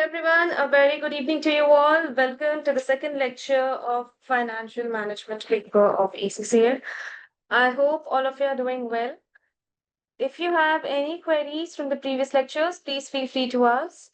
everyone, a very good evening to you all. Welcome to the second lecture of Financial Management paper of ACCA. I hope all of you are doing well. If you have any queries from the previous lectures, please feel free to ask.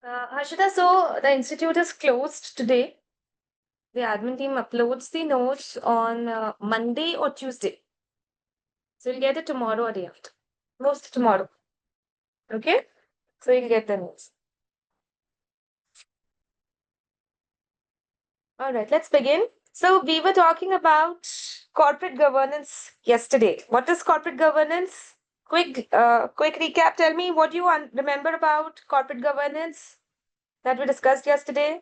Harshita, so the institute is closed today. The admin team uploads the notes on Monday or Tuesday. So you'll get it tomorrow or day after. Most tomorrow. Okay? So you'll get the notes. All right, let's begin. So we were talking about corporate governance yesterday. What is corporate governance? Quick recap. Tell me what you remember about corporate governance that we discussed yesterday.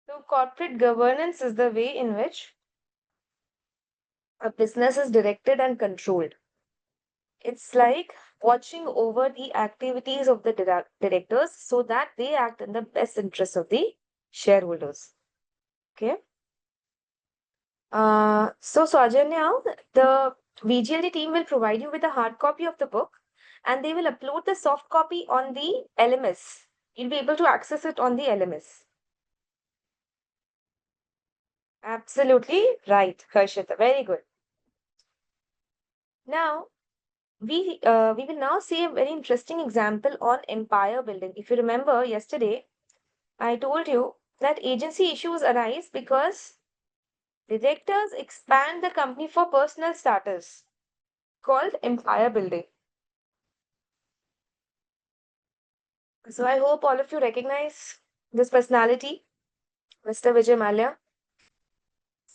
So corporate governance is the way in which a business is directed and controlled. It's like watching over the activities of the directors so that they act in the best interest of the shareholders. Okay. So Saujanya, the VGLD team will provide you with a hard copy of the book and they will upload the soft copy on the LMS. You'll be able to access it on the LMS. Absolutely right, Harshita. Very good. Now, we will now see a very interesting example on empire building. If you remember yesterday, I told you that agency issues arise because directors expand the company for personal status called empire building. So I hope all of you recognize this personality, Mr. Vijay Mallya.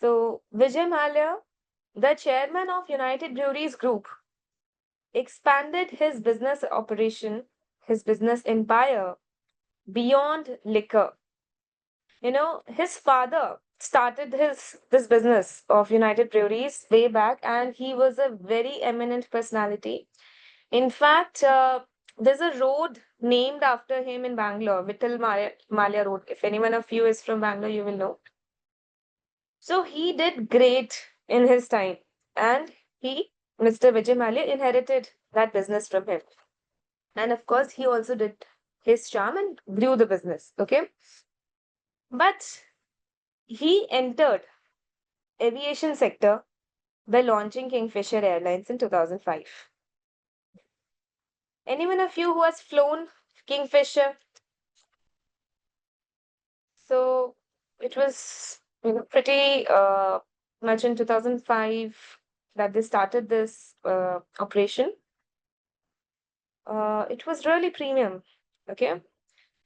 So Vijay Mallya, the chairman of United Breweries Group, expanded his business operation, his business empire beyond liquor. You know, his father started this business of United Breweries way back, and he was a very eminent personality. In fact, there's a road named after him in Bangalore, Malia Road. If anyone of you is from Bangalore, you will know. So he did great in his time, and Mr. Vijay Mallya, inherited that business from him. And of course, he also did his charm and grew the business. Okay. But he entered aviation sector by launching Kingfisher Airlines in 2005. Anyone of you who has flown Kingfisher? So it was pretty much in 2005 that they started this operation. It was really premium. Okay.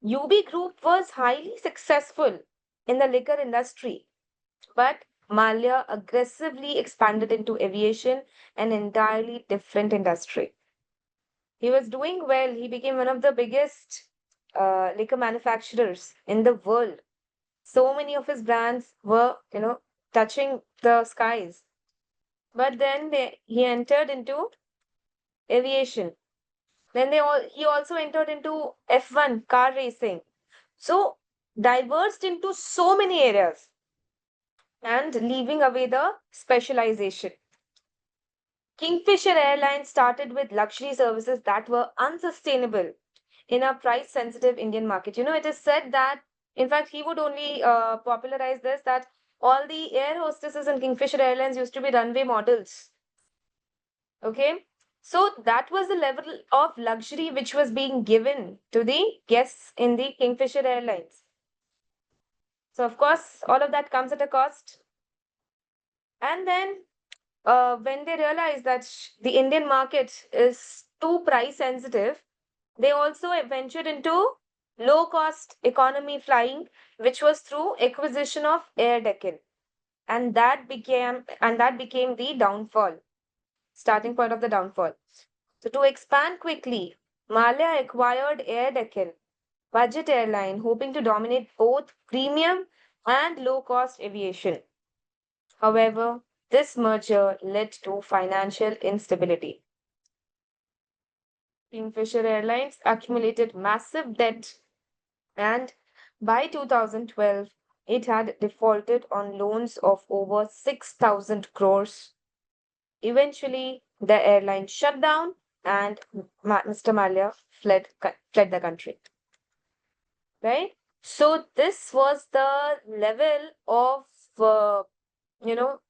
UB Group was highly successful in the liquor industry, but Malia aggressively expanded into aviation, an entirely different industry. He was doing well. He became one of the biggest liquor manufacturers in the world. So many of his brands were, touching the skies. But then he entered into aviation. Then he also entered into F1 car racing. So diverged into so many areas and leaving away the specialization. Kingfisher Airlines started with luxury services that were unsustainable in a price sensitive Indian market. It is said that, in fact, he would only popularize this, that all the air hostesses in Kingfisher Airlines used to be runway models. Okay. So that was the level of luxury which was being given to the guests in the Kingfisher Airlines. So, of course, all of that comes at a cost. And then when they realized that the Indian market is too price sensitive, they also ventured into low cost economy flying, which was through acquisition of Air Deccan. And that became the downfall, starting point of the downfall. So to expand quickly, Malia acquired Air Deccan, budget airline, hoping to dominate both premium and low cost aviation. However, this merger led to financial instability. Kingfisher Airlines accumulated massive debt, and by 2012, it had defaulted on loans of over 6,000 crores. Eventually, the airline shut down and Mr. Malia fled the country. Right? So this was the level of you know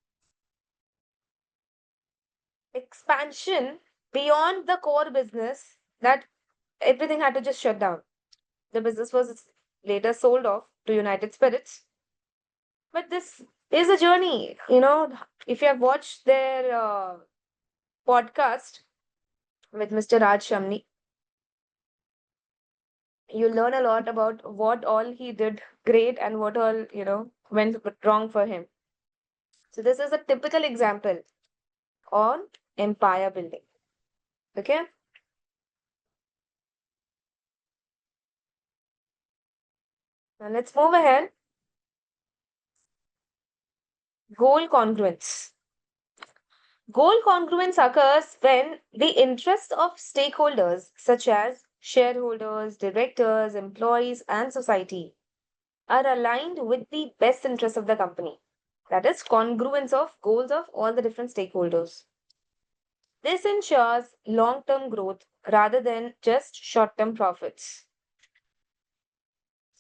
expansion beyond the core business, that everything had to just shut down. The business was later sold off to United Spirits. But this is a journey. If you have watched their podcast with Mr. Raj Shamni, you learn a lot about what all he did great and what all, went wrong for him. So this is a typical example on empire building. Okay. Now let's move ahead. Goal congruence. Goal congruence occurs when the interests of stakeholders, such as shareholders, directors, employees, and society, are aligned with the best interests of the company. That is congruence of goals of all the different stakeholders. This ensures long term growth rather than just short term profits.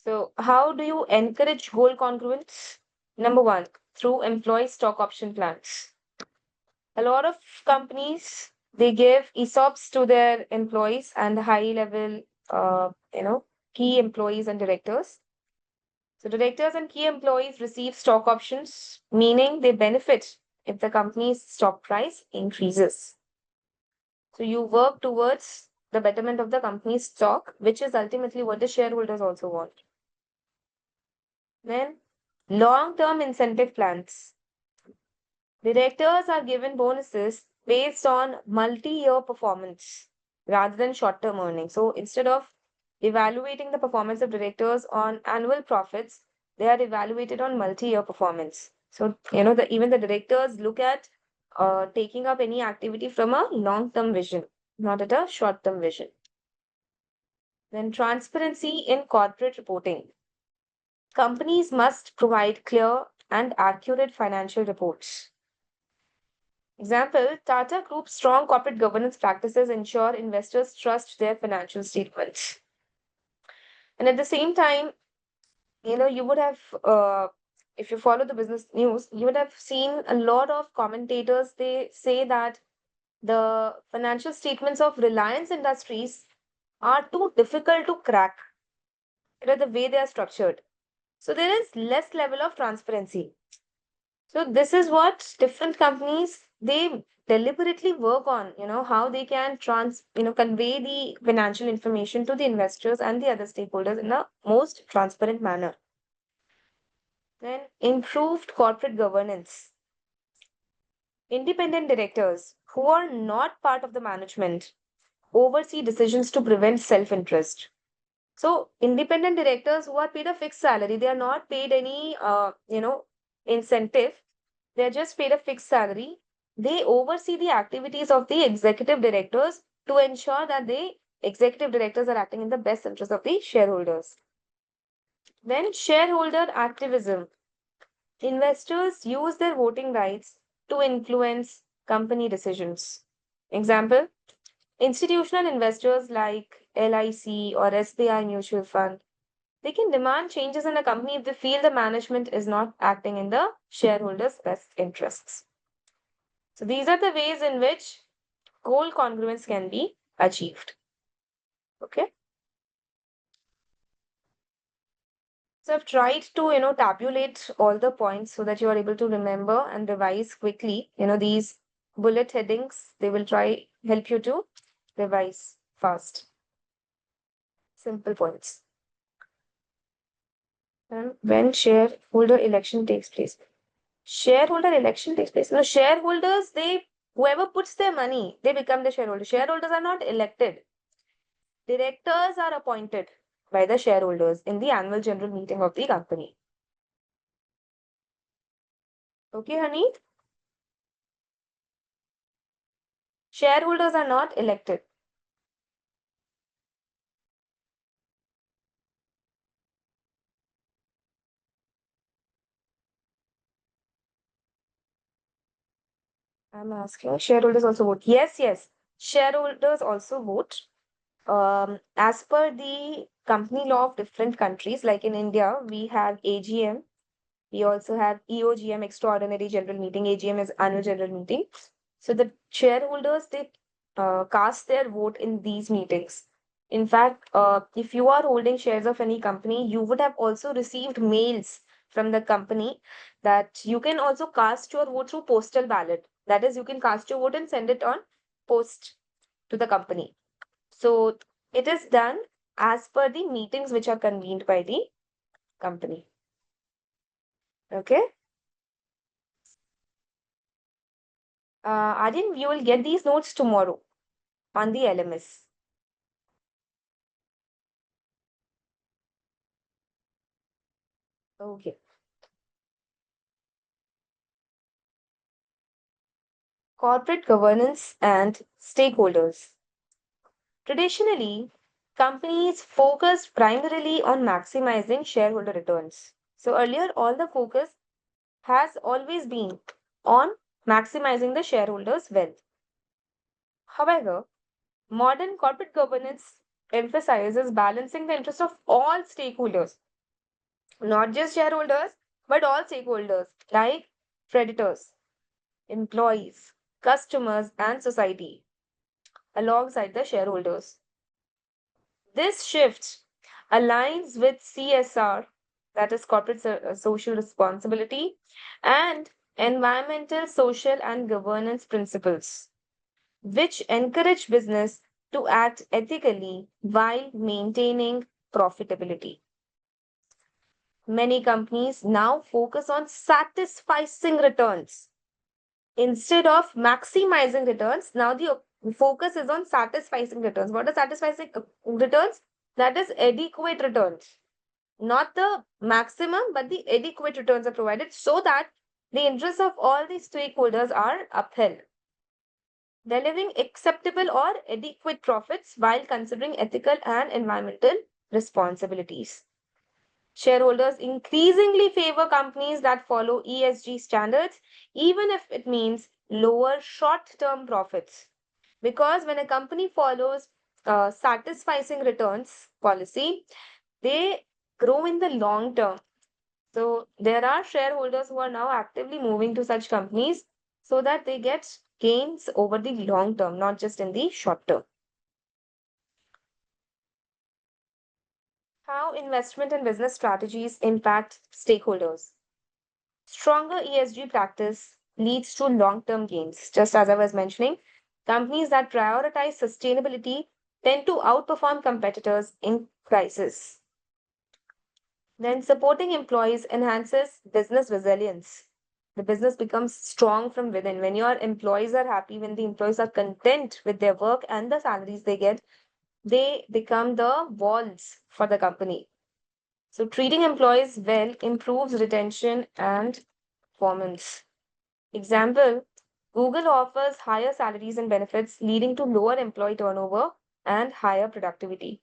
So, how do you encourage goal congruence? Number one, through employee stock option plans. A lot of companies, they give ESOPs to their employees and high level, key employees and directors. So directors and key employees receive stock options, meaning they benefit if the company's stock price increases. So you work towards the betterment of the company's stock, which is ultimately what the shareholders also want. Then long-term incentive plans. Directors are given bonuses based on multi-year performance rather than short-term earnings. So instead of evaluating the performance of directors on annual profits, they are evaluated on multi-year performance. So, even the directors look at taking up any activity from a long-term vision, not at a short-term vision. Then transparency in corporate reporting. Companies must provide clear and accurate financial reports. Example, Tata Group's strong corporate governance practices ensure investors trust their financial statements. And at the same time, you would have, if you follow the business news, you would have seen a lot of commentators. They say that the financial statements of Reliance Industries are too difficult to crack, the way they are structured. So there is less level of transparency. So this is what different companies, they deliberately work on, how they can convey the financial information to the investors and the other stakeholders in a most transparent manner. Then improved corporate governance. Independent directors who are not part of the management oversee decisions to prevent self-interest. So independent directors who are paid a fixed salary, they are not paid any, incentive. They are just paid a fixed salary. They oversee the activities of the executive directors to ensure that they executive directors are acting in the best interest of the shareholders. Then shareholder activism. Investors use their voting rights to influence company decisions. Example, institutional investors like LIC or SBI Mutual Fund, they can demand changes in a company if they feel the management is not acting in the shareholders' best interests. So these are the ways in which goal congruence can be achieved. Okay. So I've tried to, tabulate all the points so that you are able to remember and revise quickly. These bullet headings, they will try help you to revise fast. Simple points. And when shareholder election takes place. Shareholder election takes place. No, shareholders, whoever puts their money, they become the shareholder. Shareholders are not elected. Directors are appointed by the shareholders in the annual general meeting of the company. Okay, honey? Shareholders are not elected. I'm asking, shareholders also vote. Yes, yes. Shareholders also vote. As per the company law of different countries, like in India, we have AGM. We also have EOGM, Extraordinary General Meeting. AGM is Annual General Meeting. So the shareholders, they cast their vote in these meetings. In fact, if you are holding shares of any company, you would have also received mails from the company that you can also cast your vote through postal ballot. That is, you can cast your vote and send it on post to the company. So it is done as per the meetings which are convened by the company. Okay. Aryan, you will get these notes tomorrow on the LMS. Okay. Corporate governance and stakeholders. Traditionally, companies focused primarily on maximizing shareholder returns. So earlier, all the focus has always been on maximizing the shareholders' wealth. However, modern corporate governance emphasizes balancing the interests of all stakeholders, not just shareholders, but all stakeholders like creditors, employees, customers, and society alongside the shareholders. This shift aligns with CSR, that is corporate social responsibility, and environmental, social, and governance principles, which encourage business to act ethically while maintaining profitability. Many companies now focus on satisficing returns instead of maximizing returns. Now the focus is on satisficing returns. What are satisficing returns? That is adequate returns, not the maximum, but the adequate returns are provided so that the interests of all the stakeholders are upheld, delivering acceptable or adequate profits while considering ethical and environmental responsibilities. Shareholders increasingly favor companies that follow ESG standards, even if it means lower short term profits. Because when a company follows satisficing returns policy, they grow in the long term. So there are shareholders who are now actively moving to such companies so that they get gains over the long term, not just in the short term. How investment and business strategies impact stakeholders. Stronger ESG practice leads to long term gains. Just as I was mentioning, companies that prioritize sustainability tend to outperform competitors in crisis. Then, supporting employees enhances business resilience. The business becomes strong from within. When your employees are happy, when the employees are content with their work and the salaries they get, they become the walls for the company. So, treating employees well improves retention and performance. Example, Google offers higher salaries and benefits, leading to lower employee turnover and higher productivity.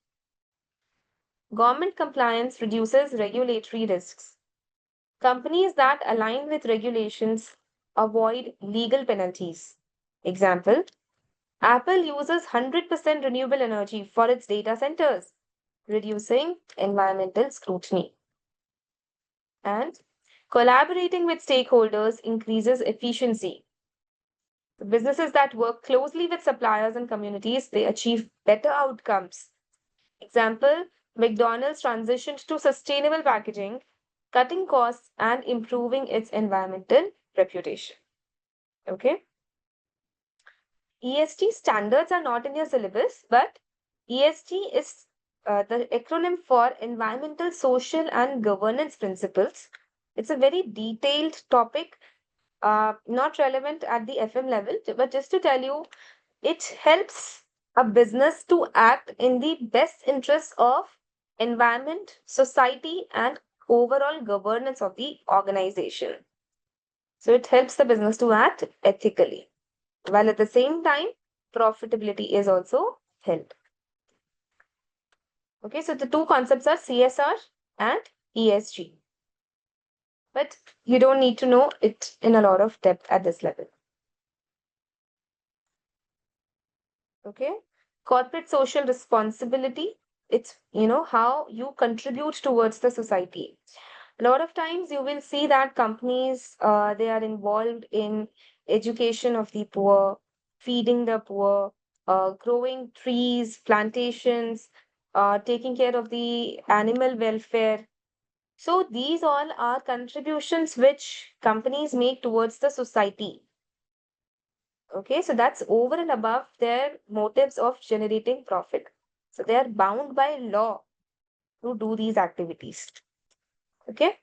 Government compliance reduces regulatory risks. Companies that align with regulations avoid legal penalties. Example, Apple uses 100% renewable energy for its data centers, reducing environmental scrutiny. And collaborating with stakeholders increases efficiency. The businesses that work closely with suppliers and communities, they achieve better outcomes. Example, McDonald's transitioned to sustainable packaging, cutting costs and improving its environmental reputation. Okay. ESG standards are not in your syllabus, but ESG is the acronym for Environmental, Social, and Governance Principles. It's a very detailed topic, not relevant at the FM level, but just to tell you, it helps a business to act in the best interests of environment, society, and overall governance of the organization. So it helps the business to act ethically, while at the same time, profitability is also held. Okay, so the two concepts are CSR and ESG. But you don't need to know it in a lot of depth at this level. Okay, corporate social responsibility, it's how you contribute towards the society. A lot of times you will see that companies they are involved in education of the poor, feeding the poor, growing trees, plantations, taking care of the animal welfare. So these all are contributions which companies make towards the society. Okay, so that's over and above their motives of generating profit. So they are bound by law to do these activities. Okay,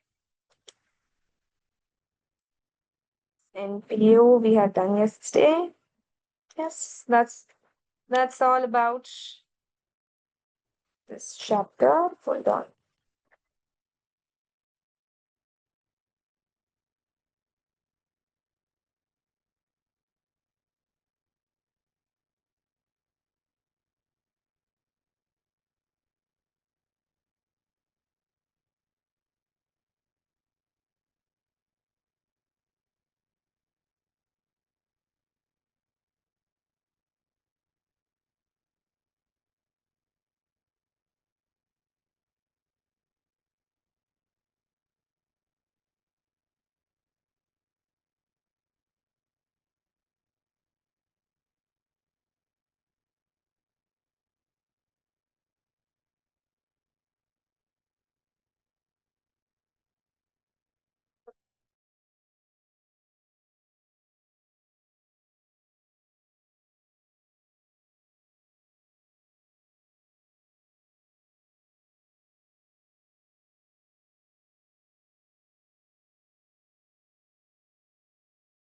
and PO we had done yesterday. Yes, that's all about this chapter. Hold on.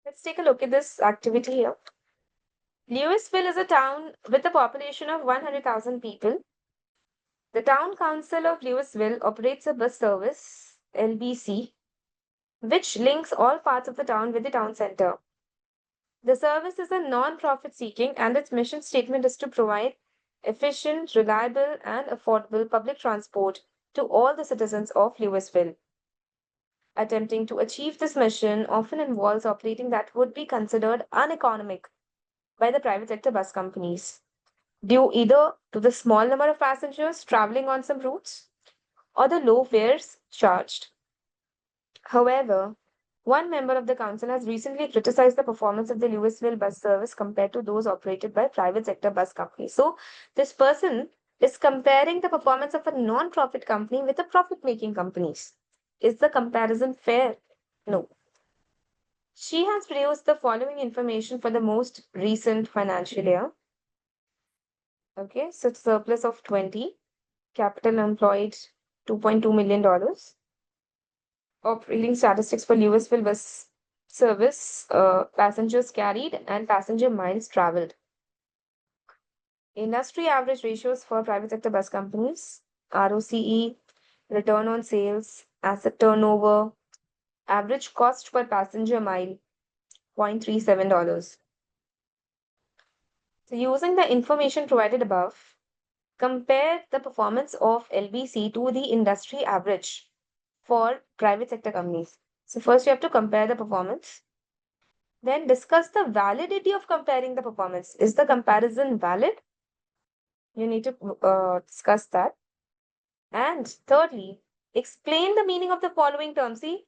Let's take a look at this activity here. Louisville is a town with a population of 100,000 people. The Town Council of Louisville operates a bus service, LBC, which links all parts of the town with the town center. The service is a non-profit seeking and its mission statement is to provide efficient, reliable, and affordable public transport to all the citizens of Louisville. Attempting to achieve this mission often involves operating that would be considered uneconomic by the private sector bus companies, due either to the small number of passengers traveling on some routes or the low fares charged. However, one member of the council has recently criticized the performance of the Louisville bus service compared to those operated by private sector bus companies. So, this person is comparing the performance of a non-profit company with a profit-making companies. Is the comparison fair? No. She has produced the following information for the most recent financial year. Okay, so surplus of 20, capital employed $2.2 million. Operating statistics for Louisville bus service, passengers carried and passenger miles traveled. Industry average ratios for private sector bus companies, ROCE, return on sales, asset turnover, average cost per passenger mile, $0.37. So using the information provided above, compare the performance of LBC to the industry average for private sector companies. So first you have to compare the performance. Then discuss the validity of comparing the performance. Is the comparison valid? You need to discuss that. And thirdly, explain the meaning of the following terms. See,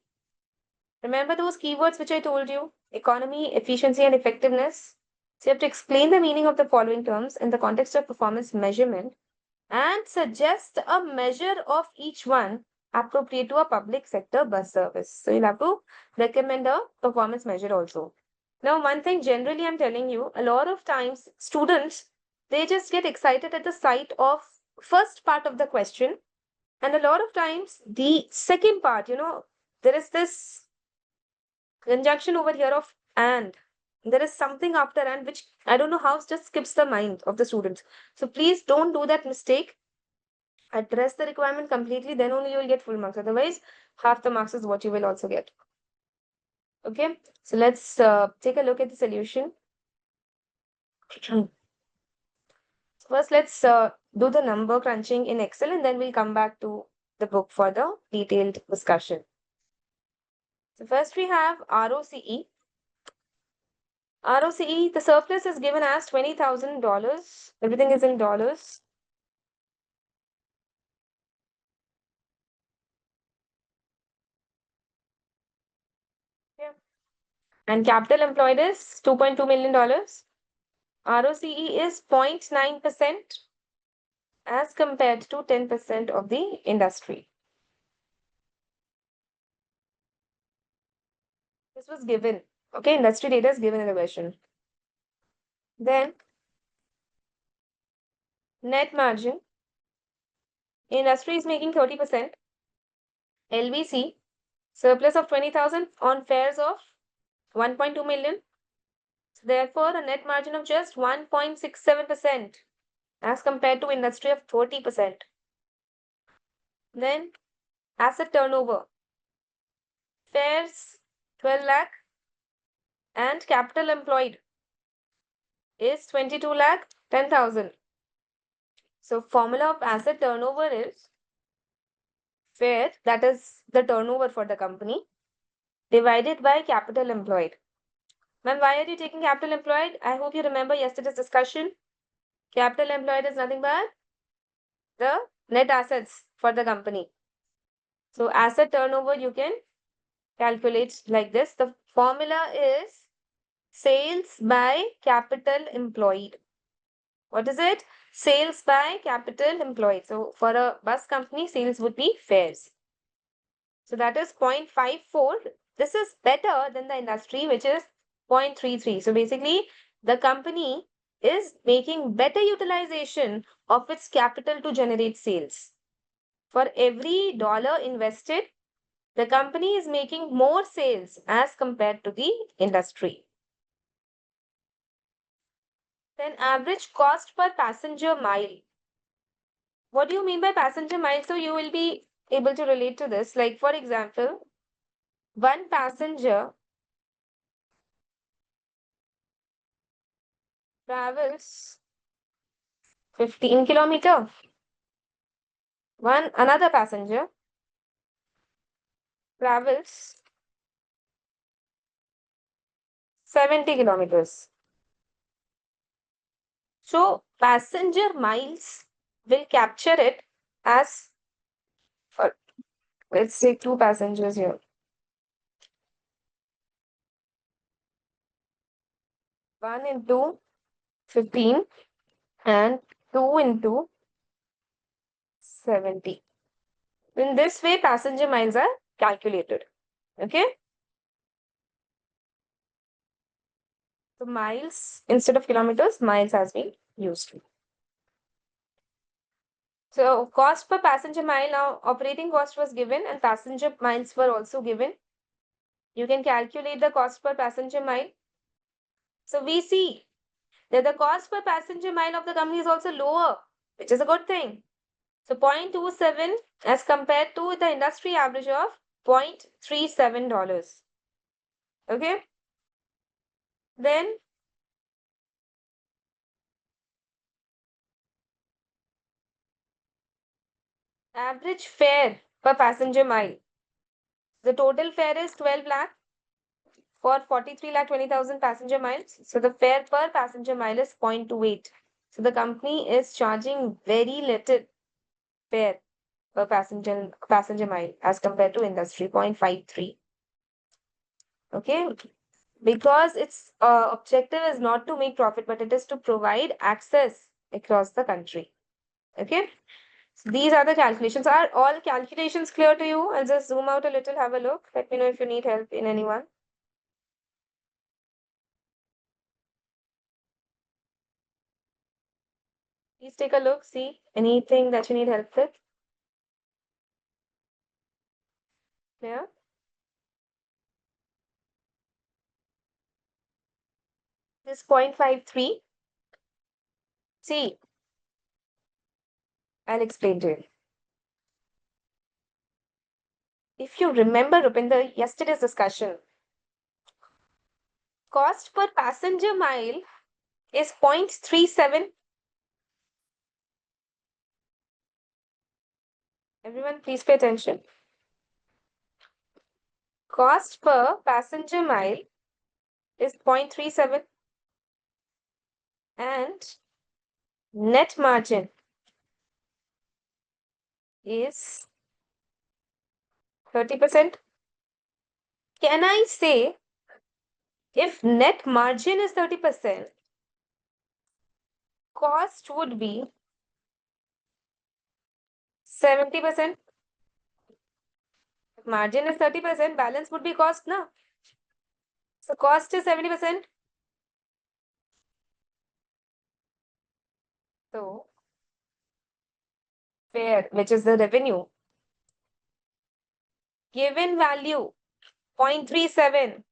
remember those keywords which I told you? Economy, efficiency, and effectiveness. So you have to explain the meaning of the following terms in the context of performance measurement and suggest a measure of each one appropriate to a public sector bus service. So you'll have to recommend a performance measure also. Now, one thing generally I'm telling you, a lot of times students, they just get excited at the sight of first part of the question. And a lot of times the second part, there is this conjunction over here of and. There is something after and which I don't know how just skips the mind of the students. So please don't do that mistake. Address the requirement completely, then only you will get full marks. Otherwise, half the marks is what you will also get. Okay, so let's take a look at the solution. First, let's do the number crunching in Excel and then we'll come back to the book for the detailed discussion. So first we have ROCE. ROCE, the surplus is given as $20,000. Everything is in dollars. Yeah. And capital employed is $2.2 million. ROCE is 0.9% as compared to 10% of the industry. This was given. Okay, industry data is given in the question. Then net margin. Industry is making 30%. LBC, surplus of 20,000 on fares of 1.2 million. Therefore, a net margin of just 1.67% as compared to industry of 30%. Then asset turnover. Fares 12 lakh and capital employed is 22 lakh 10,000. So formula of asset turnover is fare, that is the turnover for the company, divided by capital employed. Ma'am, why are you taking capital employed? I hope you remember yesterday's discussion. Capital employed is nothing but the net assets for the company. So asset turnover you can calculate like this. The formula is sales by capital employed. What is it? Sales by capital employed. So for a bus company, sales would be fares. So that is 0.54. This is better than the industry, which is 0.33. So basically, the company is making better utilization of its capital to generate sales. For every dollar invested, the company is making more sales as compared to the industry. Then average cost per passenger mile. What do you mean by passenger mile? So you will be able to relate to this. Like for example, one passenger travels 15 kilometer. Another passenger travels 70 kilometers. So passenger miles will capture it as for, let's say, two passengers here. 1 into 15 and 2 into 70. In this way, passenger miles are calculated. Okay. So miles instead of kilometers, miles has been used. So cost per passenger mile, now operating cost was given and passenger miles were also given. You can calculate the cost per passenger mile. So we see that the cost per passenger mile of the company is also lower, which is a good thing. So 0.27 as compared to the industry average of $0.37. Okay. Then Average fare per passenger mile. The total fare is 12 lakh for 43 lakh 20,000 passenger miles. So the fare per passenger mile is 0.28. So the company is charging very little fare per passenger mile as compared to industry 0.53. Okay, because its objective is not to make profit, but it is to provide access across the country. Okay, so these are the calculations. Are all calculations clear to you? I'll just zoom out a little, have a look. Let me know if you need help in anyone. Please take a look, see anything that you need help with. Yeah. This 0.53. See, I'll explain to you. If you remember, Rupinder, yesterday's discussion, cost per passenger mile is 0.37. Everyone, please pay attention. Cost per passenger mile is 0.37 and net margin is 30%. Can I say if net margin is 30%, cost would be 70%? If margin is 30%, balance would be cost, na? So cost is 70%. So fare, which is the revenue, given value 0.37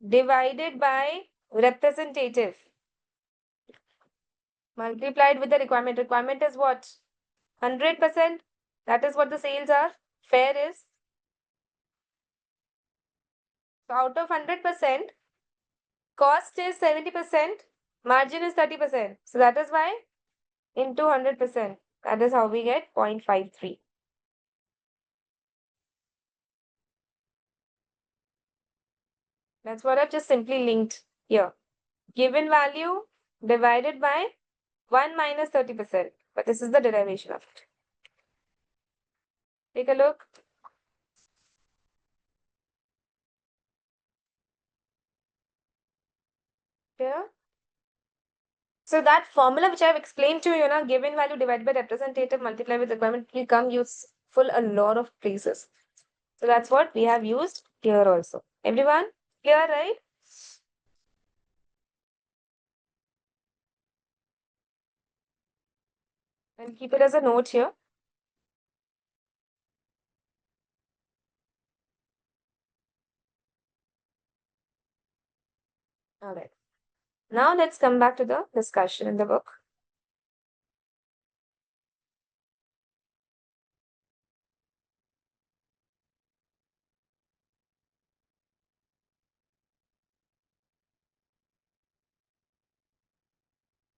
divided by representative multiplied with the requirement. Requirement is what? 100%. That is what the sales are. Fare is. So out of 100%, cost is 70%, margin is 30%. So that is why into 100%. That is how we get 0.53. That's what I've just simply linked here. Given value divided by 1 minus 30%. But this is the derivation of it. Take a look. Here. So that formula which I've explained to you, now given value divided by representative multiplied with requirement will come useful a lot of places. So that's what we have used here also. Everyone clear, right? And keep it as a note here. All right. Now let's come back to the discussion in the book.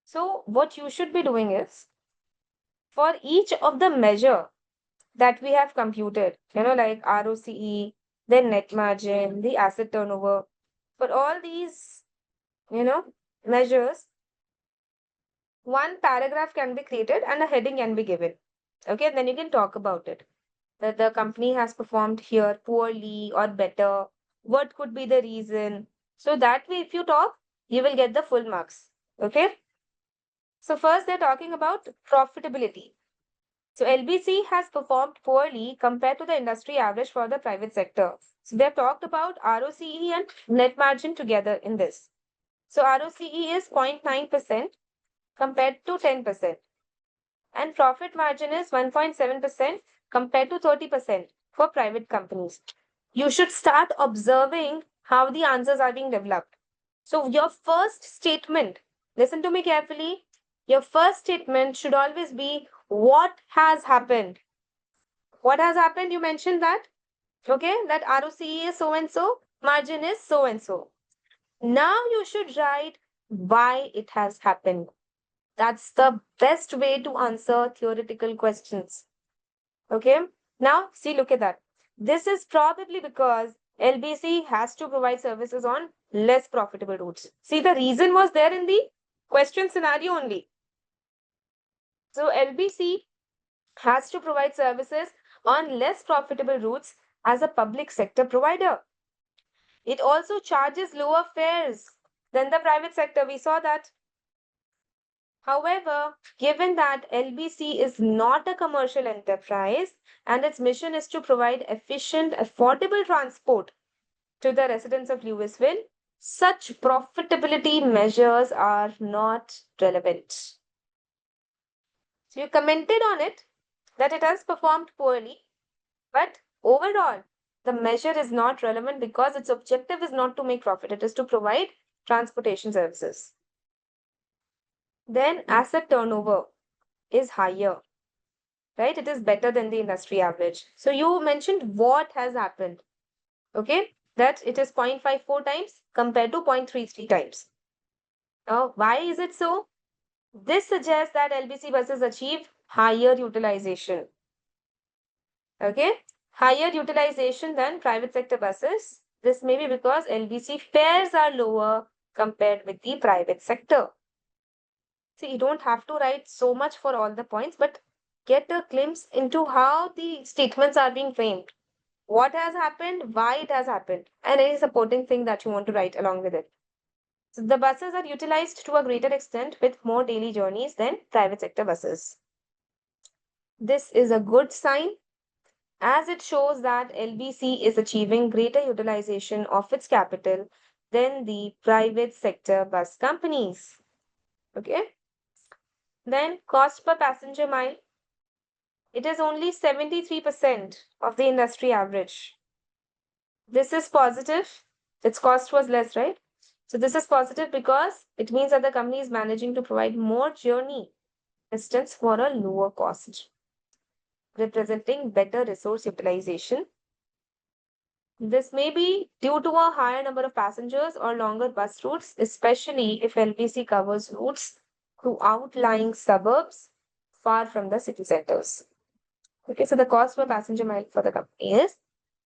So what you should be doing is for each of the measure that we have computed, like ROCE, then net margin, the asset turnover, for all these, measures, one paragraph can be created and a heading can be given. Okay, then you can talk about it. That the company has performed here poorly or better. What could be the reason? So that way, if you talk, you will get the full marks. Okay. So first, they're talking about profitability. So LBC has performed poorly compared to the industry average for the private sector. So they've talked about ROCE and net margin together in this. So ROCE is 0.9% compared to 10%. And profit margin is 1.7% compared to 30% for private companies. You should start observing how the answers are being developed. So your first statement, listen to me carefully. Your first statement should always be what has happened. What has happened? You mentioned that. Okay, that ROCE is so and so, margin is so and so. Now you should write why it has happened. That's the best way to answer theoretical questions. Okay. Now, see, look at that. This is probably because LBC has to provide services on less profitable routes. See, the reason was there in the question scenario only. So, LBC has to provide services on less profitable routes as a public sector provider. It also charges lower fares than the private sector. We saw that. However, given that LBC is not a commercial enterprise and its mission is to provide efficient, affordable transport to the residents of Louisville, such profitability measures are not relevant. So you commented on it that it has performed poorly, but overall, the measure is not relevant because its objective is not to make profit, it is to provide transportation services. Then asset turnover is higher, right? It is better than the industry average. So you mentioned what has happened, okay? That it is 0.54 times compared to 0.33 times. Now, why is it so? This suggests that LBC buses achieve higher utilization, okay? Higher utilization than private sector buses. This may be because LBC fares are lower compared with the private sector. See, you don't have to write so much for all the points, but get a glimpse into how the statements are being framed. What has happened, why it has happened, and any supporting thing that you want to write along with it. So the buses are utilized to a greater extent with more daily journeys than private sector buses. This is a good sign as it shows that LBC is achieving greater utilization of its capital than the private sector bus companies. Okay. Then cost per passenger mile. It is only 73% of the industry average. This is positive. Its cost was less, right? So this is positive because it means that the company is managing to provide more journey distance for a lower cost, representing better resource utilization. This may be due to a higher number of passengers or longer bus routes, especially if LBC covers routes through outlying suburbs far from the city centers. Okay, so the cost per passenger mile for the company is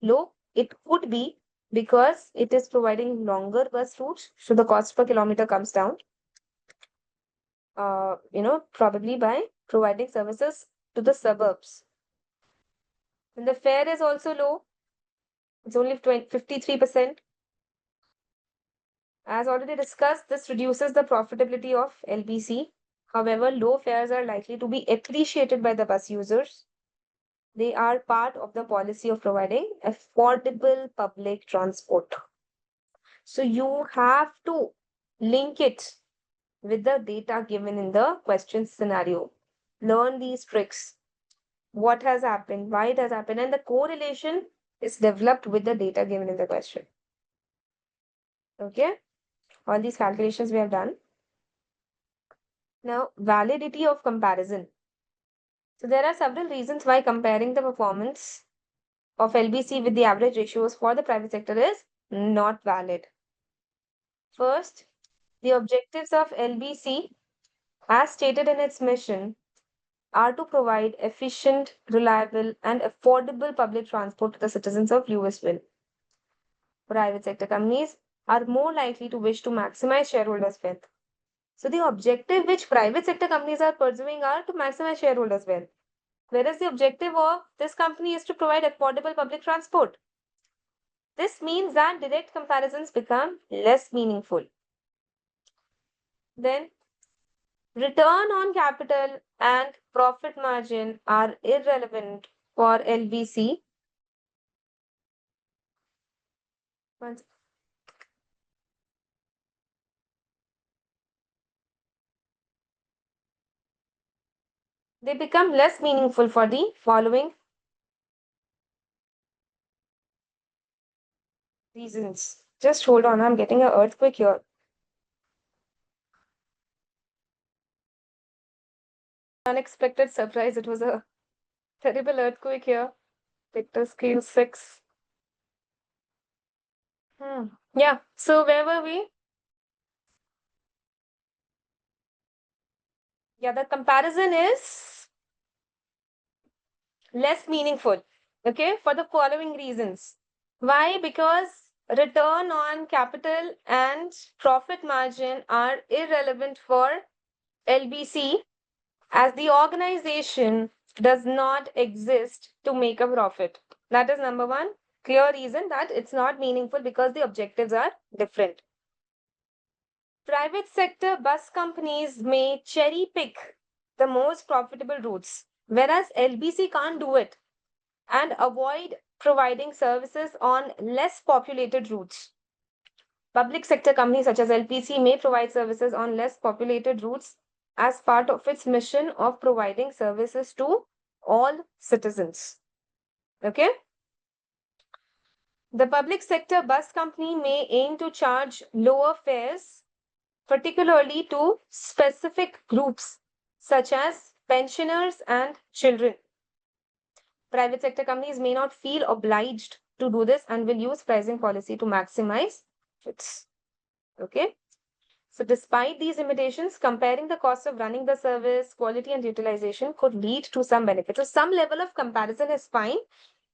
low. It could be because it is providing longer bus routes, so the cost per kilometer comes down. Probably by providing services to the suburbs. And the fare is also low. It's only 53%. As already discussed, this reduces the profitability of LBC. However, low fares are likely to be appreciated by the bus users. They are part of the policy of providing affordable public transport. So you have to link it with the data given in the question scenario. Learn these tricks. What has happened, why it has happened, and the correlation is developed with the data given in the question. Okay, all these calculations we have done. Now, validity of comparison. So there are several reasons why comparing the performance of LBC with the average ratios for the private sector is not valid. First, the objectives of LBC, as stated in its mission, are to provide efficient, reliable, and affordable public transport to the citizens of Louisville. Private sector companies are more likely to wish to maximize shareholders' wealth. So the objective which private sector companies are pursuing are to maximize shareholders' wealth. Whereas the objective of this company is to provide affordable public transport. This means that direct comparisons become less meaningful. Then return on capital and profit margin are irrelevant for LBC. Once they become less meaningful for the following reasons. Just hold on, I'm getting an earthquake here. Unexpected surprise. It was a terrible earthquake here. Richter scale 6. Yeah. So where were we? Yeah, the comparison is less meaningful. Okay, for the following reasons. Why? Because return on capital and profit margin are irrelevant for LBC, as the organization does not exist to make a profit. That is number one clear reason that it's not meaningful because the objectives are different. Private sector bus companies may cherry pick the most profitable routes, whereas LBC can't do it and avoid providing services on less populated routes. Public sector companies such as LPC may provide services on less populated routes as part of its mission of providing services to all citizens. Okay? The public sector bus company may aim to charge lower fares, particularly to specific groups such as pensioners and children. Private sector companies may not feel obliged to do this and will use pricing policy to maximize profits. Okay. So, despite these limitations, comparing the cost of running the service, quality, and utilization could lead to some benefit. So, some level of comparison is fine,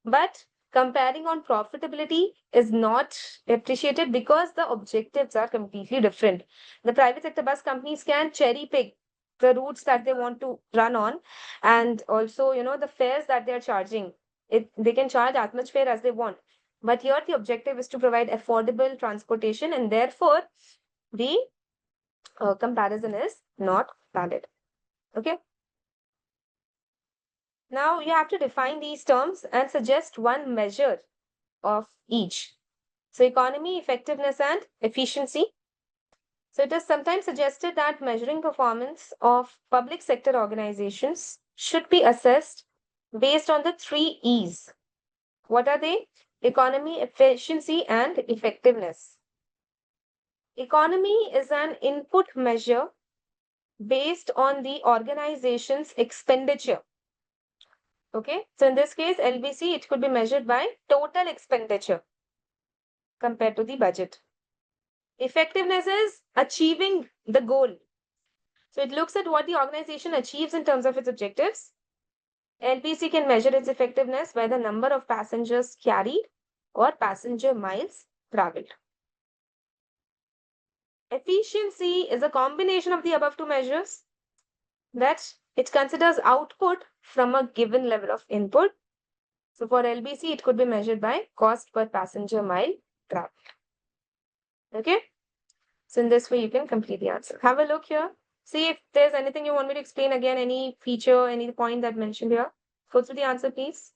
but comparing on profitability is not appreciated because the objectives are completely different. The private sector bus companies can cherry pick the routes that they want to run on, and also, the fares that they're charging. They can charge as much fare as they want. But here, the objective is to provide affordable transportation, and therefore, the comparison is not valid. Okay. Now you have to define these terms and suggest one measure of each. So, economy, effectiveness, and efficiency. So, it is sometimes suggested that measuring performance of public sector organizations should be assessed based on the three E's. What are they? Economy, efficiency, and effectiveness. Economy is an input measure based on the organization's expenditure. Okay, so in this case, LBC, it could be measured by total expenditure compared to the budget. Effectiveness is achieving the goal. So it looks at what the organization achieves in terms of its objectives. LBC can measure its effectiveness by the number of passengers carried or passenger miles traveled. Efficiency is a combination of the above two measures, that it considers output from a given level of input. So for LBC, it could be measured by cost per passenger mile traveled. Okay. So in this way, you can complete the answer. Have a look here. See if there's anything you want me to explain again, any feature, any point that mentioned here. Go through the answer, please.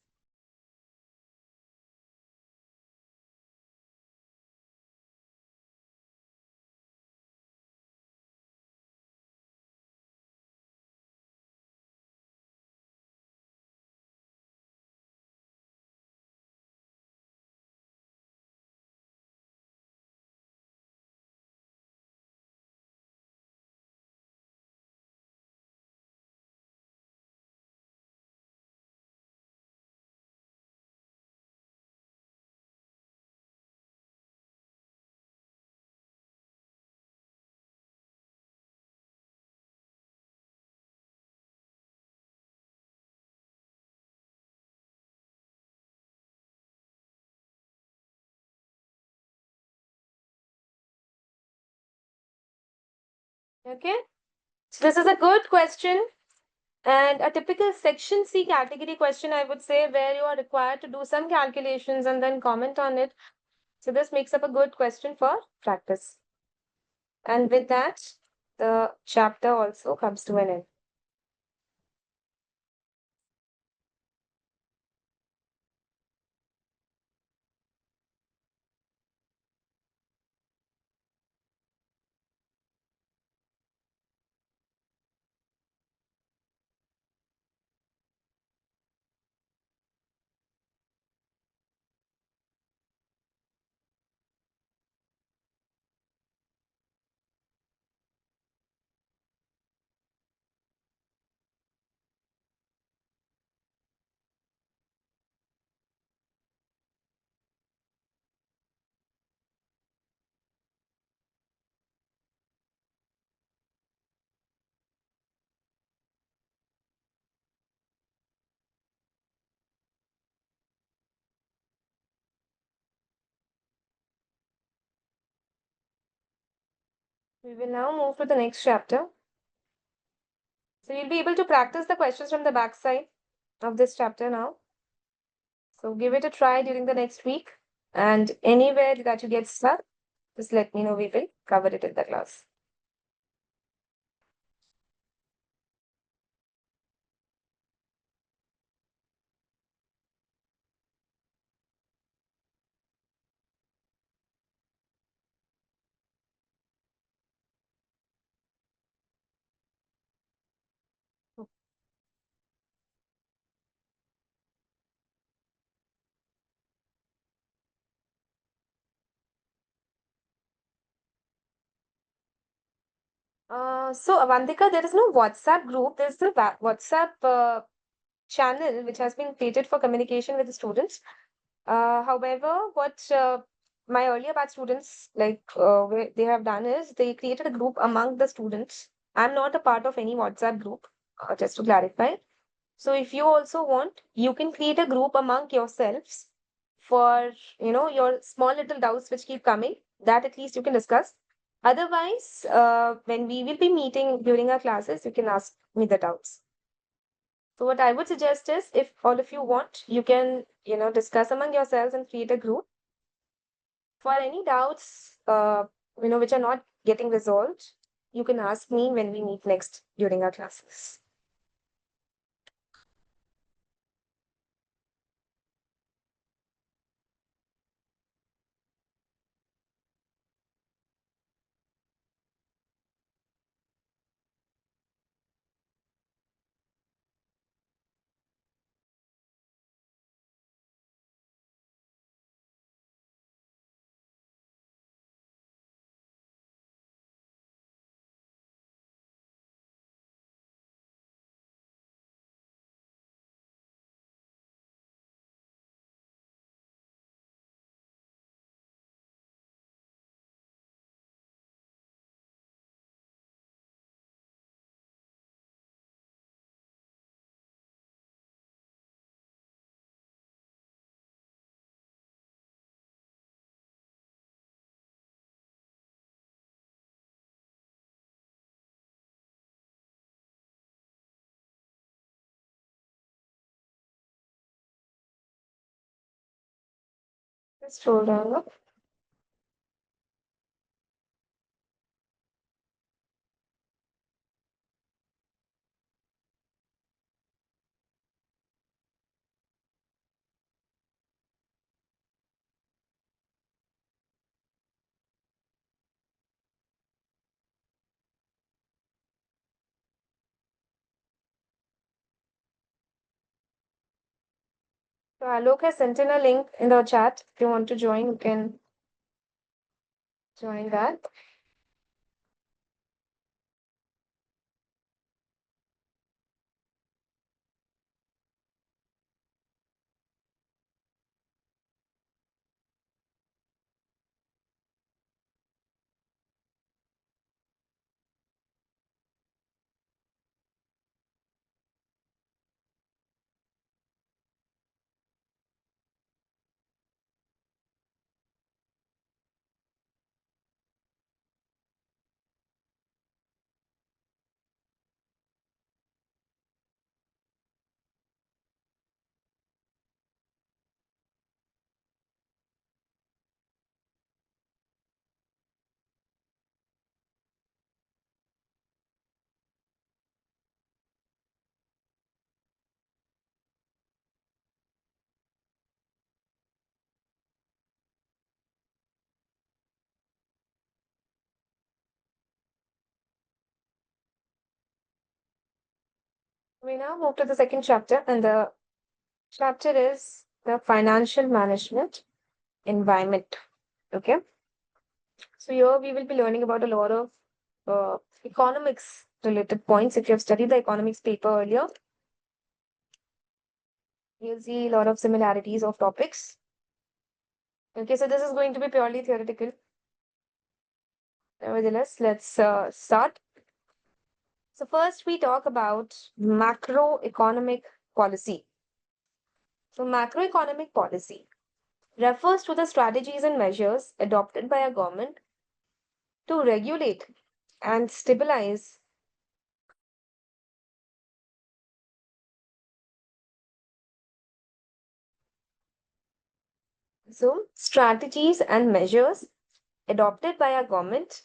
Okay. So this is a good question and a typical section C category question, I would say, where you are required to do some calculations and then comment on it. So this makes up a good question for practice. And with that, the chapter also comes to an end. We will now move to the next chapter. So you'll be able to practice the questions from the back side of this chapter now. So give it a try during the next week. And anywhere that you get stuck, just let me know. We will cover it in the class. So Avantika, there is no WhatsApp group. There's a WhatsApp channel which has been created for communication with the students. However, what my earlier batch students they have done is they created a group among the students. I'm not a part of any WhatsApp group, just to clarify. So if you also want, you can create a group among yourselves for, your small little doubts which keep coming. That at least you can discuss. Otherwise, when we will be meeting during our classes, you can ask me the doubts. So what I would suggest is, if all of you want, you can, discuss among yourselves and create a group. For any doubts, which are not getting resolved, you can ask me when we meet next during our classes. Just hold on. So Alok has sent in a link in the chat. If you want to join, you can join that. We now move to the second chapter, and the chapter is the financial management environment. Okay. So here we will be learning about a lot of economics related points. If you have studied the economics paper earlier, you'll see a lot of similarities of topics. Okay, so this is going to be purely theoretical. Nevertheless, let's start. So first we talk about macroeconomic policy. So macroeconomic policy refers to the strategies and measures adopted by a government to regulate and stabilize. So, strategies and measures adopted by our government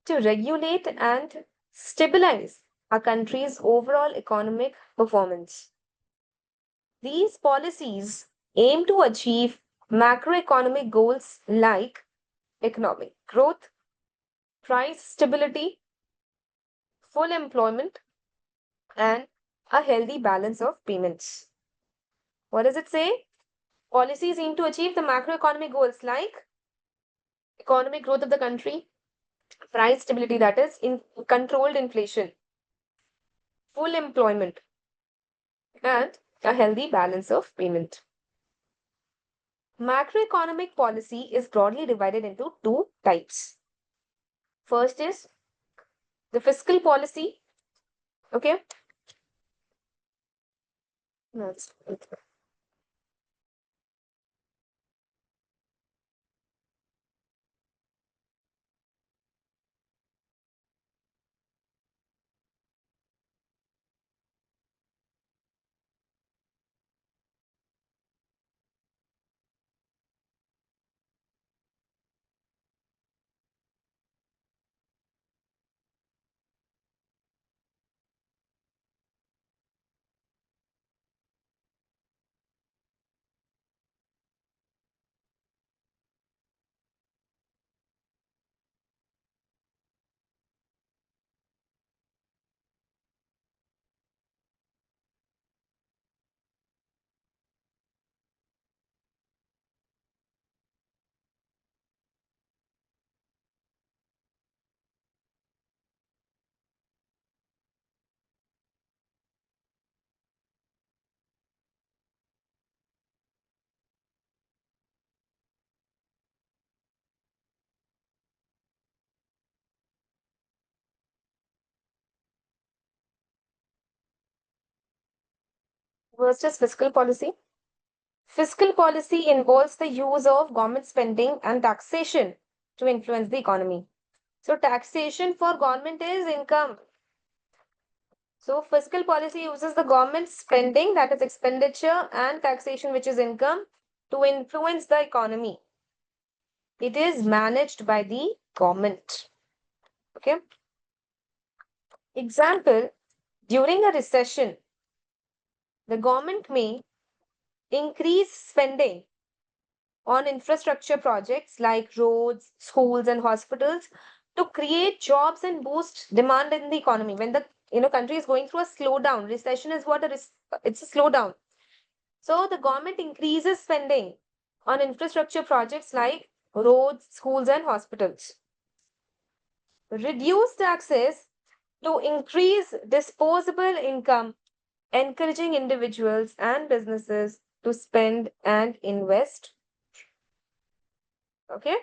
to regulate and stabilize our country's overall economic performance. These policies aim to achieve macroeconomic goals like economic growth, price stability, full employment, and a healthy balance of payments. What does it say? Policies aim to achieve the macroeconomic goals like economic growth of the country, price stability, that is, in controlled inflation, full employment, and a healthy balance of payment. Macroeconomic policy is broadly divided into two types. First is the fiscal policy. Okay. That's first is fiscal policy. Fiscal policy involves the use of government spending and taxation to influence the economy. So taxation for government is income. So fiscal policy uses the government spending, that is expenditure, and taxation, which is income, to influence the economy. It is managed by the government. Okay. Example, during a recession, the government may increase spending on infrastructure projects like roads, schools, and hospitals to create jobs and boost demand in the economy. When the country is going through a slowdown, recession is what it's a slowdown. So the government increases spending on infrastructure projects like roads, schools, and hospitals. Reduce taxes to increase disposable income, encouraging individuals and businesses to spend and invest. Okay.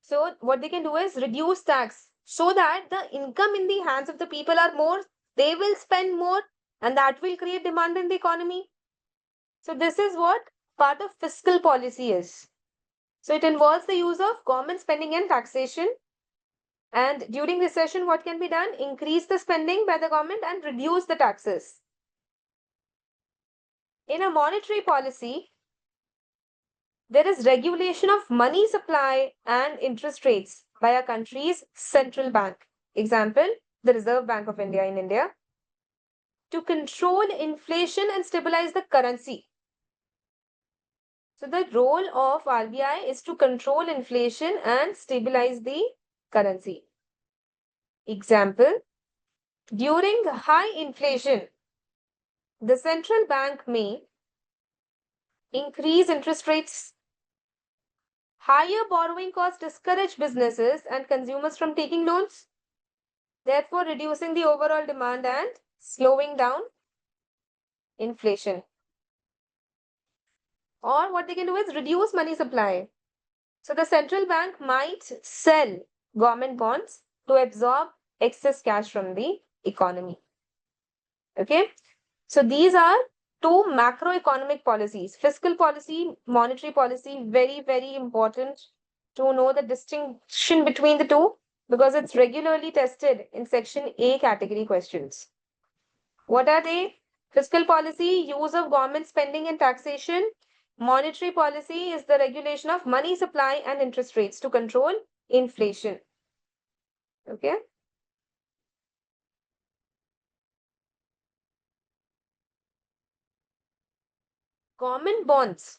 So what they can do is reduce tax so that the income in the hands of the people are more, they will spend more, and that will create demand in the economy. So this is what part of fiscal policy is. So it involves the use of government spending and taxation. And during recession, what can be done? Increase the spending by the government and reduce the taxes. In a monetary policy, there is regulation of money supply and interest rates by a country's central bank. Example, the Reserve Bank of India in India. To control inflation and stabilize the currency. So the role of RBI is to control inflation and stabilize the currency. Example, during high inflation, the central bank may increase interest rates. Higher borrowing costs discourage businesses and consumers from taking loans, therefore reducing the overall demand and slowing down inflation. Or what they can do is reduce money supply. So the central bank might sell government bonds to absorb excess cash from the economy. Okay. So these are two macroeconomic policies. Fiscal policy, monetary policy, very, very important to know the distinction between the two. because it's regularly tested in Section A category questions. What are they? Fiscal policy, use of government spending and taxation. Monetary policy is the regulation of money supply and interest rates to control inflation. Okay. Government bonds.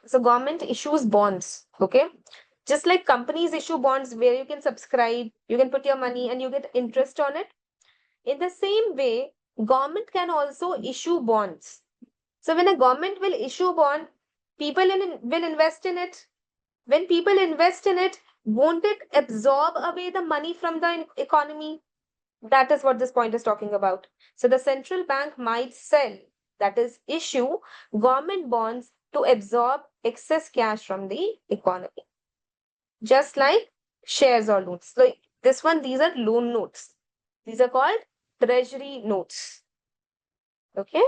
So government issues bonds. Okay. Just like companies issue bonds where you can subscribe, you can put your money and you get interest on it. In the same way, government can also issue bonds. So when a government will issue bond, will invest in it. When people invest in it, won't it absorb away the money from the economy? That is what this point is talking about. So the central bank might sell, that is, issue government bonds to absorb excess cash from the economy, just like shares or loans. So this one, these are loan notes. These are called treasury notes. Okay.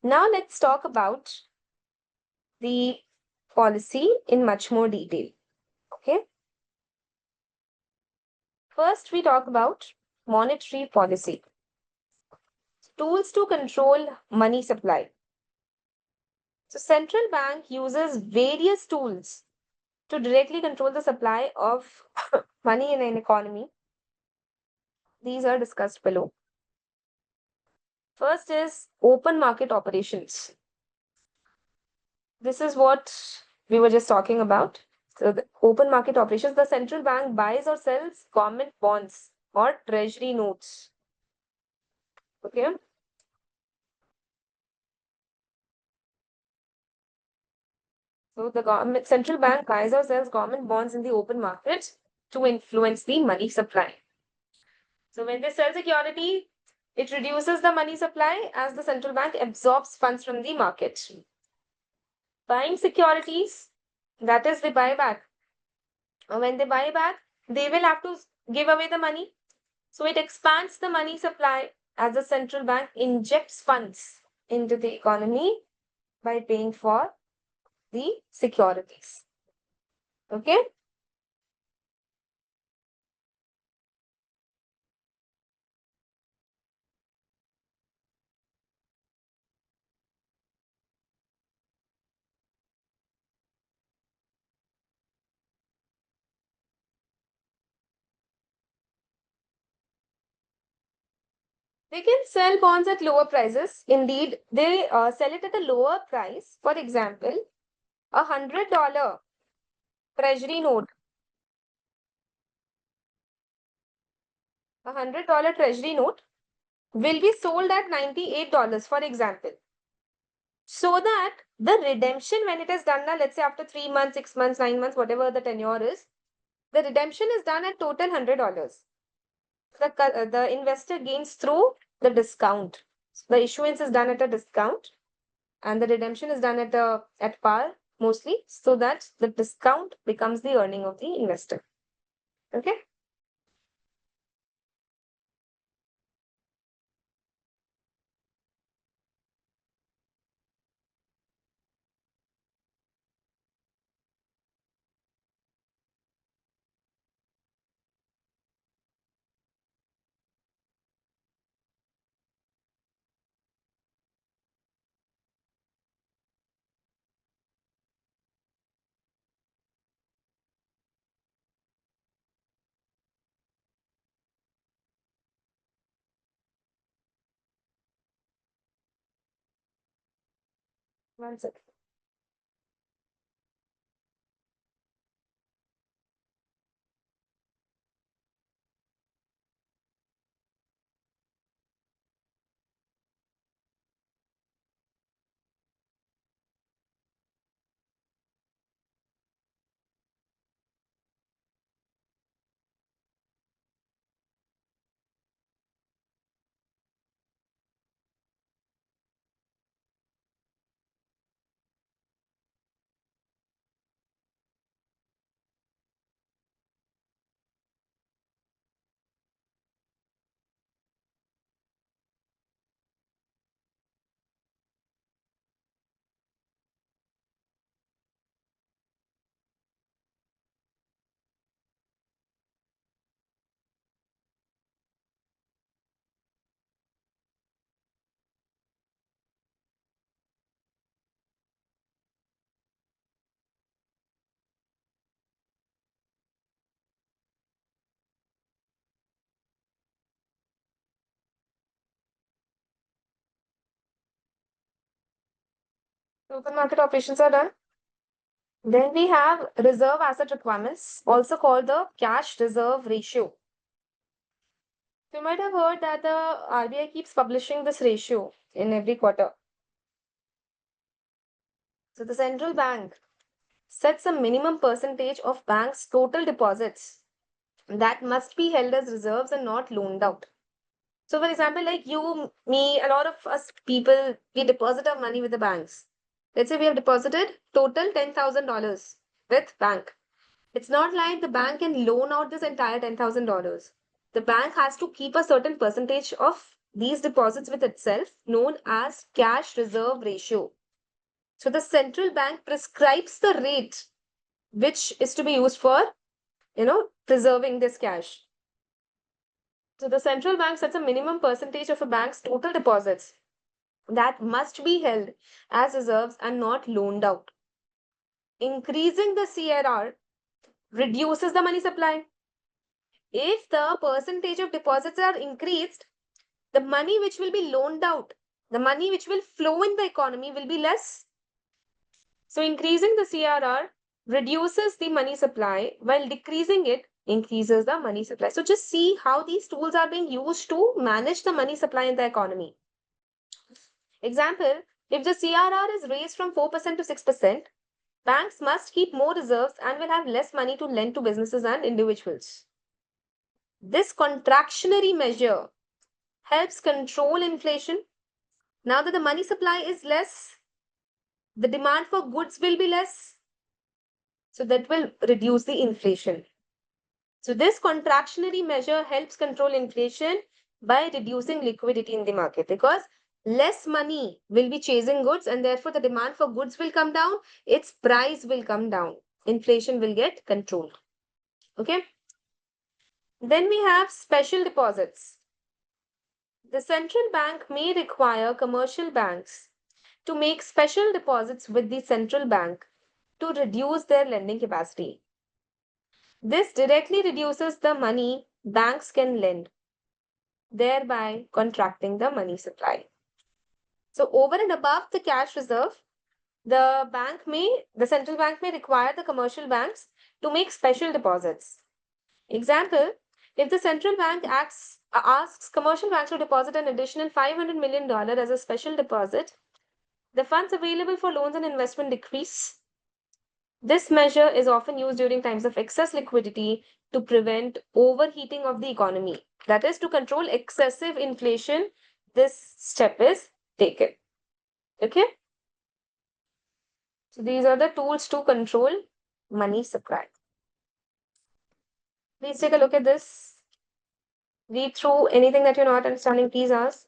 Now let's talk about the policy in much more detail. Okay. First, we talk about monetary policy. Tools to control money supply. So central bank uses various tools to directly control the supply of money in an economy. These are discussed below. First is open market operations. This is what we were just talking about. So the open market operations, the central bank buys or sells government bonds or treasury notes. Okay. So the government central bank buys or sells government bonds in the open market to influence the money supply. So when they sell security, it reduces the money supply as the central bank absorbs funds from the market. Buying securities, that is the buyback. When they buy back, they will have to give away the money. So it expands the money supply as the central bank injects funds into the economy by paying for the securities. Okay. They can sell bonds at lower prices. Indeed, they sell it at a lower price. For example, $100 treasury note, $100 treasury note will be sold at $98, for example. So that the redemption, when it is done now, let's say after 3 months, 6 months, 9 months, whatever the tenure is, the redemption is done at total $100. The investor gains through the discount. The issuance is done at a discount and the redemption is done at par mostly, so that the discount becomes the earning of the investor. Okay. One second. Open market operations are done. Then we have reserve asset requirements, also called the cash reserve ratio. You might have heard that the RBI keeps publishing this ratio in every quarter. So the central bank sets a minimum percentage of banks' total deposits that must be held as reserves and not loaned out. So, for example, like you, me, a lot of us people, we deposit our money with the banks. Let's say we have deposited total $10,000 with bank. It's not like the bank can loan out this entire $10,000. The bank has to keep a certain percentage of these deposits with itself, known as cash reserve ratio. So the central bank prescribes the rate which is to be used for, preserving this cash. So the central bank sets a minimum percentage of a bank's total deposits that must be held as reserves and not loaned out. Increasing the CRR reduces the money supply. If the percentage of deposits are increased, the money which will be loaned out, the money which will flow in the economy will be less. So increasing the CRR reduces the money supply, while decreasing it increases the money supply. So just see how these tools are being used to manage the money supply in the economy. Example, if the CRR is raised from 4% to 6%, banks must keep more reserves and will have less money to lend to businesses and individuals. This contractionary measure helps control inflation. Now that the money supply is less, the demand for goods will be less. So that will reduce the inflation. So this contractionary measure helps control inflation by reducing liquidity in the market, because less money will be chasing goods and therefore the demand for goods will come down, its price will come down, inflation will get controlled. Okay. Then we have special deposits. The central bank may require commercial banks to make special deposits with the central bank to reduce their lending capacity. This directly reduces the money banks can lend, thereby contracting the money supply. So over and above the cash reserve, the central bank may require the commercial banks to make special deposits. Example, if the central bank asks commercial banks to deposit an additional $500 million as a special deposit, the funds available for loans and investment decrease. This measure is often used during times of excess liquidity to prevent overheating of the economy. That is, to control excessive inflation, this step is taken. Okay? So these are the tools to control money supply. Please take a look at this. Read through anything that you're not understanding, please ask.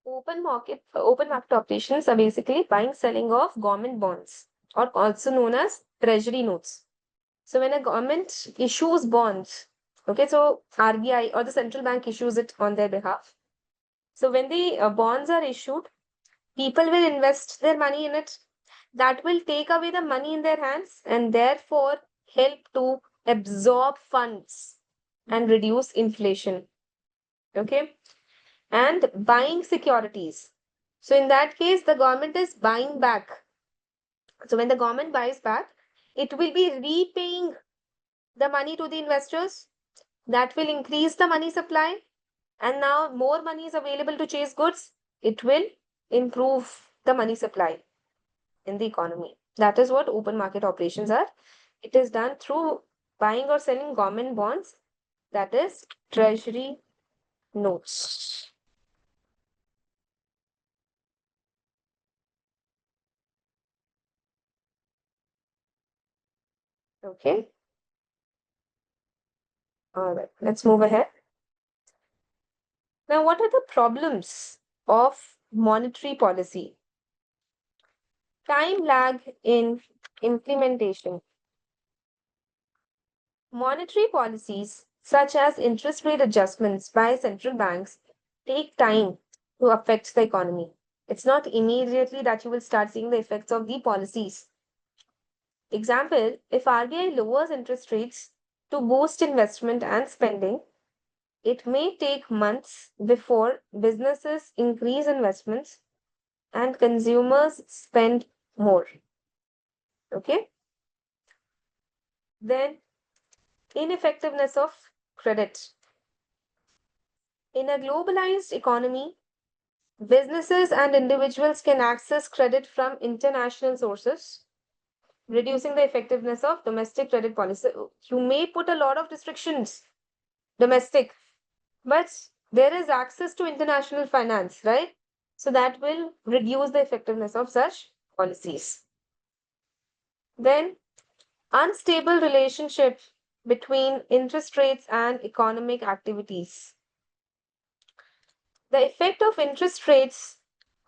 Open market operations are basically buying, selling of government bonds, or also known as treasury notes. So when a government issues bonds, okay, so RBI or the central bank issues it on their behalf. So when the bonds are issued, people will invest their money in it. That will take away the money in their hands and therefore help to absorb funds and reduce inflation. Okay. And buying securities. So in that case, the government is buying back. So when the government buys back, it will be repaying the money to the investors. That will increase the money supply. And now more money is available to chase goods. It will improve the money supply in the economy. That is what open market operations are. It is done through buying or selling government bonds, that is treasury notes. Okay. All right, let's move ahead. Now, what are the problems of monetary policy? Time lag in Implementation. Monetary policies, such as interest rate adjustments by central banks, take time to affect the economy. It's not immediately that you will start seeing the effects of the policies. Example, if RBI lowers interest rates to boost investment and spending, it may take months before businesses increase investments and consumers spend more. Okay? Then, ineffectiveness of credit. In a globalized economy, businesses and individuals can access credit from international sources, reducing the effectiveness of domestic credit policy. You may put a lot of restrictions, domestic, but there is access to international finance, right? So that will reduce the effectiveness of such policies. Then, unstable relationship between interest rates and economic activities. The effect of interest rates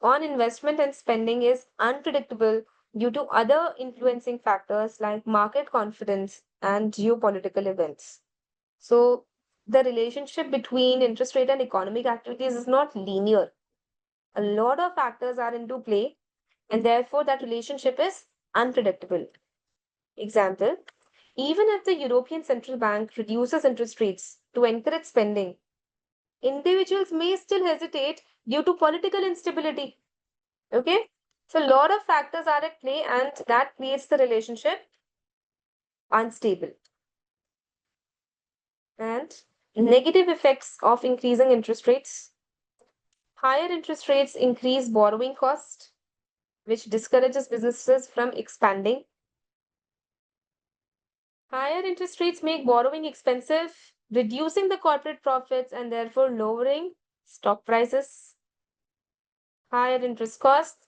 on investment and spending is unpredictable due to other influencing factors like market confidence and geopolitical events. So, the relationship between interest rate and economic activities is not linear. A lot of factors are into play, and therefore that relationship is unpredictable. Example, even if the European Central Bank reduces interest rates to encourage spending, individuals may still hesitate due to political instability. Okay? So, a lot of factors are at play, and that creates the relationship unstable. And negative effects of increasing interest rates. Higher interest rates increase borrowing cost, which discourages businesses from expanding. Higher interest rates make borrowing expensive, reducing the corporate profits and therefore lowering stock prices. Higher interest costs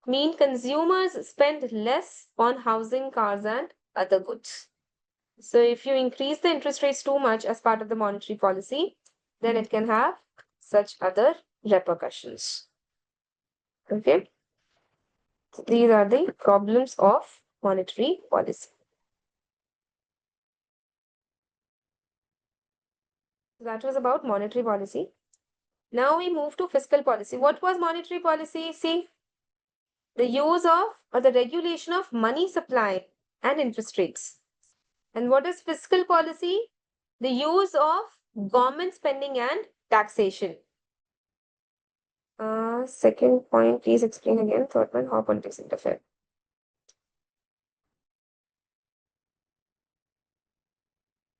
mean consumers spend less on housing, cars, and other goods. So, if you increase the interest rates too much as part of the monetary policy, then it can have such other repercussions. Okay, so these are the problems of monetary policy. That was about monetary policy. Now we move to fiscal policy. What was monetary policy? See, the use of or the regulation of money supply and interest rates. And what is fiscal policy? The use of government spending and taxation. Second point, please explain again. Third one, how politics interfere.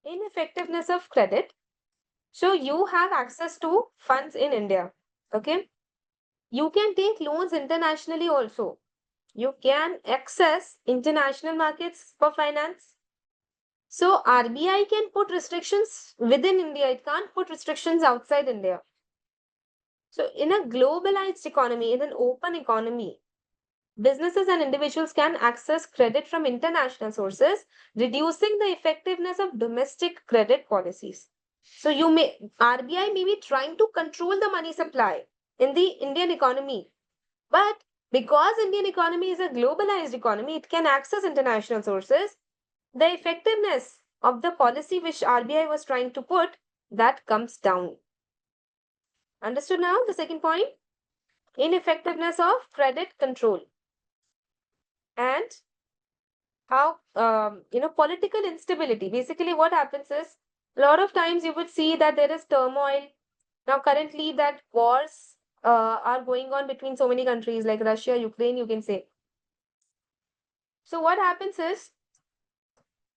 Ineffectiveness of credit. So you have access to funds in India. Okay. You can take loans internationally also. You can access international markets for finance. So RBI can put restrictions within India. It can't put restrictions outside India. So in a globalized economy, in an open economy, businesses and individuals can access credit from international sources, reducing the effectiveness of domestic credit policies. So RBI may be trying to control the money supply in the Indian economy, but because Indian economy is a globalized economy, it can access international sources. The effectiveness of the policy which RBI was trying to put, that comes down. Understood now? The second point, ineffectiveness of credit control. And how political instability. Basically what happens is, a lot of times you would see that there is turmoil. Now currently that wars are going on between so many countries like Russia, Ukraine, you can say. So what happens is,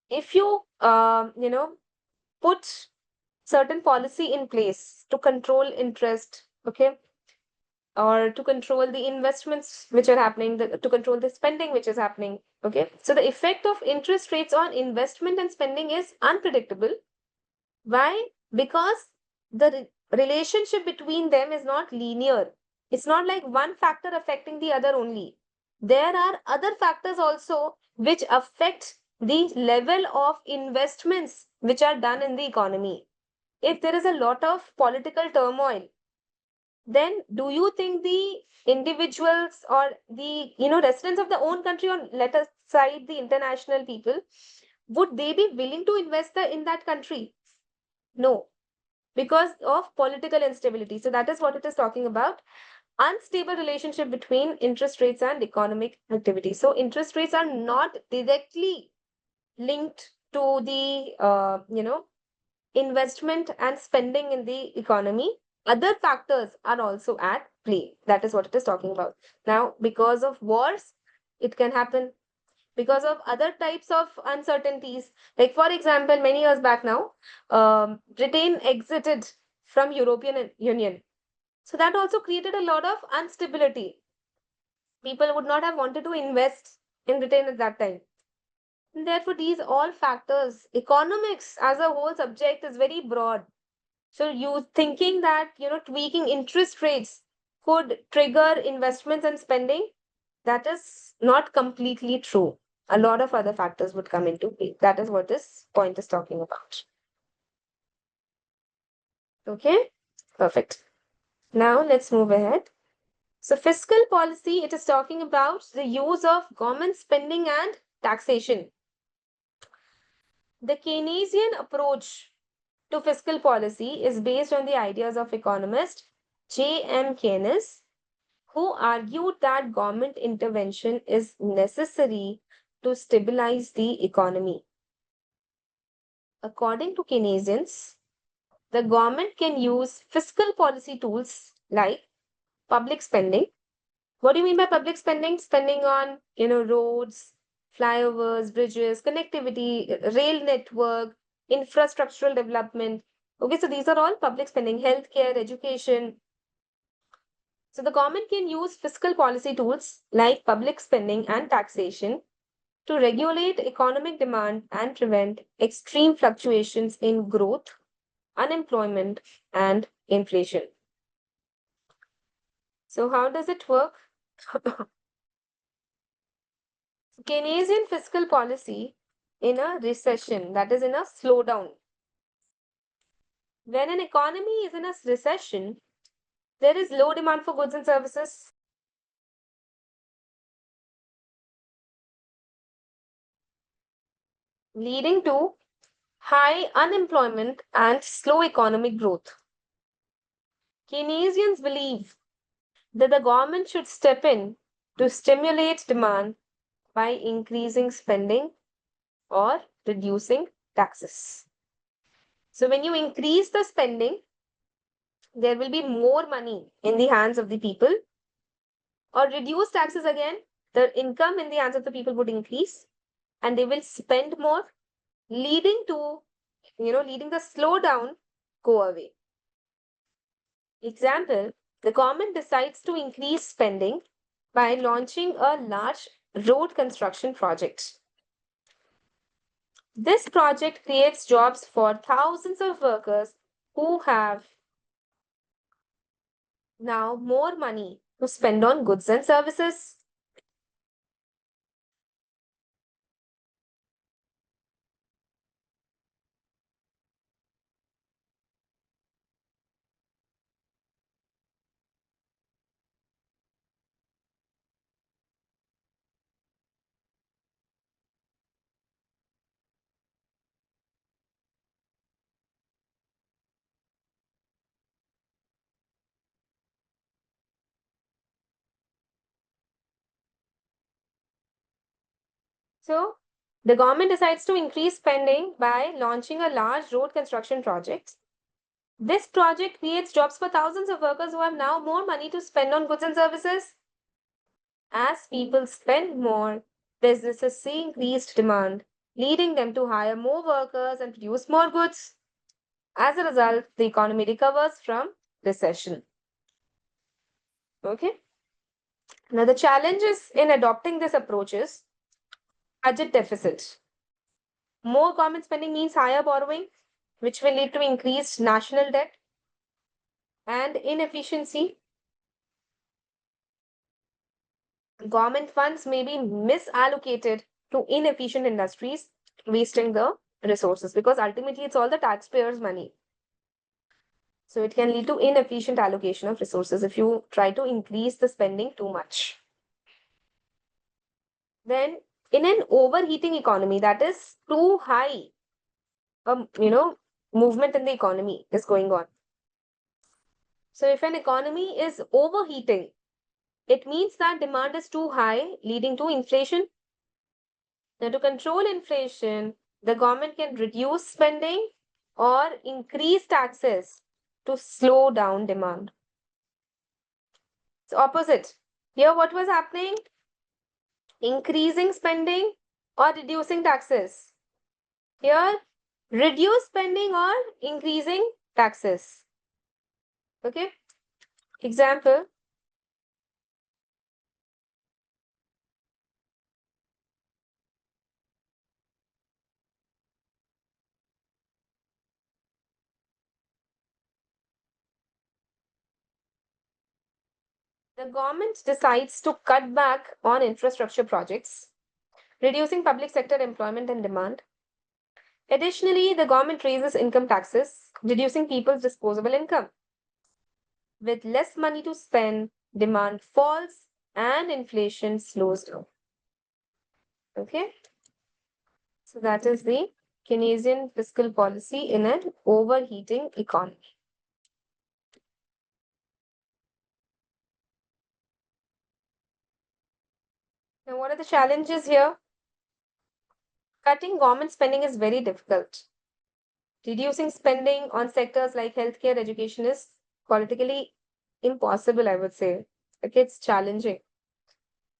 if you put certain policy in place to control interest, okay, or to control the investments which are happening, to control the spending which is happening. Okay, so the effect of interest rates on investment and spending is unpredictable. Why? Because the relationship between them is not linear. It's not like one factor affecting the other only. There are other factors also which affect the level of investments which are done in the economy. If there is a lot of political turmoil, then do you think the individuals or the residents of the own country, or let aside the international people, would they be willing to invest in that country? No, because of political instability. So that is what it is talking about. Unstable relationship between interest rates and economic activity. So interest rates are not directly linked to the investment and spending in the economy. Other factors are also at play. That is what it is talking about. Now, because of wars, it can happen. Because of other types of uncertainties, like for example, many years back now, Britain exited from European Union. So that also created a lot of instability. People would not have wanted to invest in Britain at that time. And therefore, these all factors, economics as a whole subject is very broad. So you thinking that, tweaking interest rates could trigger investments and spending, that is not completely true. A lot of other factors would come into play. That is what this point is talking about. Okay, perfect. Now let's move ahead. So fiscal policy, it is talking about the use of government spending and taxation. The Keynesian approach to fiscal policy is based on the ideas of economist J.M. Keynes, who argued that government intervention is necessary to stabilize the economy. According to Keynesians, the government can use fiscal policy tools like public spending. What do you mean by public spending? Spending on, roads, flyovers, bridges, connectivity, rail network, infrastructural development. Okay, so these are all public spending, healthcare, education. So the government can use fiscal policy tools like public spending and taxation to regulate economic demand and prevent extreme fluctuations in growth, unemployment, and inflation. So how does it work? Keynesian fiscal policy in a recession, that is in a slowdown. When an economy is in a recession, there is low demand for goods and services, leading to high unemployment and slow economic growth. Keynesians believe that the government should step in to stimulate demand by increasing spending or reducing taxes. So, when you increase the spending, there will be more money in the hands of the people, or reduce taxes again, the income in the hands of the people would increase and they will spend more, leading to, leading the slowdown go away. Example, the government decides to increase spending by launching a large road construction project. This project creates jobs for thousands of workers who have now more money to spend on goods and services. So, the government decides to increase spending by launching a large road construction project. This project creates jobs for thousands of workers who have now more money to spend on goods and services. As people spend more, businesses see increased demand, leading them to hire more workers and produce more goods. As a result, the economy recovers from recession. Okay. Now, the challenges in adopting this approach is budget deficit. More government spending means higher borrowing, which will lead to increased national debt and inefficiency. Government funds may be misallocated to inefficient industries, wasting the resources, because ultimately it's all the taxpayers' money. So it can lead to inefficient allocation of resources if you try to increase the spending too much. Then, in an overheating economy, that is too high, you know, movement in the economy is going on. So if an economy is overheating, it means that demand is too high, leading to inflation. Now, to control inflation, the government can reduce spending or increase taxes to slow down demand. It's opposite. Here, what was happening? Increasing spending or reducing taxes. Here, reduce spending or increasing taxes. Okay. Example, the government decides to cut back on infrastructure projects, reducing public sector employment and demand. Additionally, the government raises income taxes, reducing people's disposable income. With less money to spend, demand falls and inflation slows down. Okay, so that is the Keynesian fiscal policy in an overheating economy. Now, what are the challenges here? Cutting government spending is very difficult. Reducing spending on sectors like healthcare, education is politically impossible, I would say. Okay, it's challenging.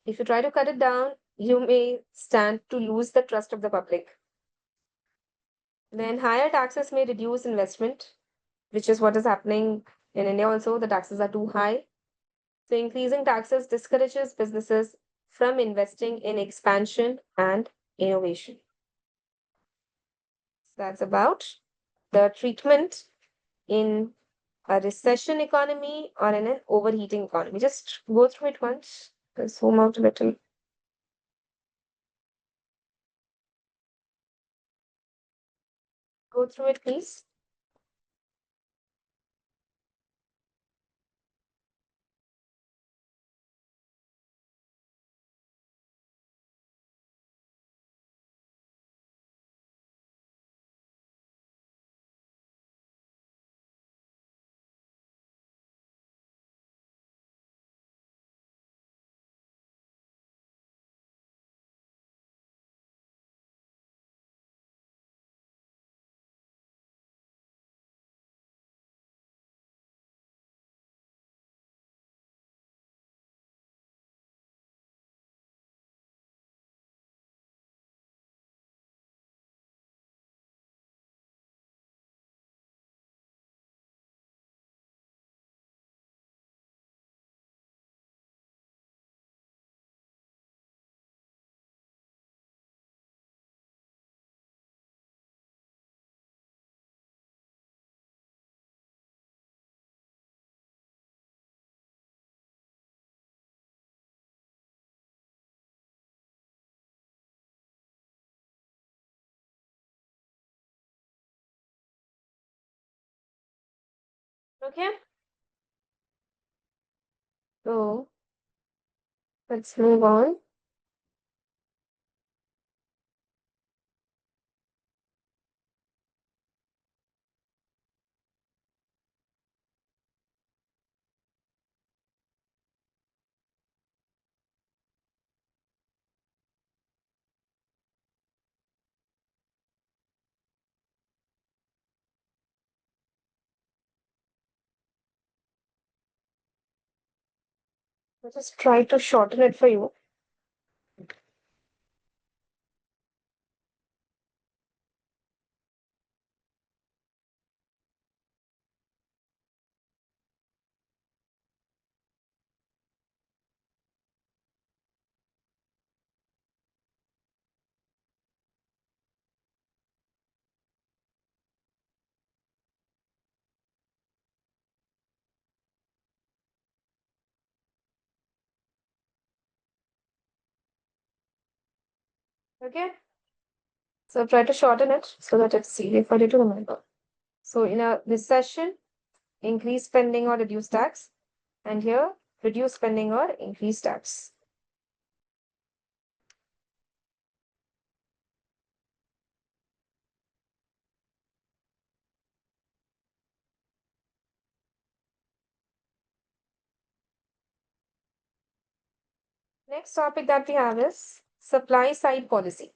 If you try to cut it down, you may stand to lose the trust of the public. Then higher taxes may reduce investment, which is what is happening in India also. The taxes are too high. So increasing taxes discourages businesses from investing in expansion and innovation. So that's about the treatment in a recession economy or in an overheating economy. Just go through it once. Zoom out a little. Go through it, please. Okay. So let's move on. I'll just try to shorten it for you. Okay. So I'll try to shorten it so that it's easy for you to remember. So in a recession, increase spending or reduce tax. And here, reduce spending or increase tax. Next topic that we have is supply side policy.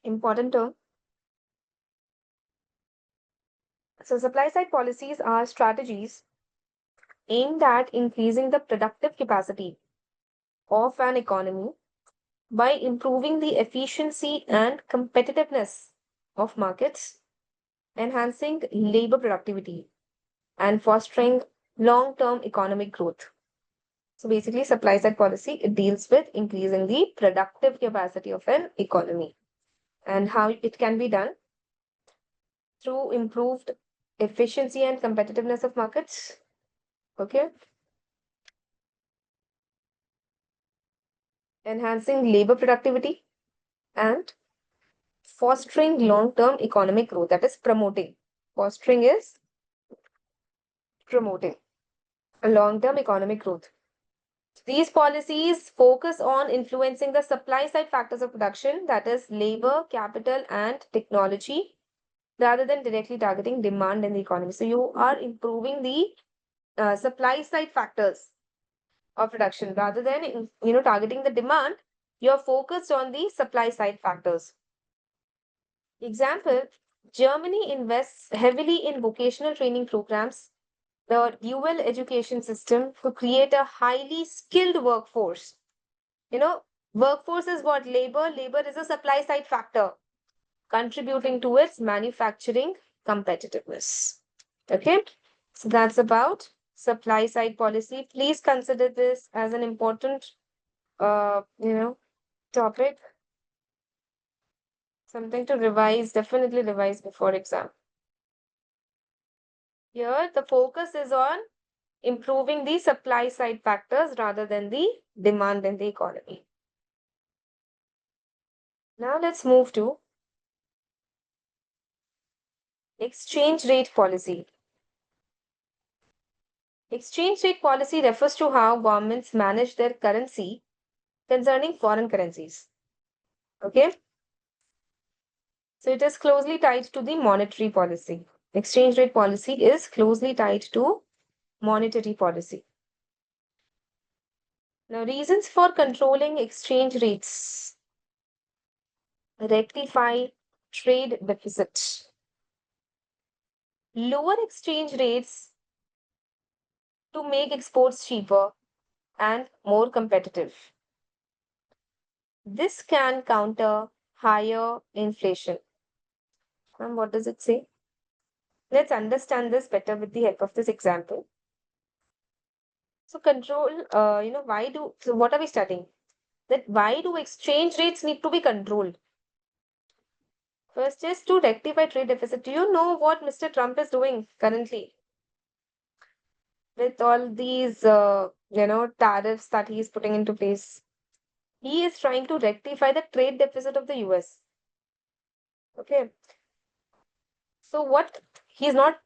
Important term. So, supply side policies are strategies aimed at increasing the productive capacity of an economy by improving the efficiency and competitiveness of markets, enhancing labor productivity, and fostering long term economic growth. So, basically, supply side policy it deals with increasing the productive capacity of an economy and how it can be done through improved efficiency and competitiveness of markets. Okay. Enhancing labor productivity and fostering long-term economic growth. That is promoting. Fostering is promoting a long-term economic growth. These policies focus on influencing the supply side factors of production, that is labor, capital, and technology, rather than directly targeting demand in the economy. So you are improving the supply side factors of production rather than targeting the demand. You're focused on the supply side factors. Example, Germany invests heavily in vocational training programs, the dual education system to create a highly skilled workforce. You know, workforce is what? Labor. Labor is a supply side factor contributing towards manufacturing competitiveness. Okay, so that's about supply side policy. Please consider this as an important, topic, something to revise, definitely revise before exam. Here, the focus is on improving the supply side factors rather than the demand in the economy. Now let's move to exchange rate policy. Exchange rate policy refers to how governments manage their currency concerning foreign currencies. Okay, so it is closely tied to the monetary policy. Exchange rate policy is closely tied to monetary policy. Now, reasons for controlling exchange rates: rectify trade deficit. Lower exchange rates to make exports cheaper and more competitive. This can counter higher inflation. And what does it say? Let's understand this better with the help of this example. So control, what are we studying? That why do exchange rates need to be controlled? First is to rectify trade deficit. Do you know what Mr. Trump is doing currently? With all these, tariffs that he is putting into place. He is trying to rectify the trade deficit of the US. Okay. So what he's not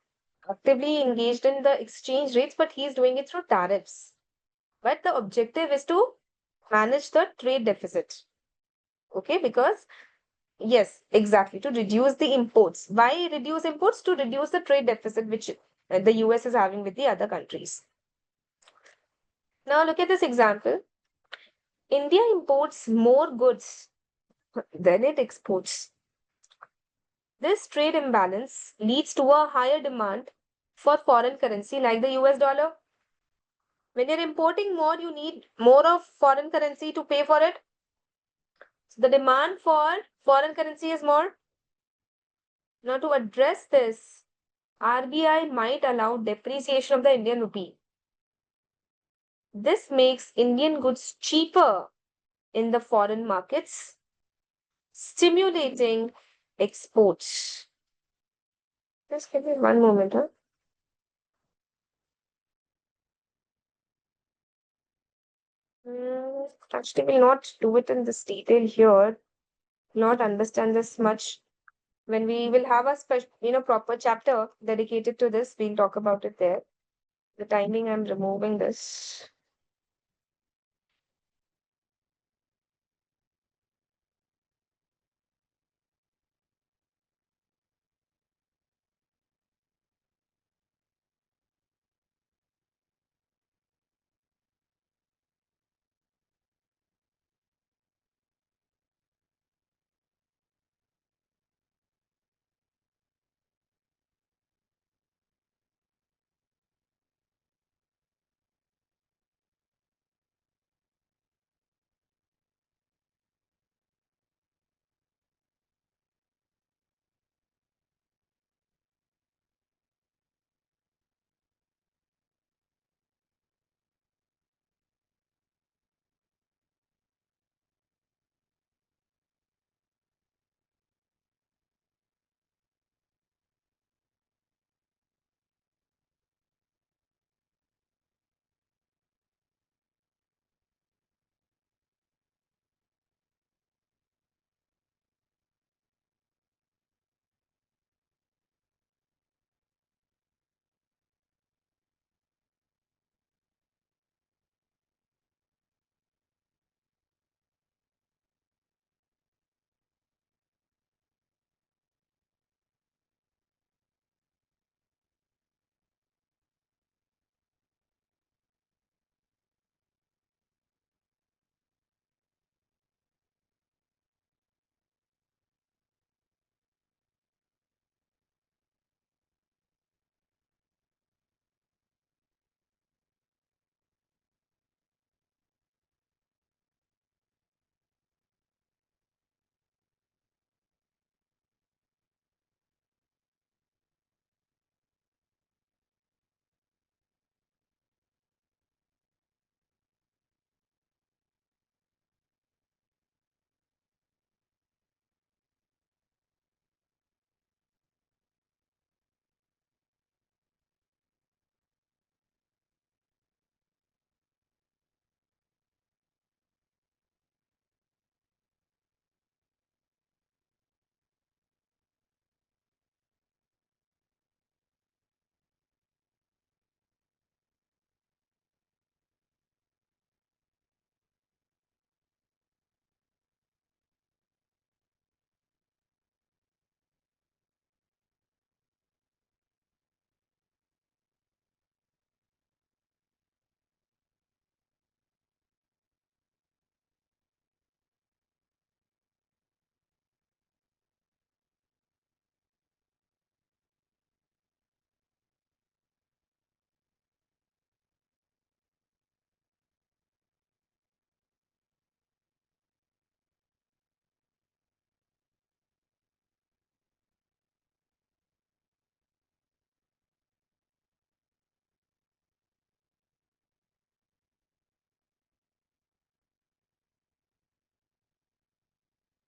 actively engaged in the exchange rates, but he's doing it through tariffs. But the objective is to manage the trade deficit. Okay, because yes, exactly, to reduce the imports. Why reduce imports? To reduce the trade deficit which the US is having with the other countries. Now look at this example. India imports more goods than it exports. This trade imbalance leads to a higher demand for foreign currency like the US dollar. When you're importing more, you need more of foreign currency to pay for it. So the demand for foreign currency is more. Now, to address this, RBI might allow depreciation of the Indian rupee. This makes Indian goods cheaper in the foreign markets, stimulating exports. Just give me one moment, huh? Actually, we'll not do it in this detail here, not understand this much When we will have a special, proper chapter dedicated to this, we'll talk about it there. The timing, I'm removing this.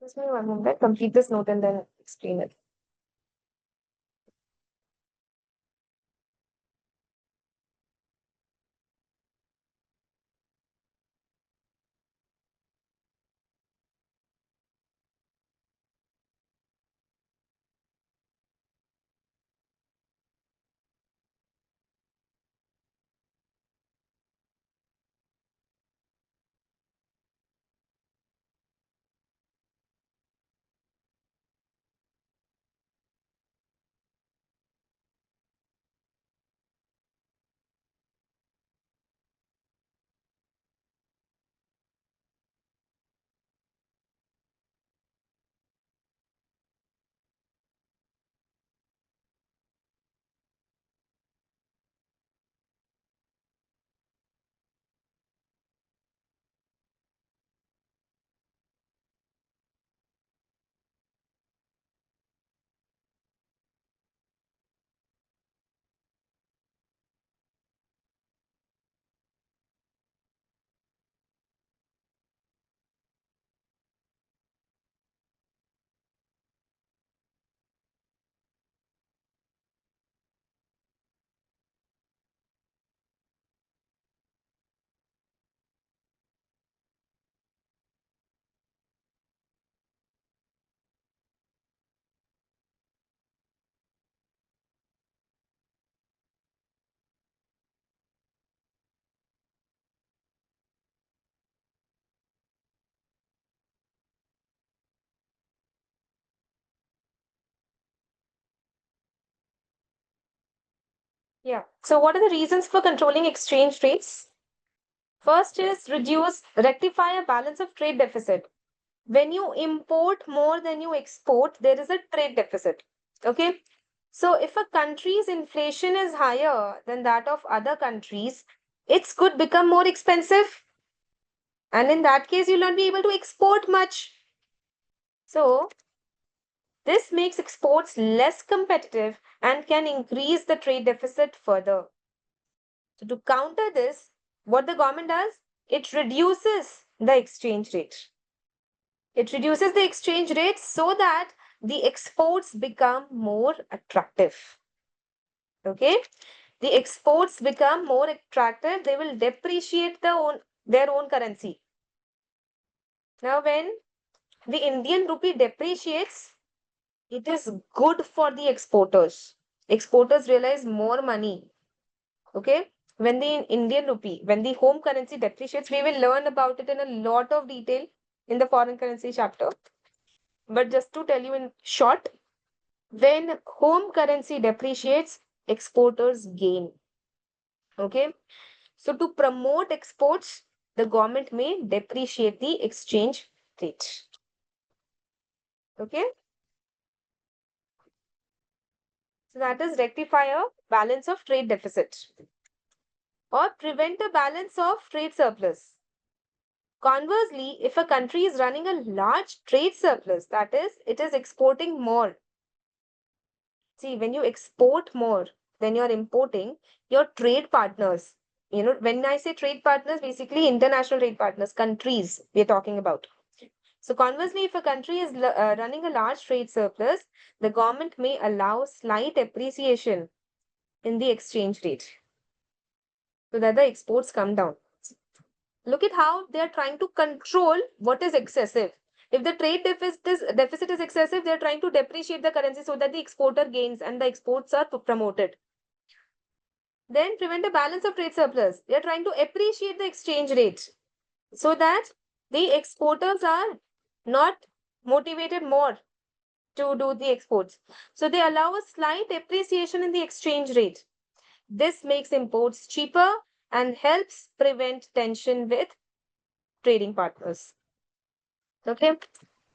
Just me one moment. Complete this note and then explain it. Yeah. So what are the reasons for controlling exchange rates? First is reduce, rectify a balance of trade deficit. When you import more than you export, there is a trade deficit. Okay. So if a country's inflation is higher than that of other countries, its could become more expensive. And in that case, you'll not be able to export much. So this makes exports less competitive and can increase the trade deficit further. So to counter this, what the government does, it reduces the exchange rate. It reduces the exchange rate so that the exports become more attractive. Okay? The exports become more attractive, they will depreciate their own currency. Now, when the Indian rupee depreciates, it is good for the exporters. Exporters realize more money. Okay? When the Indian rupee, when the home currency depreciates, we will learn about it in a lot of detail in the foreign currency chapter. But just to tell you in short, when home currency depreciates, exporters gain. Okay? So to promote exports, the government may depreciate the exchange rate. Okay? So that is rectify a balance of trade deficit or prevent a balance of trade surplus. Conversely, if a country is running a large trade surplus, that is, it is exporting more. See, when you export more than you're importing, your trade partners, when I say trade partners, basically international trade partners, countries we're talking about. So, conversely, if a country is running a large trade surplus, the government may allow slight appreciation in the exchange rate so that the exports come down. Look at how they are trying to control what is excessive. If the trade deficit is excessive, they are trying to depreciate the currency so that the exporter gains and the exports are promoted. Then prevent a balance of trade surplus. They are trying to appreciate the exchange rate so that the exporters are not motivated more to do the exports. So they allow a slight appreciation in the exchange rate. This makes imports cheaper and helps prevent tension with trading partners. Okay.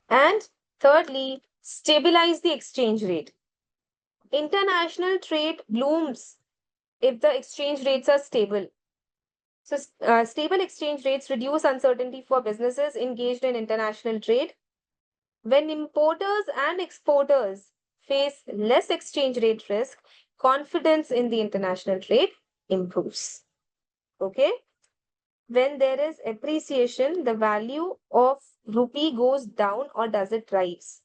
And thirdly, stabilize the exchange rate. International trade blooms if the exchange rates are stable. So, stable exchange rates reduce uncertainty for businesses engaged in international trade. When importers and exporters face less exchange rate risk, confidence in the international trade improves. Okay? When there is appreciation, the value of rupee goes down or does it rise?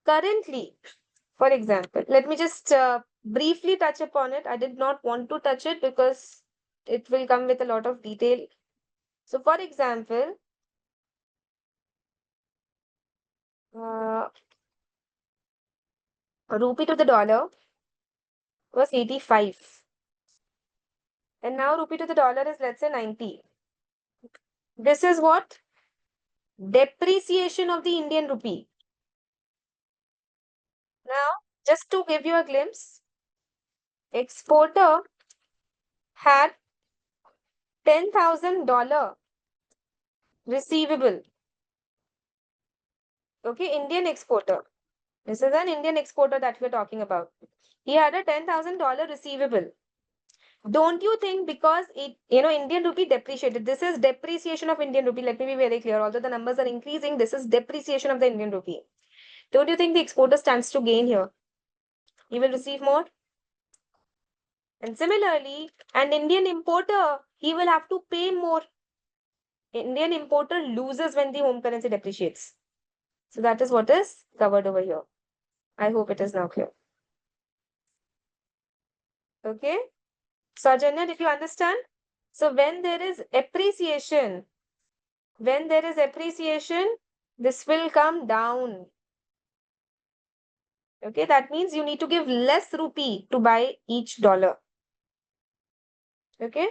Currently, for example, let me just briefly touch upon it. I did not want to touch it because it will come with a lot of detail. So, for example, uh, rupee to the dollar was 85, and now rupee to the dollar is, let's say, 90. This is what? Depreciation of the Indian rupee. Now, just to give you a glimpse, exporter had $10,000 receivable. Okay, Indian exporter. This is an Indian exporter that we're talking about. He had a $10,000 receivable. Don't you think because Indian rupee depreciated, this is depreciation of Indian rupee. Let me be very clear. Although the numbers are increasing, this is depreciation of the Indian rupee. Don't you think the exporter stands to gain here? He will receive more. And similarly, an Indian importer, he will have to pay more. Indian importer loses when the home currency depreciates. So that is what is covered over here. I hope it is now clear. Okay. So Ajanya, did you understand? So when there is appreciation, this will come down. Okay, that means you need to give less rupee to buy each dollar. Okay.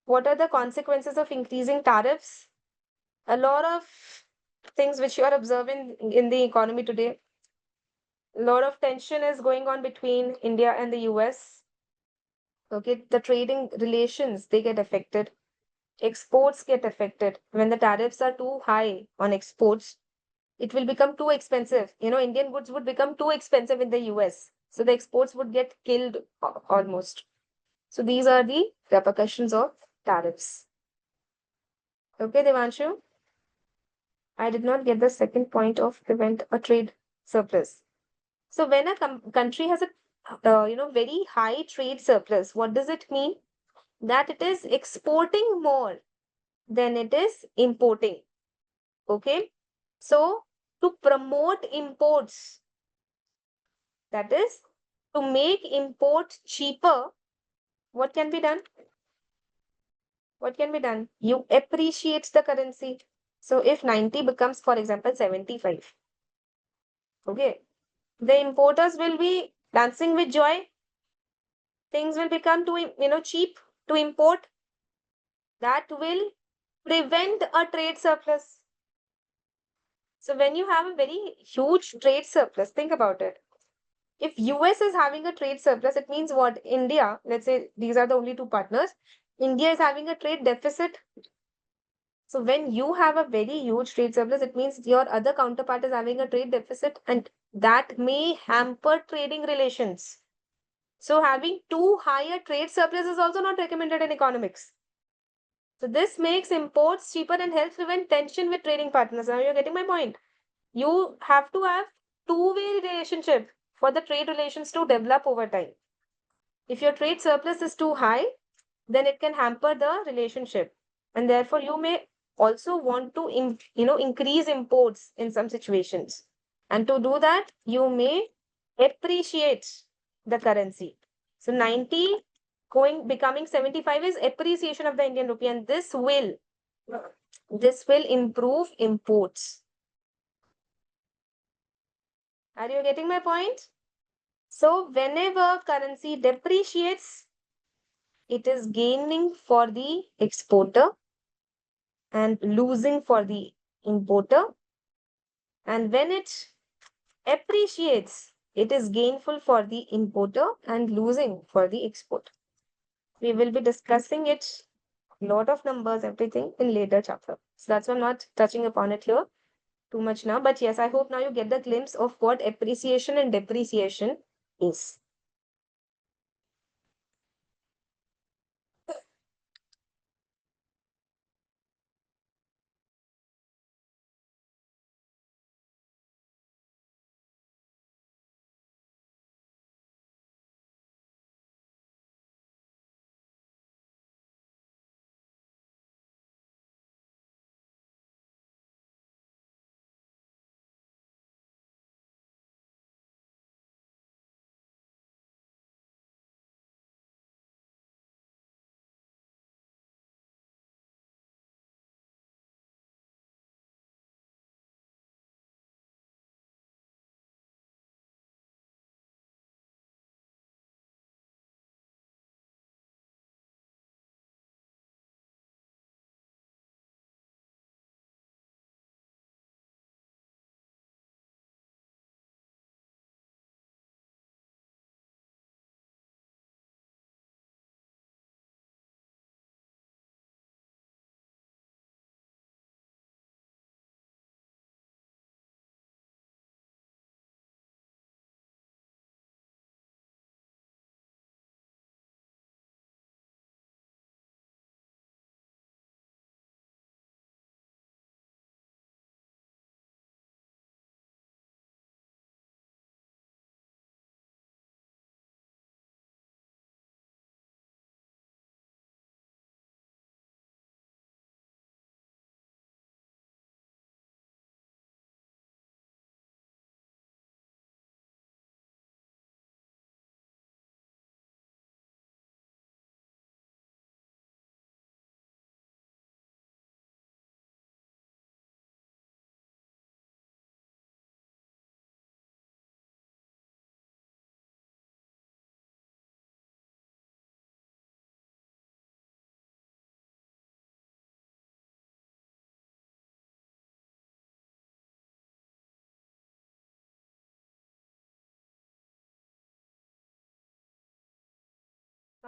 What are the consequences of increasing tariffs? A lot of things which you are observing in the economy today. A lot of tension is going on between India and the US. Okay, the trading relations, they get affected. Exports get affected. When the tariffs are too high on exports, it will become too expensive. Indian goods would become too expensive in the US. So the exports would get killed almost. So these are the repercussions of tariffs. Okay, Devanshu? I did not get the second point of prevent a trade surplus. So when a country has a very high trade surplus, what does it mean? That it is exporting more than it is importing. Okay. So to promote imports, that is to make imports cheaper, what can be done? What can be done? You appreciate the currency. So if 90 becomes, for example, 75, okay, the importers will be dancing with joy. Things will become too, cheap to import. That will prevent a trade surplus. So when you have a very huge trade surplus, think about it. If US is having a trade surplus, it means what? India, let's say these are the only two partners. India is having a trade deficit. So when you have a very huge trade surplus, it means your other counterpart is having a trade deficit, and that may hamper trading relations. So having too high a trade surplus is also not recommended in economics. So this makes imports cheaper and helps prevent tension with trading partners. Now you're getting my point. You have to have two-way relationship for the trade relations to develop over time. If your trade surplus is too high, then it can hamper the relationship. And therefore, you may also want to increase imports in some situations. And to do that, you may appreciate the currency. So 90 becoming 75 is appreciation of the Indian rupee, and this will improve imports. Are you getting my point? So whenever currency depreciates, it is gaining for the exporter and losing for the importer. And when it appreciates, it is gainful for the importer and losing for the exporter. We will be discussing it, lot of numbers, everything in later chapter. So that's why I'm not touching upon it here too much now. But yes, I hope now you get the glimpse of what appreciation and depreciation is.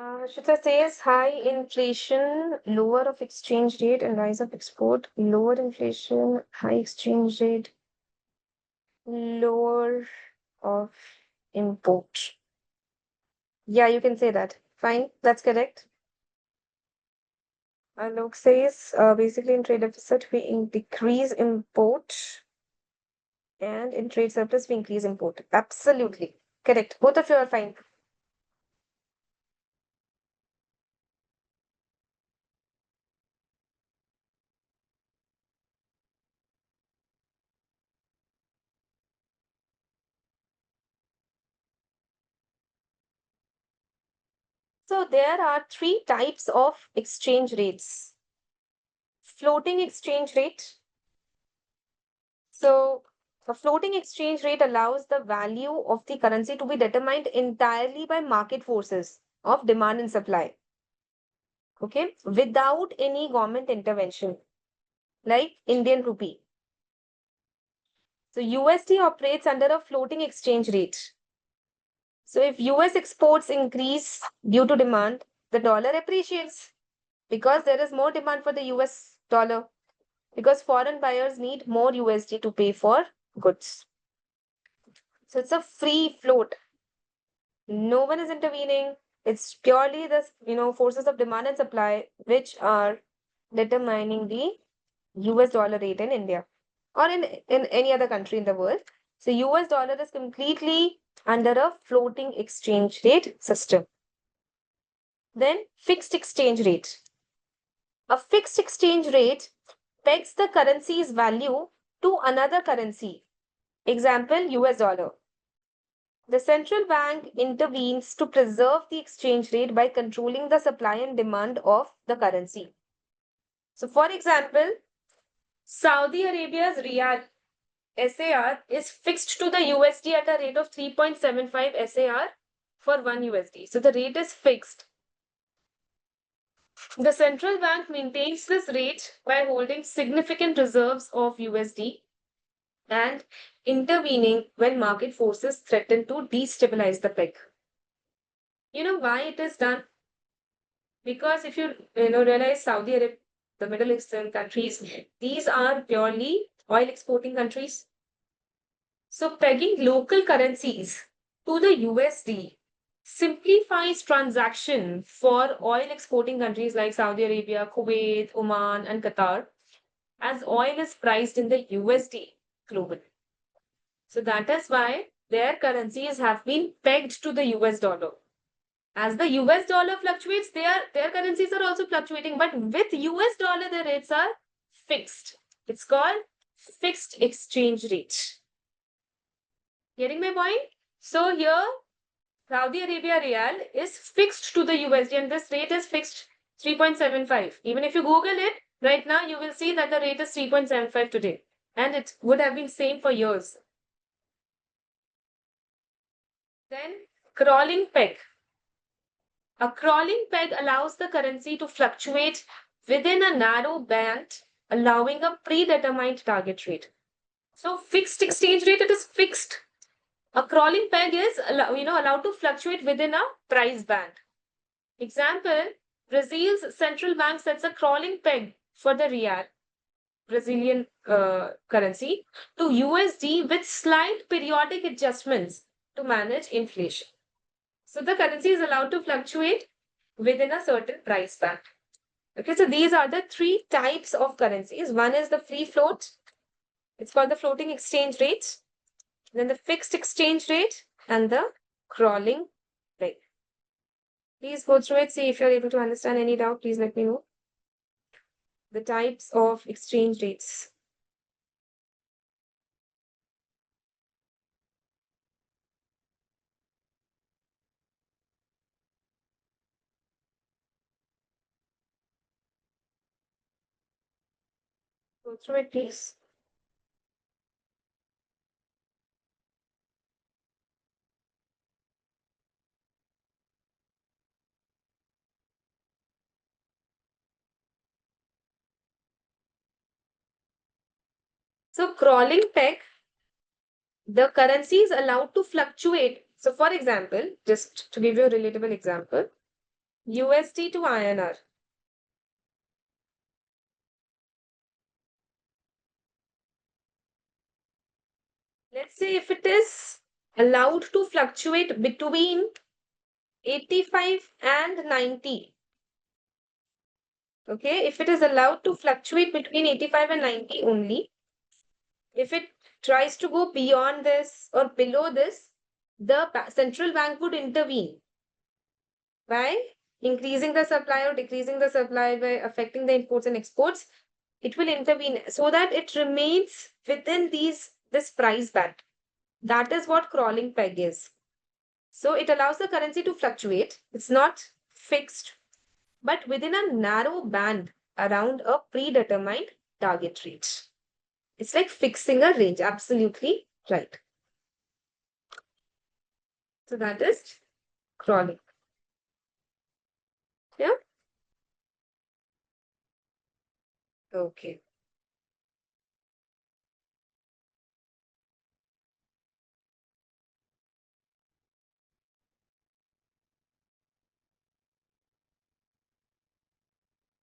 Shita says high inflation, lower of exchange rate, and rise of export. Lower inflation, high exchange rate, lower of import. Yeah, you can say that. Fine, that's correct. Alok says basically in trade deficit, we decrease import, and in trade surplus, we increase import. Absolutely correct. Both of you are fine. So there are three types of exchange rates. Floating exchange rate. So a floating exchange rate allows the value of the currency to be determined entirely by market forces of demand and supply. Okay, without any government intervention, like Indian rupee. So USD operates under a floating exchange rate. So if US exports increase due to demand, the dollar appreciates because there is more demand for the US dollar, because foreign buyers need more USD to pay for goods. So it's a free float. No one is intervening. It's purely the forces of demand and supply which are determining the US dollar rate in India or in any other country in the world. So US dollar is completely under a floating exchange rate system. Then fixed exchange rate. A fixed exchange rate pegs the currency's value to another currency. Example, US dollar. The central bank intervenes to preserve the exchange rate by controlling the supply and demand of the currency. So, for example, Saudi Arabia's Riyal SAR is fixed to the USD at a rate of 3.75 SAR for 1 USD. So, the rate is fixed. The central bank maintains this rate by holding significant reserves of USD and intervening when market forces threaten to destabilize the peg. You know why it is done? Because if you realize Saudi Arabia, the Middle Eastern countries, these are purely oil exporting countries. So pegging local currencies to the USD simplifies transaction for oil exporting countries like Saudi Arabia, Kuwait, Oman, and Qatar, as oil is priced in the USD globally. So that is why their currencies have been pegged to the US dollar. As the US dollar fluctuates, their currencies are also fluctuating, but with US dollar, the rates are fixed. It's called fixed exchange rate. Getting my point? So here, Saudi Arabia Real is fixed to the USD, and this rate is fixed 3.75. Even if you Google it right now, you will see that the rate is 3.75 today, and it would have been same for years. Then crawling peg. A crawling peg allows the currency to fluctuate within a narrow band, allowing a predetermined target rate. So fixed exchange rate, it is fixed. A crawling peg is allowed to fluctuate within a price band. Example, Brazil's central bank sets a crawling peg for the real, Brazilian currency, to USD with slight periodic adjustments to manage inflation. So the currency is allowed to fluctuate within a certain price band. Okay, so these are the three types of currencies. One is the free float. It's called the floating exchange rate. Then the fixed exchange rate and the crawling peg. Please go through it. See if you're able to understand any doubt. Please let me know. The types of exchange rates. Go through it, please. So crawling peg, the currency is allowed to fluctuate. So for example, just to give you a relatable example, USD to INR. Let's say if it is allowed to fluctuate between 85 and 90. Okay, if it is allowed to fluctuate between 85 and 90 only, if it tries to go beyond this or below this, the central bank would intervene by increasing the supply or decreasing the supply by affecting the imports and exports. It will intervene so that it remains within this price band. That is what crawling peg is. So it allows the currency to fluctuate. It's not fixed, but within a narrow band around a predetermined target rate. It's like fixing a range. Absolutely right. So that is crawling. Yeah. Okay.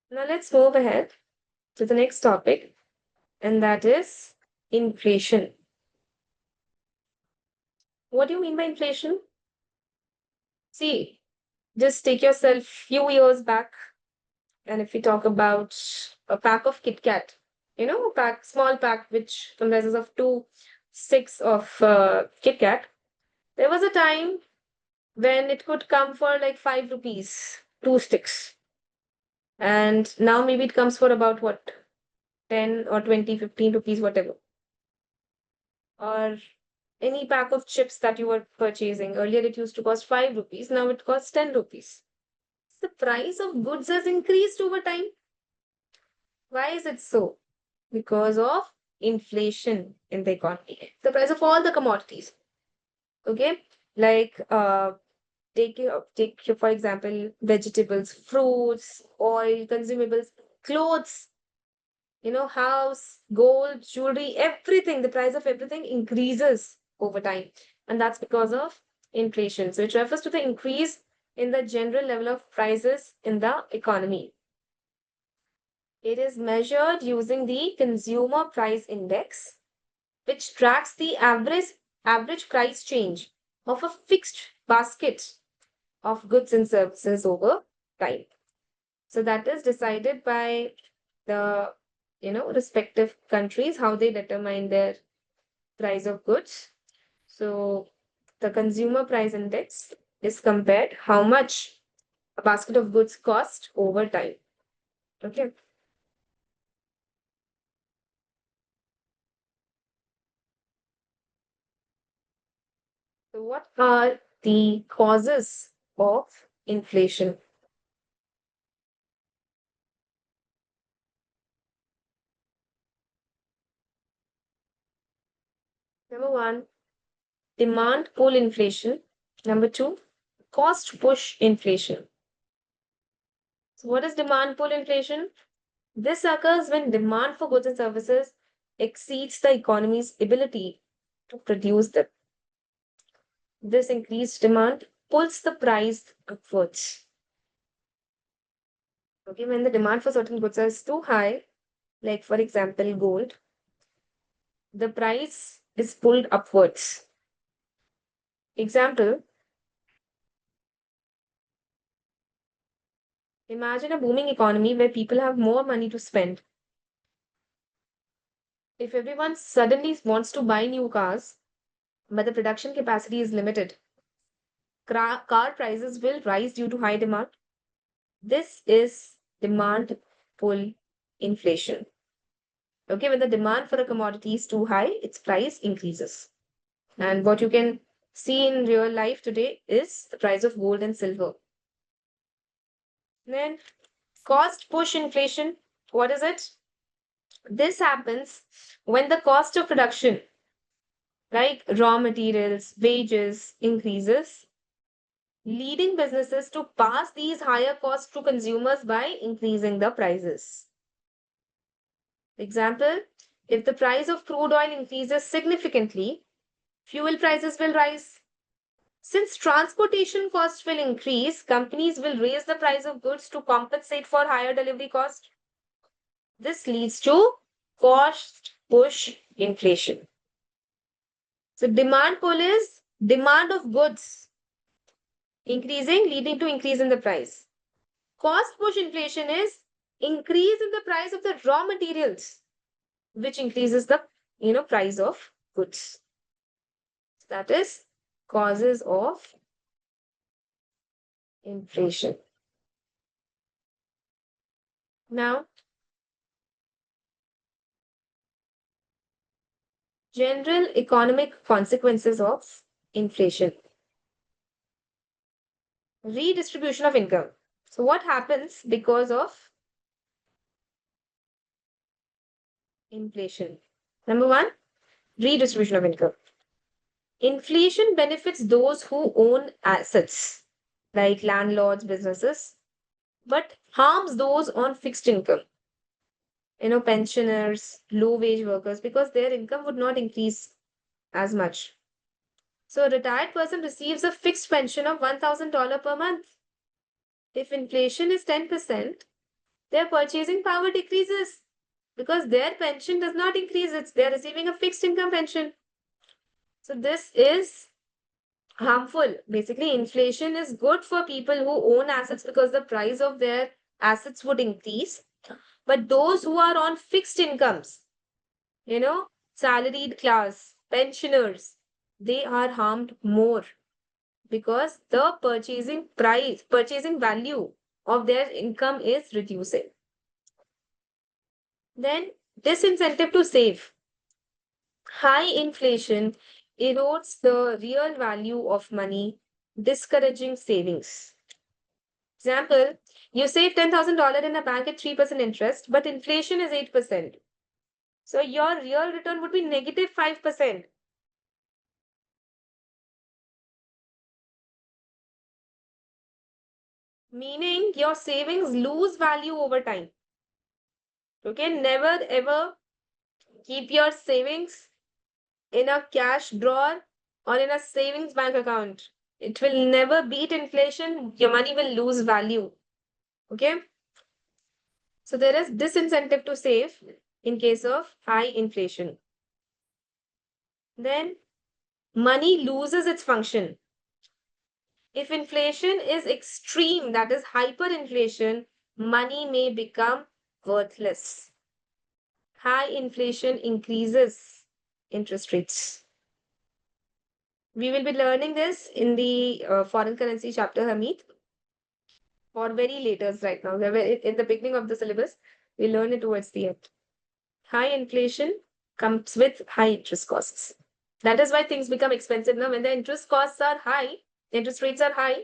Now let's move ahead to the next topic, and that is inflation. What do you mean by inflation? See, just take yourself few years back, and if we talk about a pack of Kit Kat, a pack, small pack, which comprises of two sticks of Kit Kat, there was a time when it could come for like 5 rupees, two sticks. And now maybe it comes for about what, 10 or 20, 15 rupees, whatever. Or any pack of chips that you were purchasing. Earlier it used to cost 5 rupees, now it costs 10 rupees. The price of goods has increased over time. Why is it so? Because of inflation in the economy. The price of all the commodities. Okay, like for example, vegetables, fruits, oil, consumables, clothes, house, gold, jewelry, everything, the price of everything increases over time. And that's because of inflation. So it refers to the increase in the general level of prices in the economy. It is measured using the Consumer Price Index, which tracks the average price change of a fixed basket of goods and services over time. So that is decided by the respective countries, how they determine their price of goods. So the Consumer Price Index is compared how much a basket of goods cost over time. Okay. So what are the causes of inflation? Number one, demand pull inflation. Number two, cost push inflation. So what is demand pull inflation? This occurs when demand for goods and services exceeds the economy's ability to produce them. This increased demand pulls the price upwards. Okay, when the demand for certain goods is too high, like for example, gold, the price is pulled upwards. Example, imagine a booming economy where people have more money to spend. If everyone suddenly wants to buy new cars, but the production capacity is limited, car prices will rise due to high demand. This is demand pull inflation. Okay, when the demand for a commodity is too high, its price increases. And what you can see in real life today is the price of gold and silver. Then cost push inflation. What is it? This happens when the cost of production, like raw materials, wages, increases, leading businesses to pass these higher costs to consumers by increasing the prices. Example, if the price of crude oil increases significantly, fuel prices will rise. Since transportation costs will increase, companies will raise the price of goods to compensate for higher delivery cost. This leads to cost push inflation. So demand pull is demand of goods increasing, leading to increase in the price. Cost push inflation is increase in the price of the raw materials, which increases the price of goods. That is causes of inflation. Now, general economic consequences of inflation. Redistribution of income. So, what happens because of inflation? Number one, redistribution of income. Inflation benefits those who own assets, like landlords, businesses, but harms those on fixed income. Pensioners, low wage workers, because their income would not increase as much. So a retired person receives a fixed pension of $1,000 per month. If inflation is 10%, their purchasing power decreases because their pension does not increase. They're receiving a fixed income pension. So this is harmful. Basically, inflation is good for people who own assets because the price of their assets would increase. But those who are on fixed incomes, salaried class, pensioners, they are harmed more because the purchasing value of their income is reducing. Then, disincentive to save. High inflation erodes the real value of money, discouraging savings. Example, you save $10,000 in a bank at 3% interest, but inflation is 8%. So your real return would be negative 5%. Meaning your savings lose value over time. Okay, never ever keep your savings in a cash drawer or in a savings bank account. It will never beat inflation. Your money will lose value. Okay. So there is disincentive to save in case of high inflation. Then money loses its function. If inflation is extreme, that is hyperinflation, money may become worthless. High inflation increases interest rates. We will be learning this in the foreign currency chapter, Hamid, or very later right now. In the beginning of the syllabus, we learn it towards the end. High inflation comes with high interest costs. That is why things become expensive now. When the interest costs are high, interest rates are high,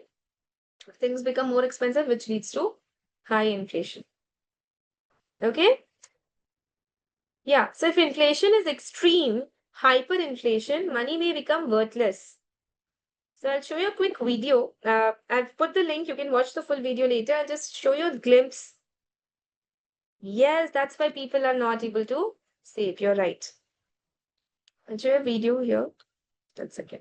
things become more expensive, which leads to high inflation. Okay? Yeah, so if inflation is extreme, hyperinflation, money may become worthless. So I'll show you a quick video. I've put the link. You can watch the full video later. I'll just show you a glimpse. Yes, that's why people are not able to save. You're right. I'll show you a video here. Just a second.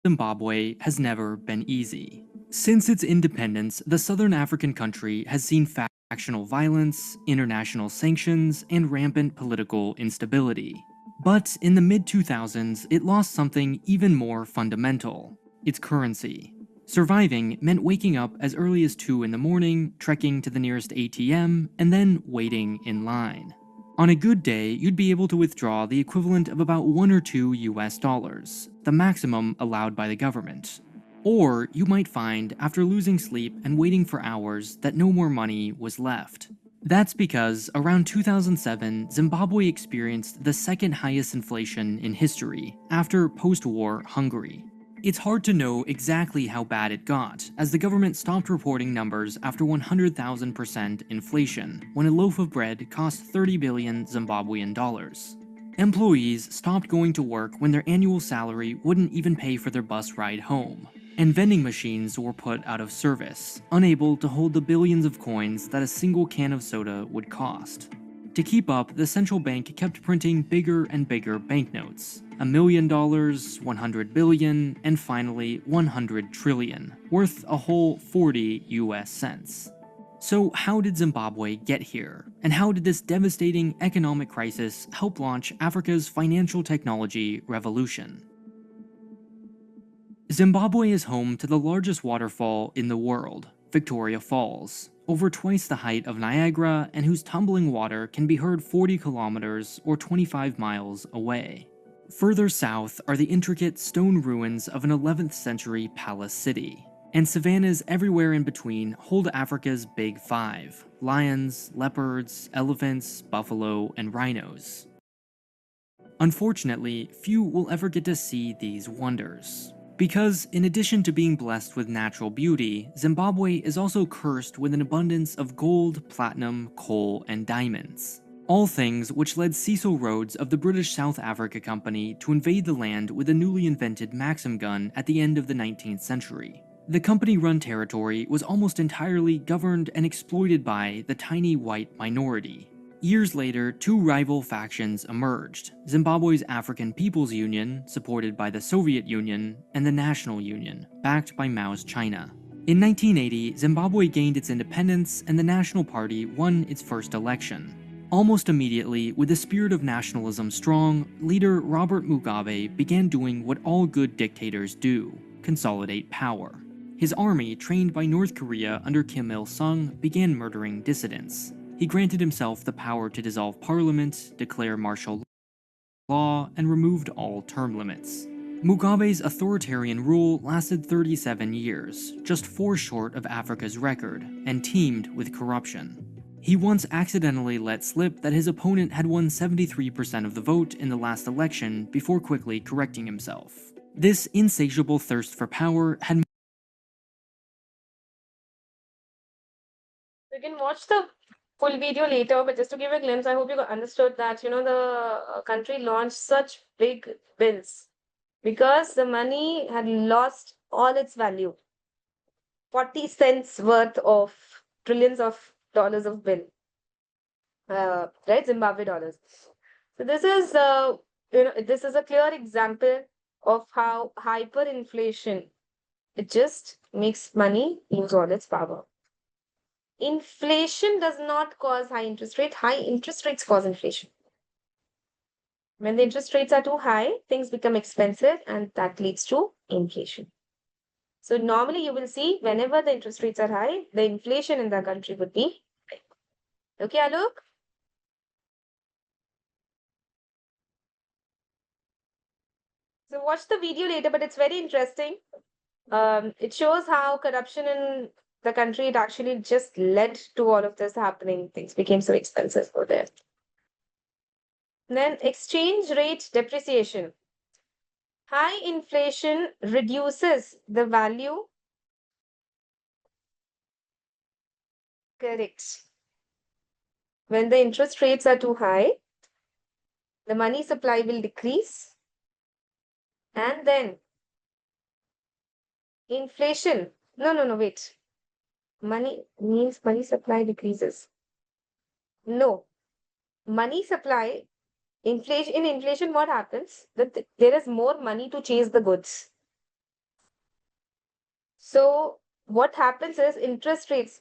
Zimbabwe has never been easy. Since its independence, the southern African country has seen factional violence, international sanctions, and rampant political instability. But in the mid-2000s, it lost something even more fundamental: its currency. Surviving meant waking up as early as 2 in the morning, trekking to the nearest ATM, and then waiting in line. On a good day, you'd be able to withdraw the equivalent of about 1 or 2 US dollars, the maximum allowed by the government. Or you might find, after losing sleep and waiting for hours, that no more money was left. That's because around 2007, Zimbabwe experienced the second highest inflation in history, after post-war Hungary. It's hard to know exactly how bad it got, as the government stopped reporting numbers after 100,000% inflation, when a loaf of bread cost 30 billion Zimbabwean dollars. Employees stopped going to work when their annual salary wouldn't even pay for their bus ride home, and vending machines were put out of service, unable to hold the billions of coins that a single can of soda would cost. To keep up, the central bank kept printing bigger and bigger banknotes. $1 million, 100 billion, and finally 100 trillion, worth a whole 40 US cents. So how did Zimbabwe get here? And how did this devastating economic crisis help launch Africa's financial technology revolution? Zimbabwe is home to the largest waterfall in the world, Victoria Falls, over twice the height of Niagara and whose tumbling water can be heard 40 kilometers or 25 miles away. Further south are the intricate stone ruins of an 11th century palace city, and savannas everywhere in between hold Africa's Big Five: lions, leopards, elephants, buffalo, and rhinos. Unfortunately, few will ever get to see these wonders. Because, in addition to being blessed with natural beauty, Zimbabwe is also cursed with an abundance of gold, platinum, coal, and diamonds. All things which led Cecil Rhodes of the British South Africa Company to invade the land with a newly invented Maxim gun at the end of the 19th century. The company-run territory was almost entirely governed and exploited by the tiny white minority. Years later, two rival factions emerged: Zimbabwe's African People's Union, supported by the Soviet Union, and the National Union, backed by Mao's China. In 1980, Zimbabwe gained its independence and the National Party won its first election. Almost immediately, with the spirit of nationalism strong, leader Robert Mugabe began doing what all good dictators do: consolidate power. His army, trained by North Korea under Kim Il-sung, began murdering dissidents. He granted himself the power to dissolve parliament, declare martial law, and removed all term limits. Mugabe's authoritarian rule lasted 37 years, just 4 short of Africa's record, and teemed with corruption. He once accidentally let slip that his opponent had won 73% of the vote in the last election before quickly correcting himself. This insatiable thirst for power had... You can watch the full video later, but just to give a glimpse, I hope you understood that, the country launched such big bills because the money had lost all its value. 40 cents worth of trillions of dollars of bill, right? Zimbabwe dollars. So this is a clear example of how hyperinflation, it just makes money lose all its power. Inflation does not cause high interest rate. High interest rates cause inflation. When the interest rates are too high, things become expensive and that leads to inflation. So normally you will see whenever the interest rates are high, the inflation in the country would be high. Okay, Alok? So watch the video later, but it's very interesting. It shows how corruption in the country, it actually just led to all of this happening. Things became so expensive for them. Then exchange rate depreciation. High inflation reduces the value. Correct. When the interest rates are too high, the money supply will decrease. And then inflation. No, wait. Money means money supply decreases. No. Money supply, inflation, what happens? That there is more money to chase the goods. So what happens is interest rates.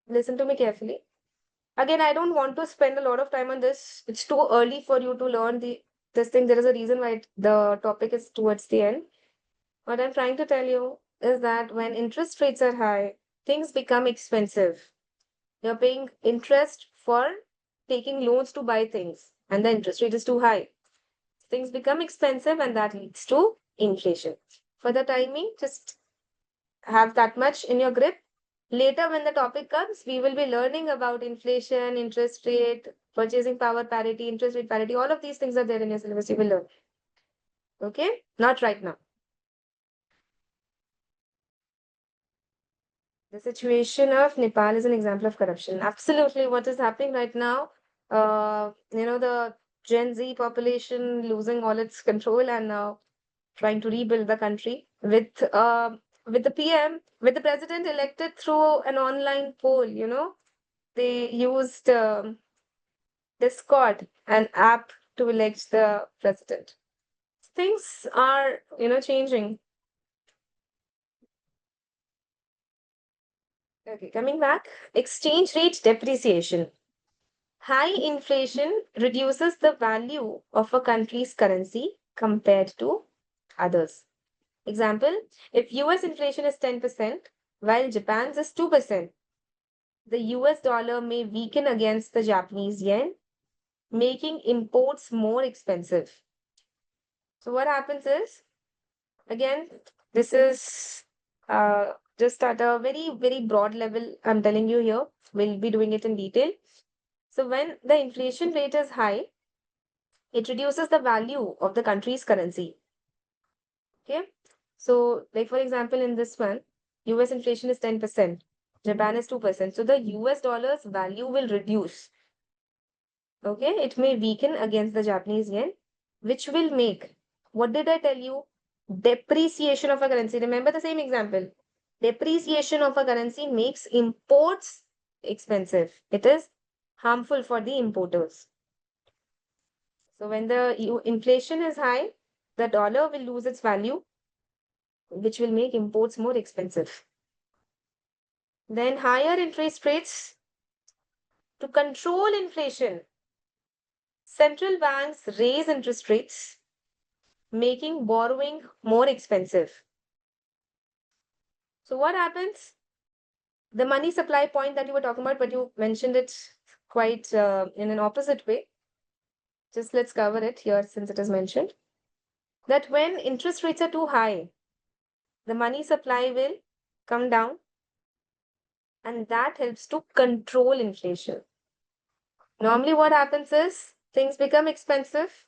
Listen to me carefully. Again, I don't want to spend a lot of time on this. It's too early for you to learn this thing. There is a reason why the topic is towards the end. What I'm trying to tell you is that when interest rates are high, things become expensive. You're paying interest for taking loans to buy things and the interest rate is too high. Things become expensive and that leads to inflation. For the timing, just have that much in your grip. Later, when the topic comes, we will be learning about inflation, interest rate, purchasing power parity, interest rate parity. All of these things are there in your syllabus. You will learn. Okay? Not right now. The situation of Nepal is an example of corruption. Absolutely, what is happening right now, the Gen Z population losing all its control and now trying to rebuild the country with the PM, with the president elected through an online poll. They used Discord, an app to elect the president. Things are, changing. Okay, coming back, exchange rate depreciation. High inflation reduces the value of a country's currency compared to others. Example, if US inflation is 10%, while Japan's is 2%, the US dollar may weaken against the Japanese yen, making imports more expensive. So, what happens is, again, this is just at a very, very broad level. I'm telling you here, we'll be doing it in detail. So, when the inflation rate is high, it reduces the value of the country's currency. Okay. So, like for example, in this one, US inflation is 10%, Japan is 2%. So, the US dollar's value will reduce. Okay. It may weaken against the Japanese yen, which will make, what did I tell you? Depreciation of a currency. Remember the same example. Depreciation of a currency makes imports expensive. It is harmful for the importers. So when the inflation is high, the dollar will lose its value, which will make imports more expensive. Then higher interest rates to control inflation. Central banks raise interest rates, making borrowing more expensive. So what happens? The money supply point that you were talking about, but you mentioned it quite in an opposite way. Just let's cover it here since it is mentioned. That when interest rates are too high, the money supply will come down and that helps to control inflation. Normally, what happens is things become expensive.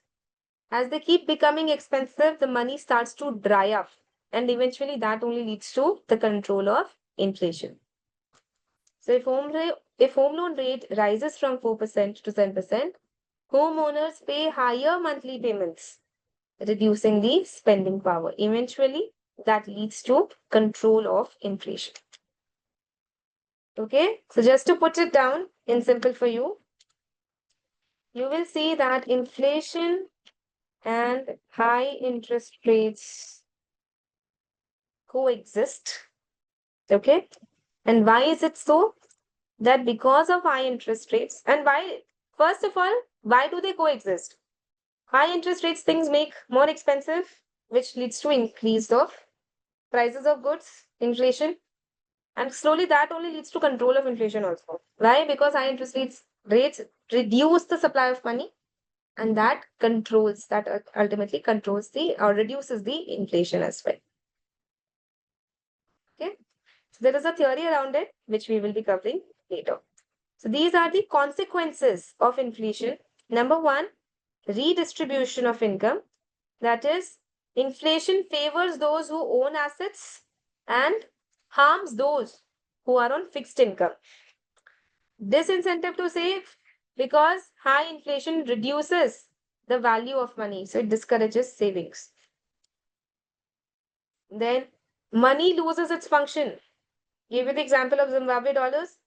As they keep becoming expensive, the money starts to dry up, and eventually that only leads to the control of inflation. So, if home loan rate rises from 4% to 10%, homeowners pay higher monthly payments, reducing the spending power. Eventually, that leads to control of inflation. Okay, so just to put it down in simple for you, you will see that inflation and high interest rates coexist. Okay, and why is it so? That because of high interest rates, and why, first of all, why do they coexist? High interest rates, things make more expensive, which leads to increase of prices of goods, inflation, and slowly that only leads to control of inflation also. Why? Because high interest rates reduce the supply of money, and that controls, that ultimately controls the or reduces the inflation as well. Okay, so there is a theory around it which we will be covering later. So these are the consequences of inflation. Number one, redistribution of income. That is, inflation favors those who own assets and harms those who are on fixed income. Disincentive to save, because high inflation reduces the value of money, so it discourages savings. Then money loses its function. Give you the example of Zimbabwe dollars.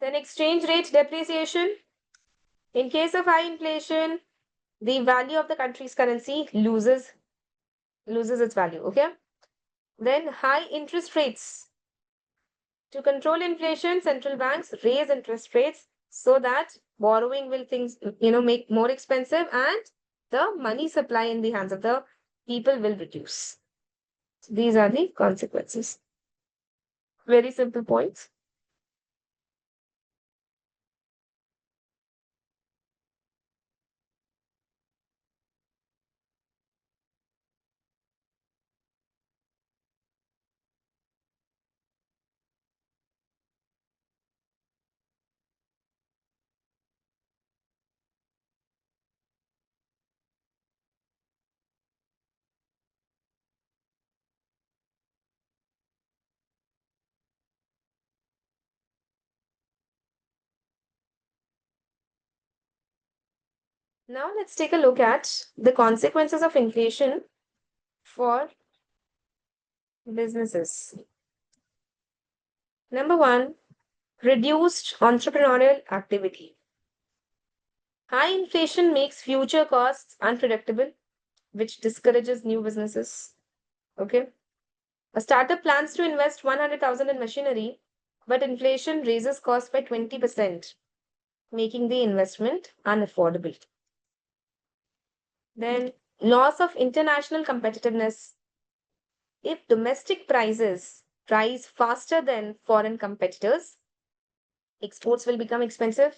Then exchange rate depreciation. In case of high inflation, the value of the country's currency loses its value. Okay. Then high interest rates. To control inflation, central banks raise interest rates so that borrowing will things make more expensive and the money supply in the hands of the people will reduce. So these are the consequences. Very simple points. Now let's take a look at the consequences of inflation for businesses. Number one, reduced entrepreneurial activity. High inflation makes future costs unpredictable, which discourages new businesses. Okay. A startup plans to invest 100,000 in machinery, but inflation raises costs by 20%, making the investment unaffordable. Then, loss of international competitiveness. If domestic prices rise faster than foreign competitors, exports will become expensive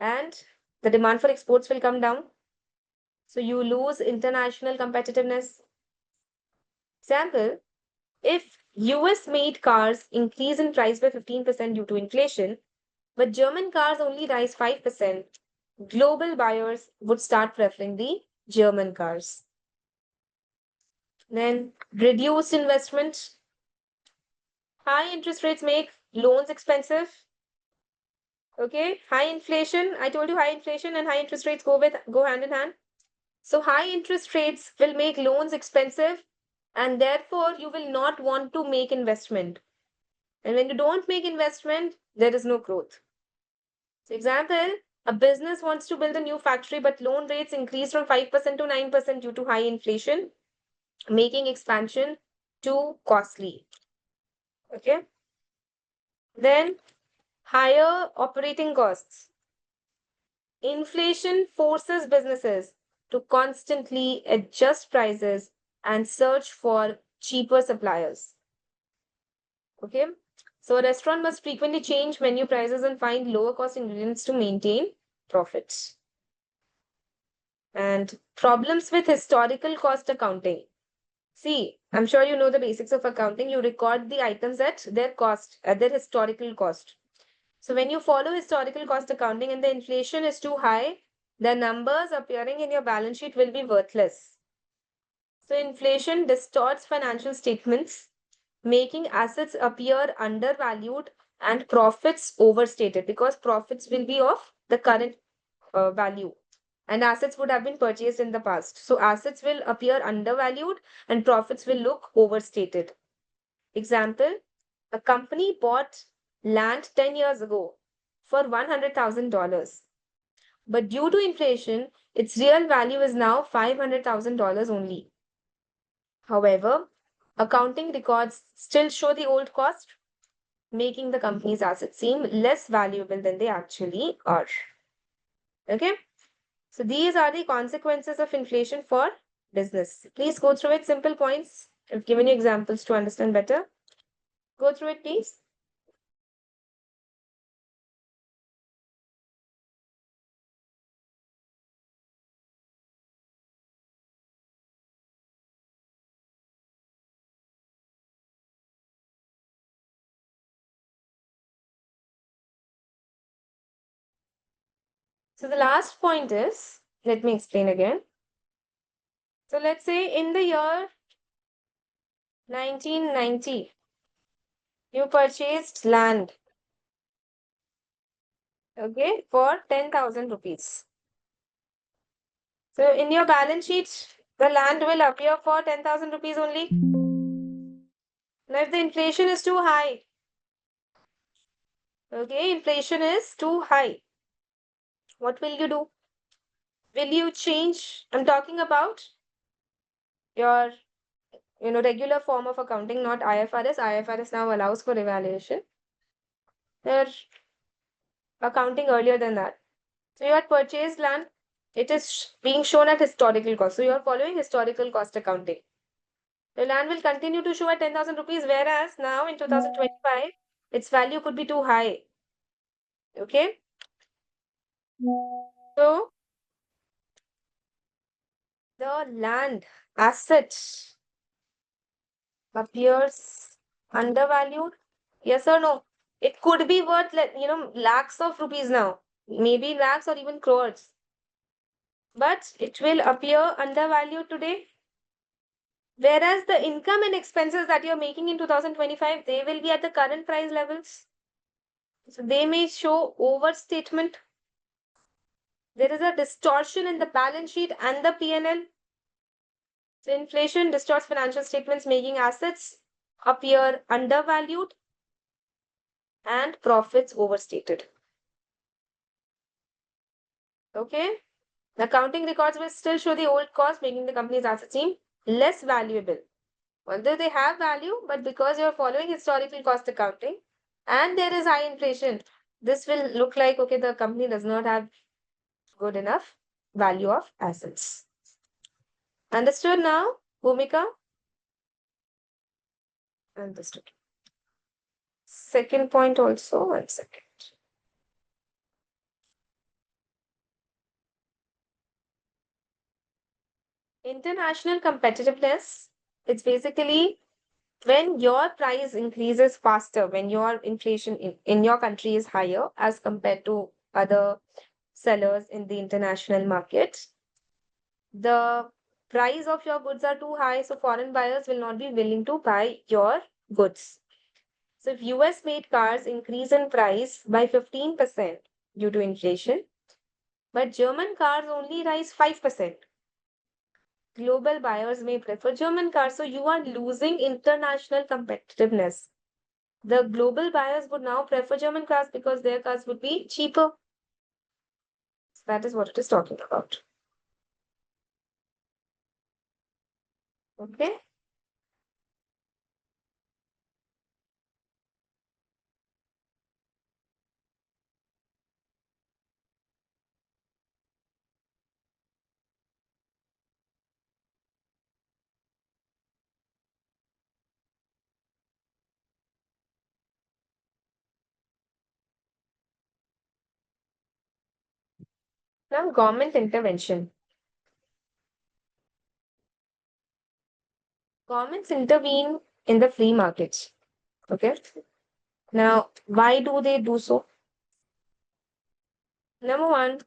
and the demand for exports will come down. So you lose international competitiveness. Example, if US made cars increase in price by 15% due to inflation, but German cars only rise 5%, global buyers would start preferring the German cars. Then reduced investment. High interest rates make loans expensive. Okay, high inflation. I told you high inflation and high interest rates go hand in hand. So high interest rates will make loans expensive, and therefore you will not want to make investment. And when you don't make investment, there is no growth. So example, a business wants to build a new factory, but loan rates increase from 5% to 9% due to high inflation, making expansion too costly. Okay. Then higher operating costs. Inflation forces businesses to constantly adjust prices and search for cheaper suppliers. Okay. So a restaurant must frequently change menu prices and find lower cost ingredients to maintain profits. And problems with historical cost accounting. See, I'm sure you know the basics of accounting. You record the items at their cost, at their historical cost. So when you follow historical cost accounting and the inflation is too high, the numbers appearing in your balance sheet will be worthless. So inflation distorts financial statements, making assets appear undervalued and profits overstated because profits will be of the current value and assets would have been purchased in the past. So assets will appear undervalued and profits will look overstated. Example, a company bought land 10 years ago for $100,000. But due to inflation, its real value is now $500,000 only. However, accounting records still show the old cost, making the company's assets seem less valuable than they actually are. Okay? So these are the consequences of inflation for business. Please go through it. Simple points. I've given you examples to understand better. Go through it, please. So the last point is, let me explain again. So let's say in the year 1990, you purchased land, okay, for 10,000 rupees. So in your balance sheet, the land will appear for 10,000 rupees only. Now if the inflation is too high, okay, inflation is too high, what will you do? Will you change? I'm talking about your regular form of accounting, not IFRS. IFRS now allows for evaluation. They're accounting earlier than that. So you had purchased land. It is being shown at historical cost. So you are following historical cost accounting. The land will continue to show at 10,000 rupees, whereas now in 2025, its value could be too high. Okay. So the land asset appears undervalued. Yes or no? It could be worth, lakhs of rupees now, maybe lakhs or even crores. But it will appear undervalued today. Whereas the income and expenses that you're making in 2025, they will be at the current price levels. So they may show overstatement. There is a distortion in the balance sheet and the P&L. So inflation distorts financial statements, making assets appear undervalued and profits overstated. Okay? The accounting records will still show the old cost, making the company's assets seem less valuable. Although they have value, but because you're following historical cost accounting and there is high inflation, this will look like, okay, the company does not have good enough value of assets. Understood now, Bhumika? Understood. Second point also, 1 second. International competitiveness, it's basically when your price increases faster, when your inflation in your country is higher as compared to other sellers in the international market, the price of your goods are too high, so foreign buyers will not be willing to buy your goods. So if US made cars increase in price by 15% due to inflation, but German cars only rise 5%. Global buyers may prefer German cars, so you are losing international competitiveness. The global buyers would now prefer German cars because their cars would be cheaper. So that is what it is talking about. Okay. Now, government intervention. Governments intervene in the free markets. Okay. Now, why do they do so? Number one,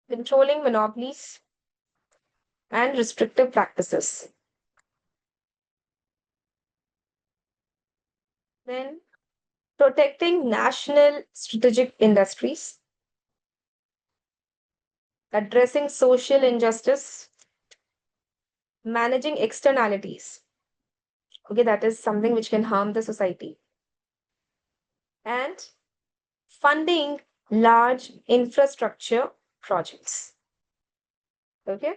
controlling monopolies and restrictive practices. Then, protecting national strategic industries, addressing social injustice, managing externalities. Okay, that is something which can harm the society. And funding large infrastructure projects. Okay,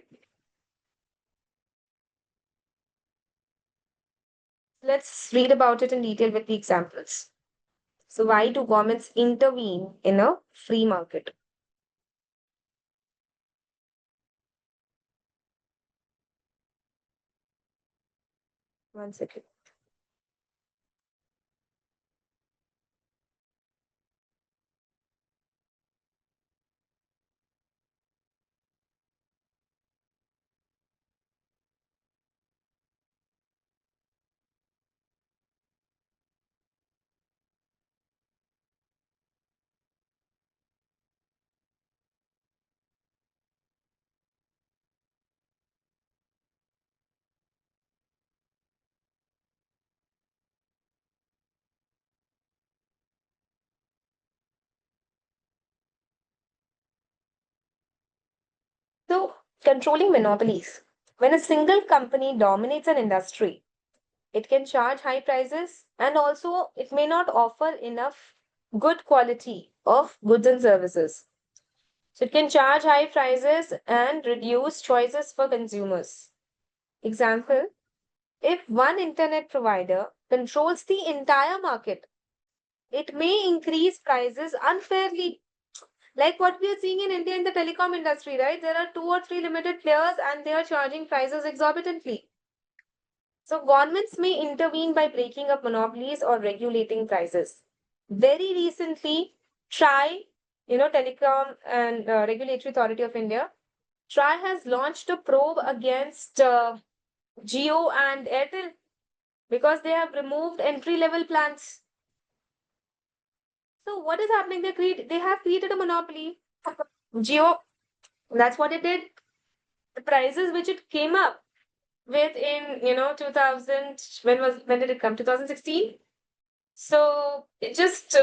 let's read about it in detail with the examples. So, why do governments intervene in a free market? 1 second. So, controlling monopolies. When a single company dominates an industry, it can charge high prices and also it may not offer enough good quality of goods and services. So, it can charge high prices and reduce choices for consumers. Example, if one internet provider controls the entire market, it may increase prices unfairly. Like what we are seeing in India in the telecom industry, right? There are two or three limited players and they are charging prices exorbitantly. So governments may intervene by breaking up monopolies or regulating prices. Very recently, Telecom and Regulatory Authority of India, TRI has launched a probe against Jio and Airtel because they have removed entry level plans. So what is happening? They have created a monopoly. Jio, that's what it did. The prices which it came up with in 2000, when did it come? 2016. So it just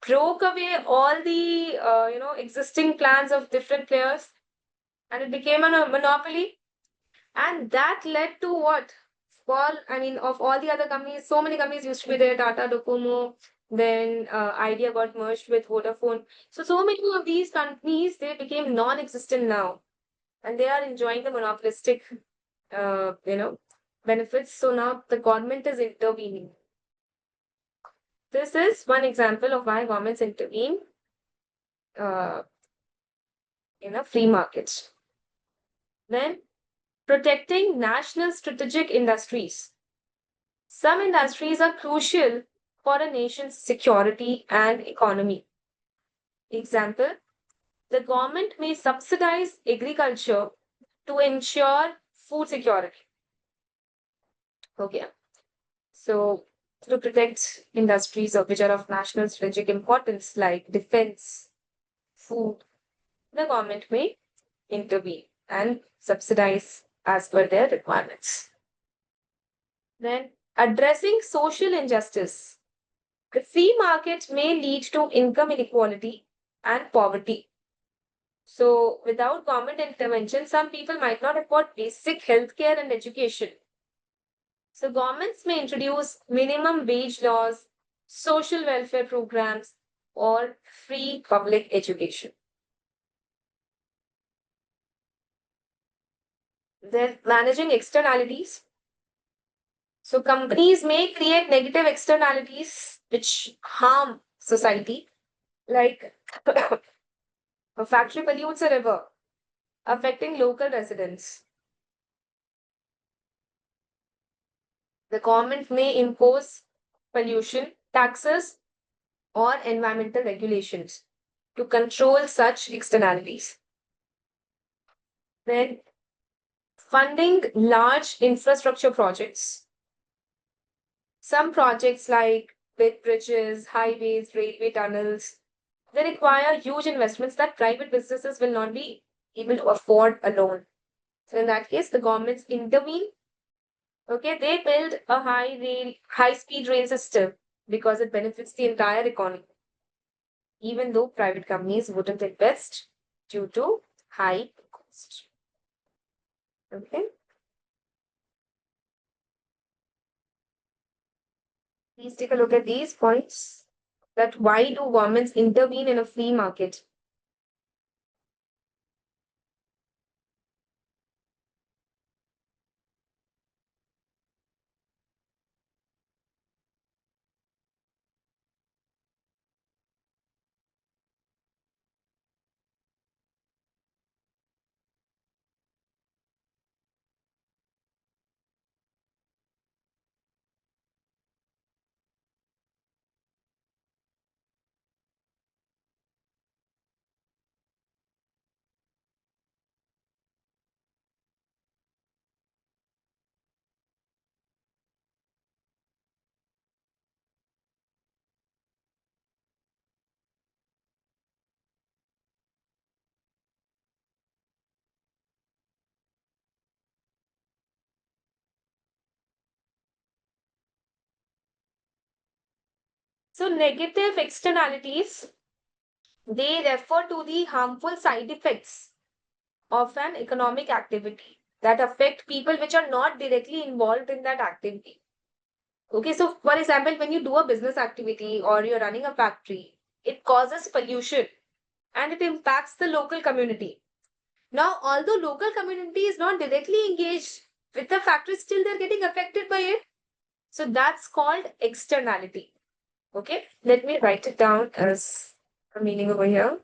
broke away all the existing plans of different players, and it became a monopoly. And that led to what? All, I mean, of all the other companies, so many companies used to be there, Tata, Docomo, then Idea got merged with Vodafone. So many of these companies, they became non-existent now, and they are enjoying the monopolistic, uh, you know, benefits. So now the government is intervening. This is one example of why governments intervene uh, in a free market. Then protecting national strategic industries. Some industries are crucial for a nation's security and economy. Example, the government may subsidize agriculture to ensure food security. Okay. So, to protect industries of which are of national strategic importance, like defense, food, the government may intervene and subsidize as per their requirements. Then, addressing social injustice. The free market may lead to income inequality and poverty. So, without government intervention, some people might not afford basic healthcare and education. So, governments may introduce minimum wage laws, social welfare programs, or free public education. Then, managing externalities. So, companies may create negative externalities which harm society, like a factory pollutes a river, affecting local residents. The government may impose pollution taxes or environmental regulations to control such externalities. Then, funding large infrastructure projects. Some projects like big bridges, highways, railway tunnels, they require huge investments that private businesses will not be able to afford alone. So in that case, the governments intervene. Okay, they build a high speed rail system because it benefits the entire economy, even though private companies wouldn't invest due to high cost. Okay, please take a look at these points. That why do governments intervene in a free market? So negative externalities, they refer to the harmful side effects of an economic activity that affect people which are not directly involved in that activity. Okay, so for example, when you do a business activity or you're running a factory, it causes pollution and it impacts the local community. Now, although local community is not directly engaged with the factory, still they're getting affected by it. So that's called externality. Okay, let me write it down as a meaning over here.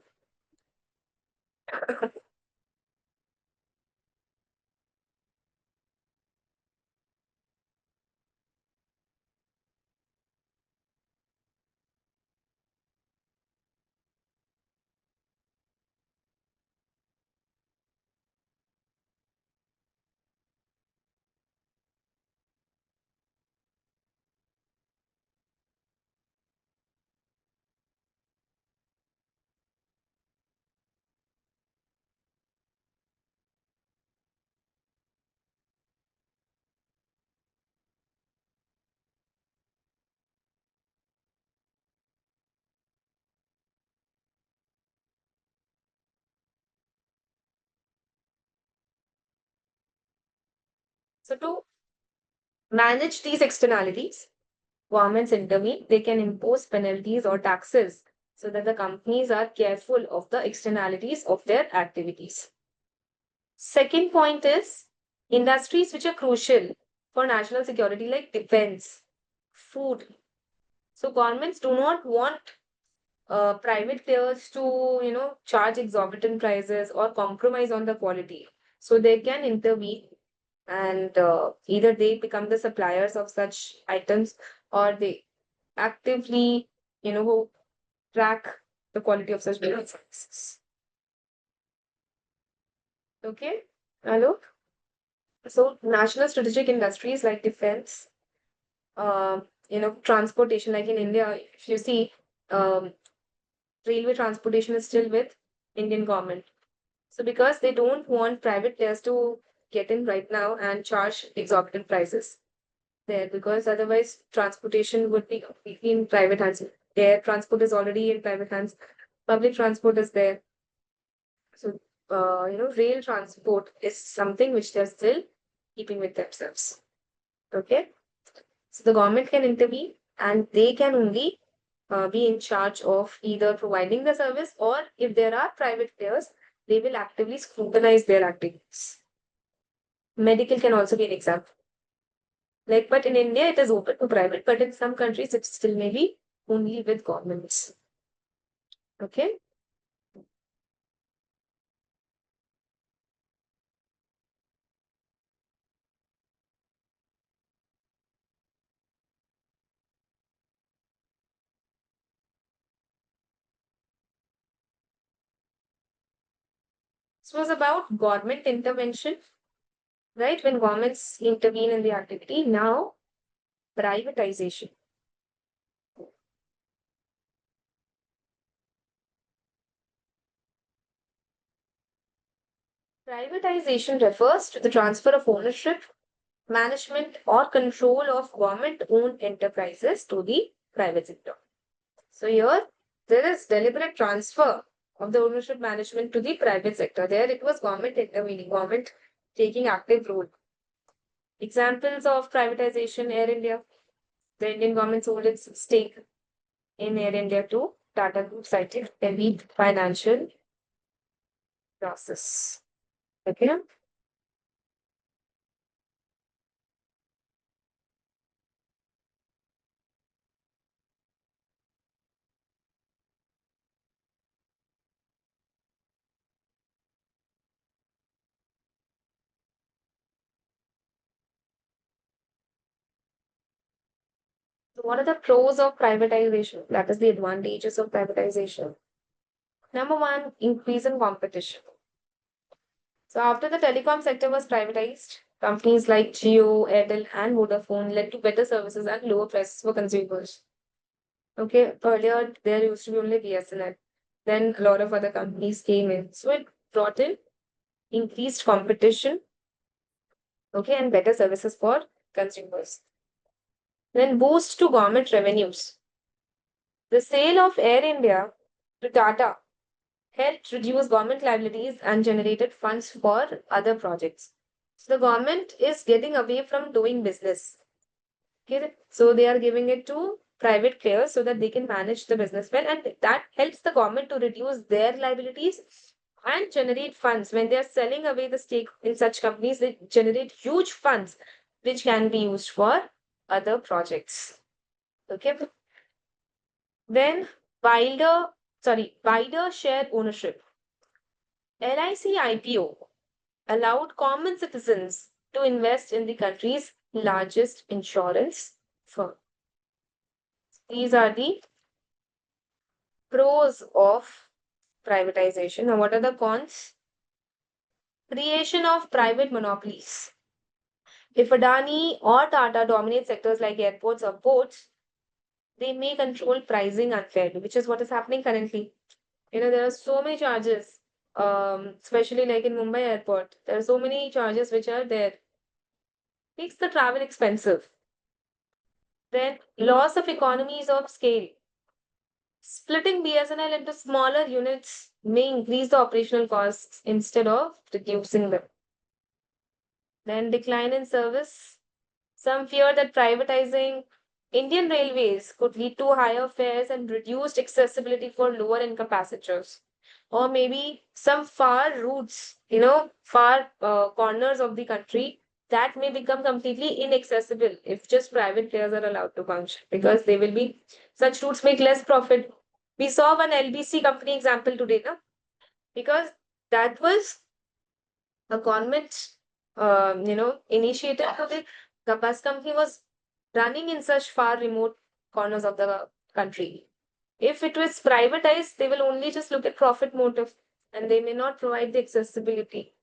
So to manage these externalities, governments intervene. They can impose penalties or taxes so that the companies are careful of the externalities of their activities. Second point is industries which are crucial for national security, like defense, food. So governments do not want private players to, charge exorbitant prices or compromise on the quality. So they can intervene and either they become the suppliers of such items or they actively, track the quality of such businesses. Okay. Hello. So national strategic industries like defense, transportation, like in India, if you see, um, railway transportation is still with Indian government. So because they don't want private players to get in right now and charge exorbitant prices there, because otherwise transportation would be completely in private hands. Air transport is already in private hands. Public transport is there. So, rail transport is something which they're still keeping with themselves. Okay. So the government can intervene and they can only be in charge of either providing the service or if there are private players, they will actively scrutinize their activities. Medical can also be an example. Like, but in India, it is open to private, but in some countries, it still may be only with governments. Okay. This was about government intervention, right? When governments intervene in the activity. Now, privatization. Privatization refers to the transfer of ownership, management, or control of government owned enterprises to the private sector. So, here there is deliberate transfer of the ownership management to the private sector. There it was government intervening, government taking active role. Examples of privatization: Air India. The Indian government sold its stake in Air India to Tata Group, citing heavy financial losses. Okay. So what are the pros of privatization? That is the advantages of privatization. Number one, increase in competition. So after the telecom sector was privatized, companies like Jio, Airtel, and Vodafone led to better services and lower prices for consumers. Okay, earlier there used to be only BSNL. Then a lot of other companies came in. So it brought in increased competition, okay, and better services for consumers. Then boost to government revenues. The sale of Air India to Tata helped reduce government liabilities and generated funds for other projects. So the government is getting away from doing business. Okay, so they are giving it to private players so that they can manage the business well, and that helps the government to reduce their liabilities and generate funds. When they are selling away the stake in such companies, they generate huge funds which can be used for other projects. Okay. Then wider share ownership. LIC IPO allowed common citizens to invest in the country's largest insurance firm. These are the pros of privatization. Now, what are the cons? Creation of private monopolies. If Adani or Tata dominate sectors like airports or ports, they may control pricing unfairly, which is what is happening currently. There are so many charges, especially like in Mumbai airport. There are so many charges which are there. Makes the travel expensive. Then loss of economies of scale. Splitting BSNL into smaller units may increase the operational costs instead of reducing them. Then decline in service. Some fear that privatizing Indian railways could lead to higher fares and reduced accessibility for lower income passengers. Or maybe some far routes, far corners of the country that may become completely inaccessible if just private players are allowed to function because they will be such routes make less profit. We saw one LBC company example today, no? Because that was a government, initiative. So the bus company was running in such far remote corners of the country. If it was privatized, they will only just look at profit motive and they may not provide the accessibility.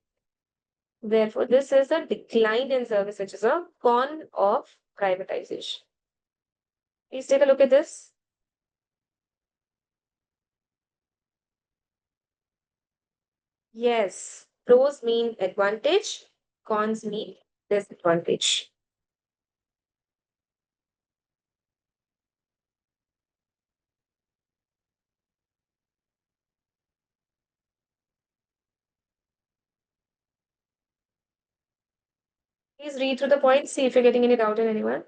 Therefore, this is a decline in service, which is a con of privatization. Please take a look at this. Yes, pros mean advantage, cons mean disadvantage. Please read through the points, see if you're getting any doubt in anyone.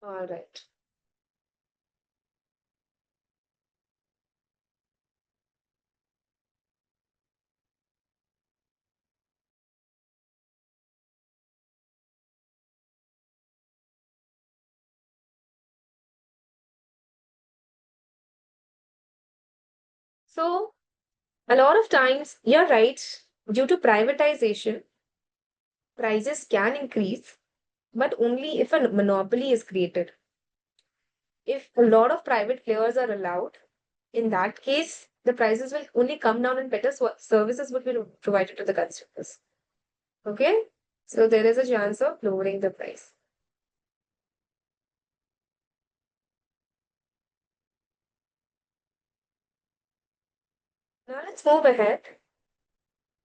All right. So, a lot of times, you're right, due to privatization, prices can increase, but only if a monopoly is created. If a lot of private players are allowed, in that case, the prices will only come down and better services would be provided to the consumers. Okay? So, there is a chance of lowering the price. Now, let's move ahead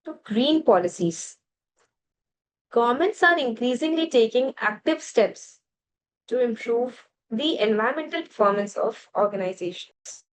to green policies. Governments are increasingly taking active steps to improve the environmental performance of organizations.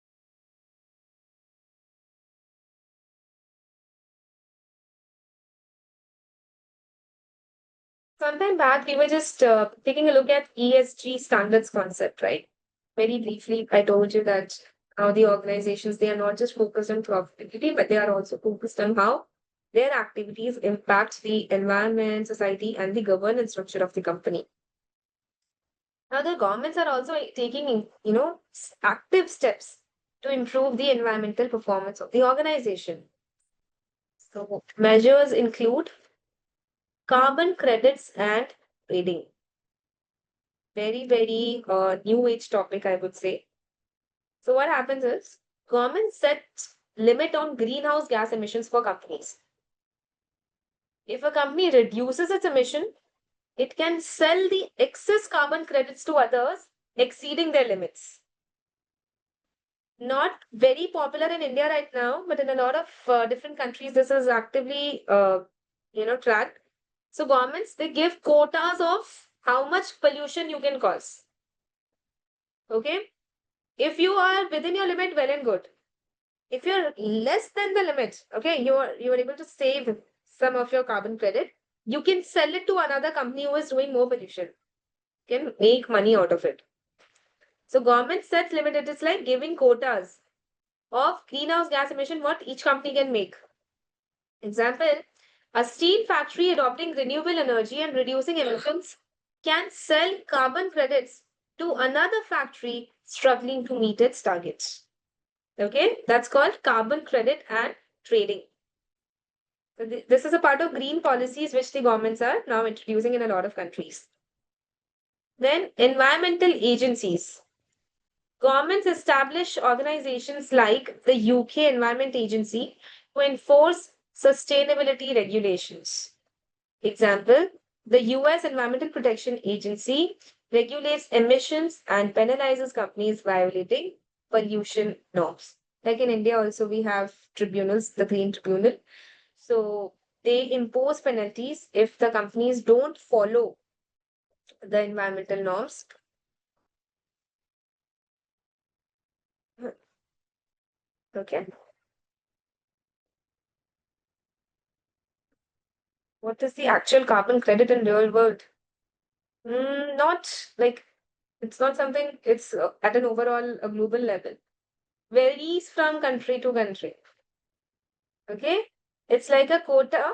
Sometime back, we were just taking a look at ESG standards concept, right? Very briefly, I told you that how the organizations, they are not just focused on profitability, but they are also focused on how their activities impact the environment, society, and the governance structure of the company. Now, the governments are also taking, active steps to improve the environmental performance of the organization. So, measures include carbon credits and trading. Very, very new age topic, I would say. So, what happens is government sets limit on greenhouse gas emissions for companies. If a company reduces its emission, it can sell the excess carbon credits to others, exceeding their limits. Not very popular in India right now, but in a lot of different countries, this is actively, tracked. So governments, they give quotas of how much pollution you can cause. Okay, if you are within your limit, well and good. If you're less than the limit, okay, you are able to save some of your carbon credit. You can sell it to another company who is doing more pollution. Can make money out of it. So government sets limit. It is like giving quotas of greenhouse gas emission what each company can make. Example, a steel factory adopting renewable energy and reducing emissions can sell carbon credits to another factory struggling to meet its targets. Okay, that's called carbon credit and trading. So this is a part of green policies which the governments are now introducing in a lot of countries. Then environmental agencies. Governments establish organizations like the UK Environment Agency to enforce sustainability regulations. Example, the US Environmental Protection Agency regulates emissions and penalizes companies violating pollution norms. Like in India, also we have tribunals, the Green Tribunal. So they impose penalties if the companies don't follow the environmental norms. Okay. What is the actual carbon credit in real world? Not like it's not something, it's at an overall a global level. Varies from country to country. Okay. It's like a quota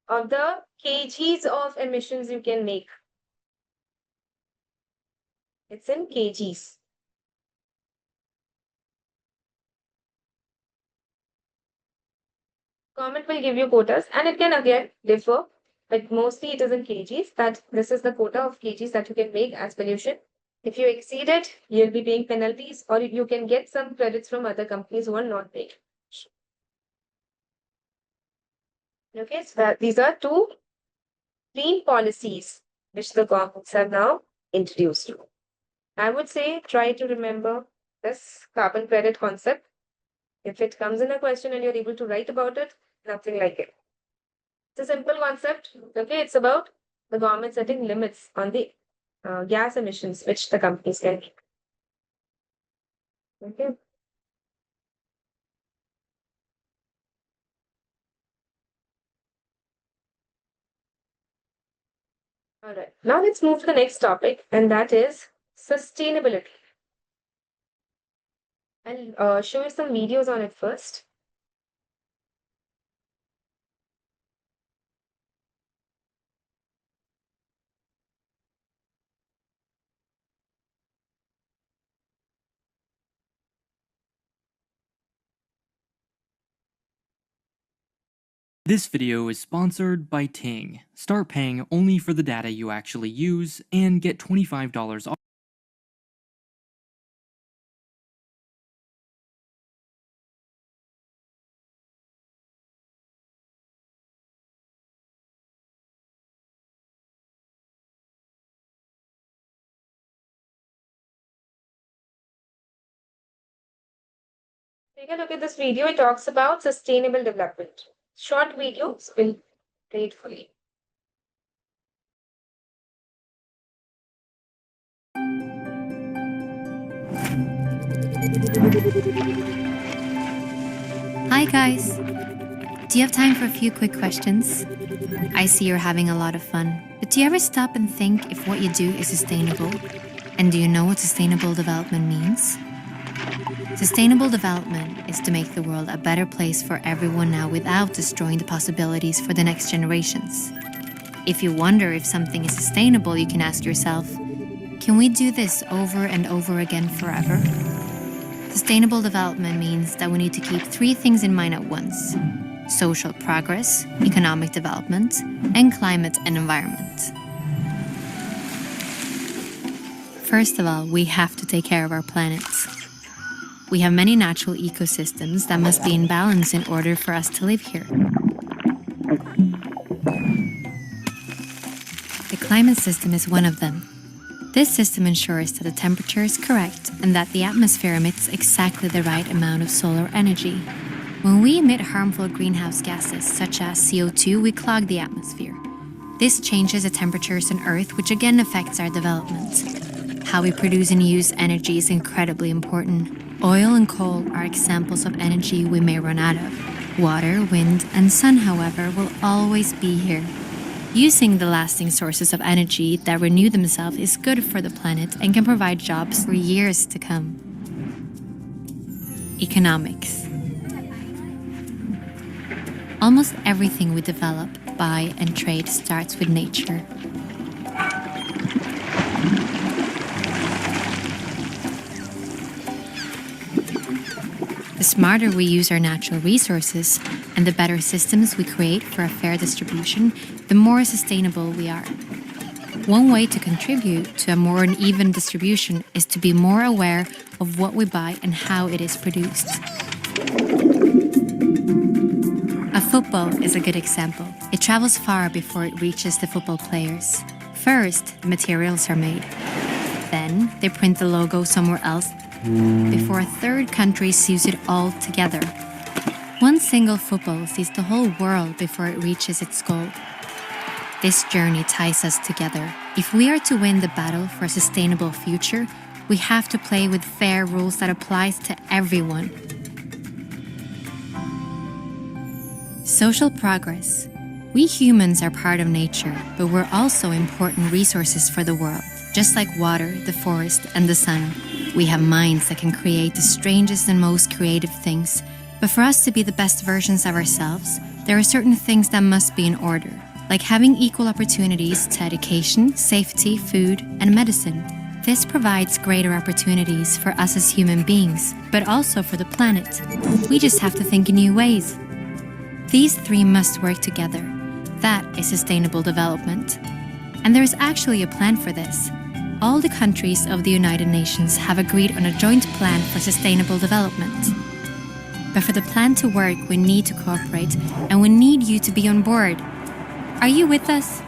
of the kgs of emissions you can make. It's in kgs. Government will give you quotas and it can again differ, but mostly it is in kgs that this is the quota of kgs that you can make as pollution. If you exceed it, you'll be paying penalties or you can get some credits from other companies who are not paying. Okay, so these are two green policies which the governments have now introduced. I would say try to remember this carbon credit concept. If it comes in a question and you're able to write about it, nothing like it. It's a simple concept. Okay, it's about the government setting limits on the gas emissions which the companies can make. Okay. All right. Now let's move to the next topic, and that is sustainability. I'll show you some videos on it first. This video is sponsored by Ting. Start paying only for the data you actually use and get $25 off. Take a look at this video. It talks about sustainable development. Short videos will play it for you. Hi guys! Do you have time for a few quick questions? I see you're having a lot of fun, but do you ever stop and think if what you do is sustainable? And do you know what sustainable development means? Sustainable development is to make the world a better place for everyone now without destroying the possibilities for the next generations. If you wonder if something is sustainable, you can ask yourself, can we do this over and over again forever? Sustainable development means that we need to keep three things in mind at once: social progress, economic development, and climate and environment. First of all, we have to take care of our planet. We have many natural ecosystems that must be in balance in order for us to live here. The climate system is one of them. This system ensures that the temperature is correct and that the atmosphere emits exactly the right amount of solar energy. When we emit harmful greenhouse gases such as CO2, we clog the atmosphere. This changes the temperatures on Earth, which again affects our development. How we produce and use energy is incredibly important. Oil and coal are examples of energy we may run out of. Water, wind, and sun, however, will always be here. Using the lasting sources of energy that renew themselves is good for the planet and can provide jobs for years to come. Economics. Almost everything we develop, buy, and trade starts with nature. The smarter we use our natural resources and the better systems we create for a fair distribution, the more sustainable we are. One way to contribute to a more uneven distribution is to be more aware of what we buy and how it is produced. A football is a good example. It travels far before it reaches the football players. First, the materials are made. Then, they print the logo somewhere else before a third country sews it all together. One single football sees the whole world before it reaches its goal. This journey ties us together. If we are to win the battle for a sustainable future, we have to play with fair rules that applies to everyone. Social progress. We humans are part of nature, but we're also important resources for the world. Just like water, the forest, and the sun, we have minds that can create the strangest and most creative things. But for us to be the best versions of ourselves, there are certain things that must be in order, like having equal opportunities to education, safety, food, and medicine. This provides greater opportunities for us as human beings, but also for the planet. We just have to think in new ways. These three must work together. That is sustainable development. And there is actually a plan for this. All the countries of the United Nations have agreed on a joint plan for sustainable development. But for the plan to work, we need to cooperate, and we need you to be on board. Are you with us?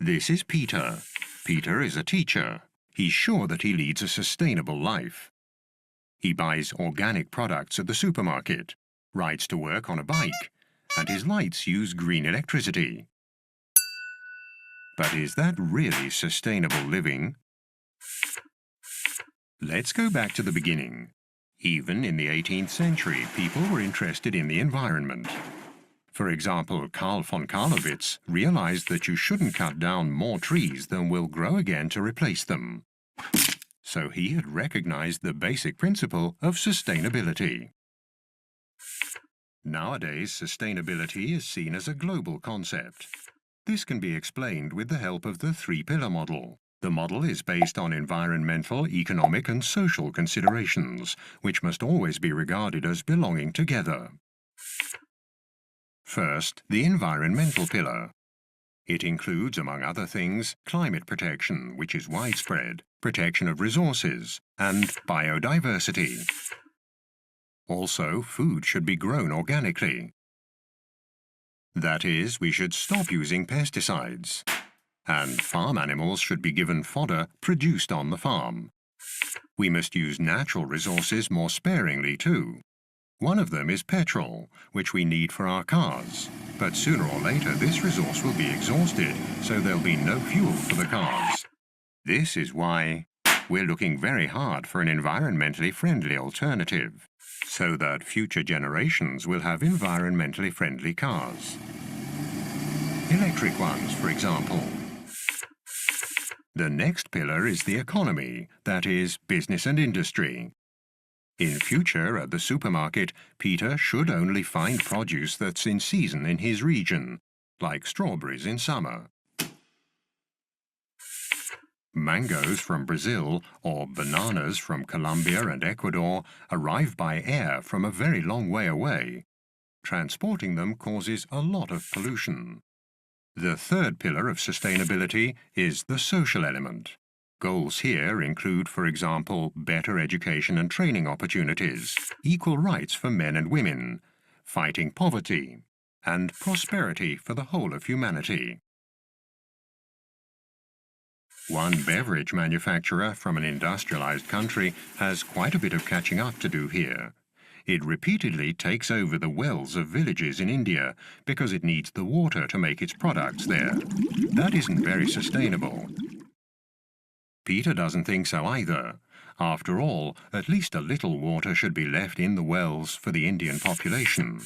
This is Peter. Peter is a teacher. He's sure that he leads a sustainable life. He buys organic products at the supermarket, rides to work on a bike, and his lights use green electricity. But is that really sustainable living? Let's go back to the beginning. Even in the 18th century, people were interested in the environment. For example, Carl von Carlowitz realized that you shouldn't cut down more trees than will grow again to replace them. So he had recognized the basic principle of sustainability. Nowadays, sustainability is seen as a global concept. This can be explained with the help of the three-pillar model. The model is based on environmental, economic and social considerations, which must always be regarded as belonging together. First, the environmental pillar. It includes, among other things, climate protection, which is widespread, protection of resources, and biodiversity. Also, food should be grown organically. That is, we should stop using pesticides. And farm animals should be given fodder produced on the farm. We must use natural resources more sparingly too. One of them is petrol, which we need for our cars. But sooner or later this resource will be exhausted, so there'll be no fuel for the cars. This is why we're looking very hard for an environmentally friendly alternative, so that future generations will have environmentally friendly cars. Electric ones, for example. The next pillar is the economy, that is, business and industry. In future, at the supermarket, Peter should only find produce that's in season in his region, like strawberries in summer. Mangoes from Brazil or bananas from Colombia and Ecuador arrive by air from a very long way away. Transporting them causes a lot of pollution. The third pillar of sustainability is the social element. Goals here include, for example, better education and training opportunities, equal rights for men and women, fighting poverty, and prosperity for the whole of humanity. One beverage manufacturer from an industrialized country has quite a bit of catching up to do here. It repeatedly takes over the wells of villages in India because it needs the water to make its products there. That isn't very sustainable. Peter doesn't think so either. After all, at least a little water should be left in the wells for the Indian population.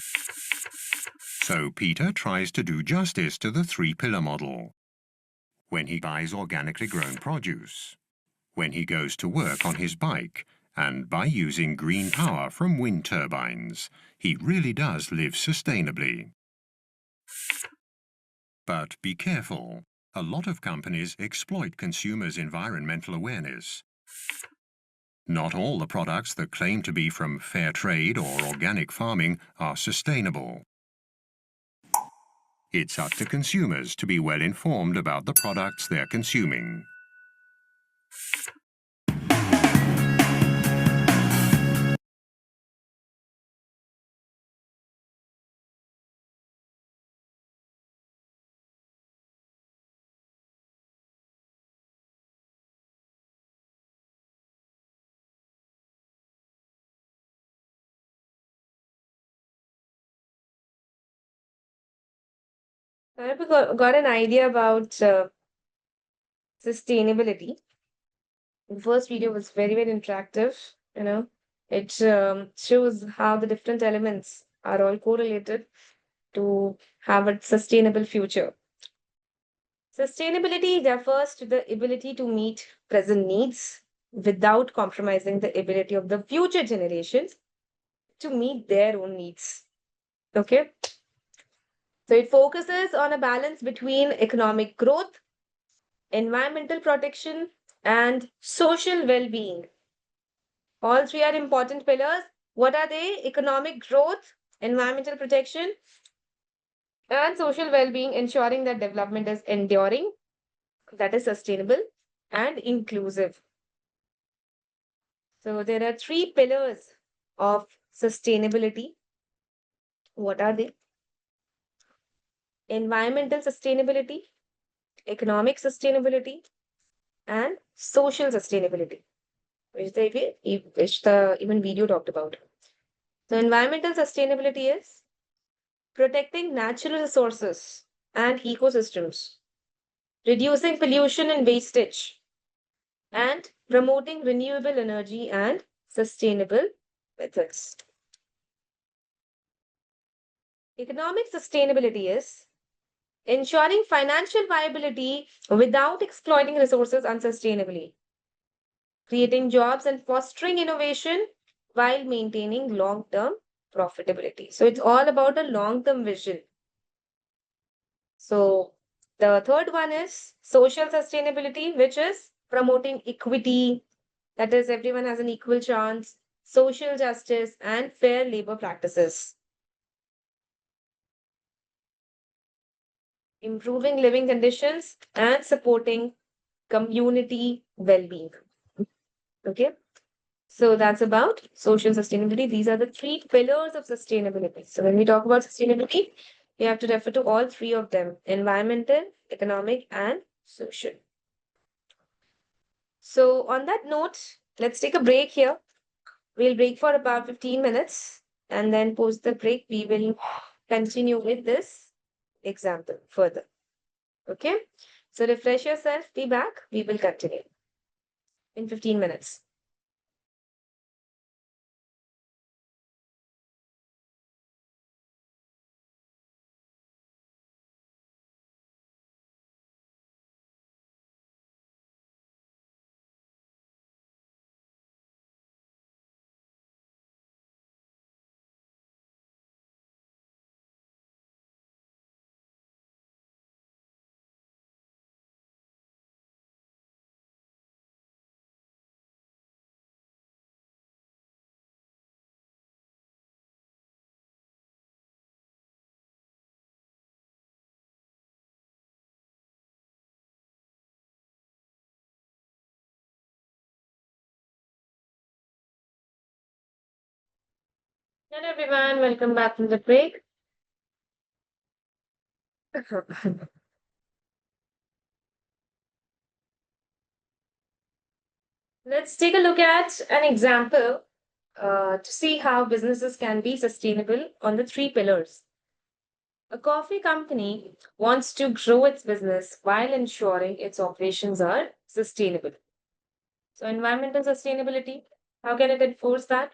So Peter tries to do justice to the three-pillar model. when he buys organically grown produce, when he goes to work on his bike, and by using green power from wind turbines. He really does live sustainably. But be careful. A lot of companies exploit consumers' environmental awareness. Not all the products that claim to be from fair trade or organic farming are sustainable. It's up to consumers to be well informed about the products they're consuming. I hope you got an idea about sustainability. The first video was very, very interactive. It shows how the different elements are all correlated to have a sustainable future. Sustainability refers to the ability to meet present needs without compromising the ability of the future generations to meet their own needs. Okay? So it focuses on a balance between economic growth, environmental protection, and social well being. All three are important pillars. What are they? Economic growth, environmental protection, and social well being, ensuring that development is enduring, that is sustainable, and inclusive. So there are three pillars of sustainability. What are they? Environmental sustainability, economic sustainability, and social sustainability, which the even video talked about. So environmental sustainability is protecting natural resources and ecosystems, reducing pollution and wastage, and promoting renewable energy and sustainable methods. Economic sustainability is ensuring financial viability without exploiting resources unsustainably, creating jobs and fostering innovation while maintaining long term profitability. So it's all about a long term vision. So the third one is social sustainability, which is promoting equity, that is, everyone has an equal chance, social justice, and fair labor practices. Improving living conditions and supporting community well being. Okay. So that's about social sustainability. These are the three pillars of sustainability. So when we talk about sustainability, we have to refer to all three of them: environmental, economic, and social. So on that note, let's take a break here. We'll break for about 15 minutes, and then post the break, we will continue with this example further. Okay. So refresh yourself, be back. We will continue in 15 minutes. Hello everyone, welcome back from the break. Let's take a look at an example to see how businesses can be sustainable on the three pillars. A coffee company wants to grow its business while ensuring its operations are sustainable. So, environmental sustainability, how can it enforce that?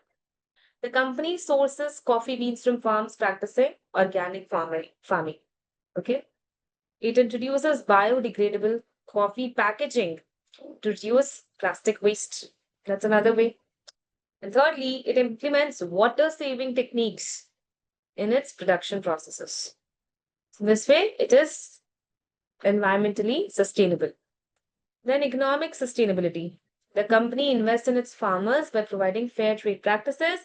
The company sources coffee beans from farms practicing organic farming. Okay. It introduces biodegradable coffee packaging to reduce plastic waste. That's another way. And thirdly, it implements water saving techniques in its production processes. So this way, it is environmentally sustainable. Then, economic sustainability. The company invests in its farmers by providing fair trade practices,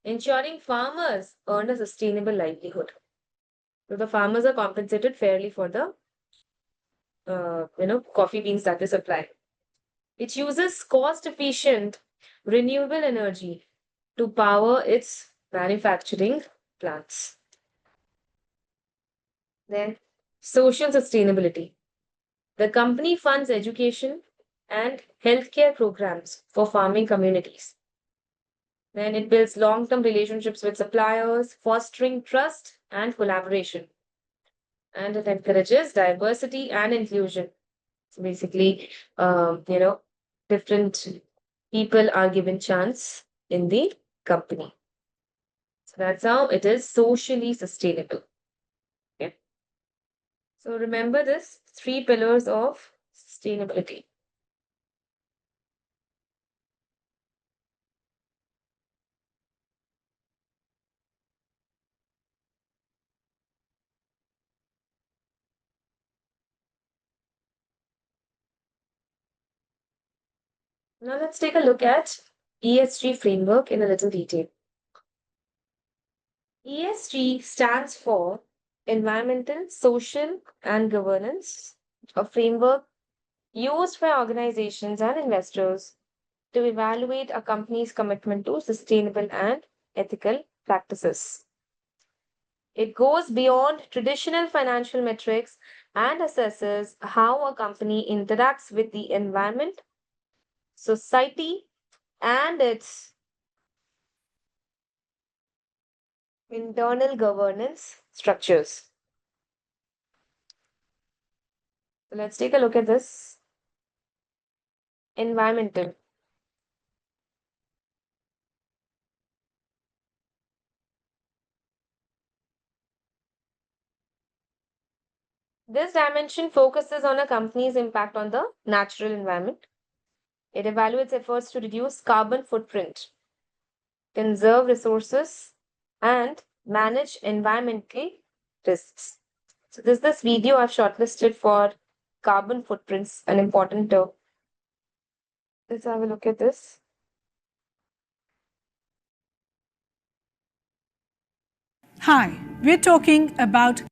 ensuring farmers earn a sustainable livelihood. So the farmers are compensated fairly for the coffee beans that they supply. It uses cost efficient renewable energy to power its manufacturing plants. Then, social sustainability. The company funds education and healthcare programs for farming communities. Then it builds long-term relationships with suppliers, fostering trust and collaboration. And it encourages diversity and inclusion. So basically, different people are given chance in the company. So that's how it is socially sustainable. Okay. So remember this 3 pillars of sustainability. Now let's take a look at ESG framework in a little detail. ESG stands for environmental, social, and governance, a framework used by organizations and investors to evaluate a company's commitment to sustainable and ethical practices. It goes beyond traditional financial metrics and assesses how a company interacts with the environment, society, and its internal governance structures. So let's take a look at this. Environmental. This dimension focuses on a company's impact on the natural environment. It evaluates efforts to reduce carbon footprint, conserve resources, and manage environmental risks. So this video I've shortlisted for carbon footprints, an important term. Let's have a look at this. Hi, we're talking about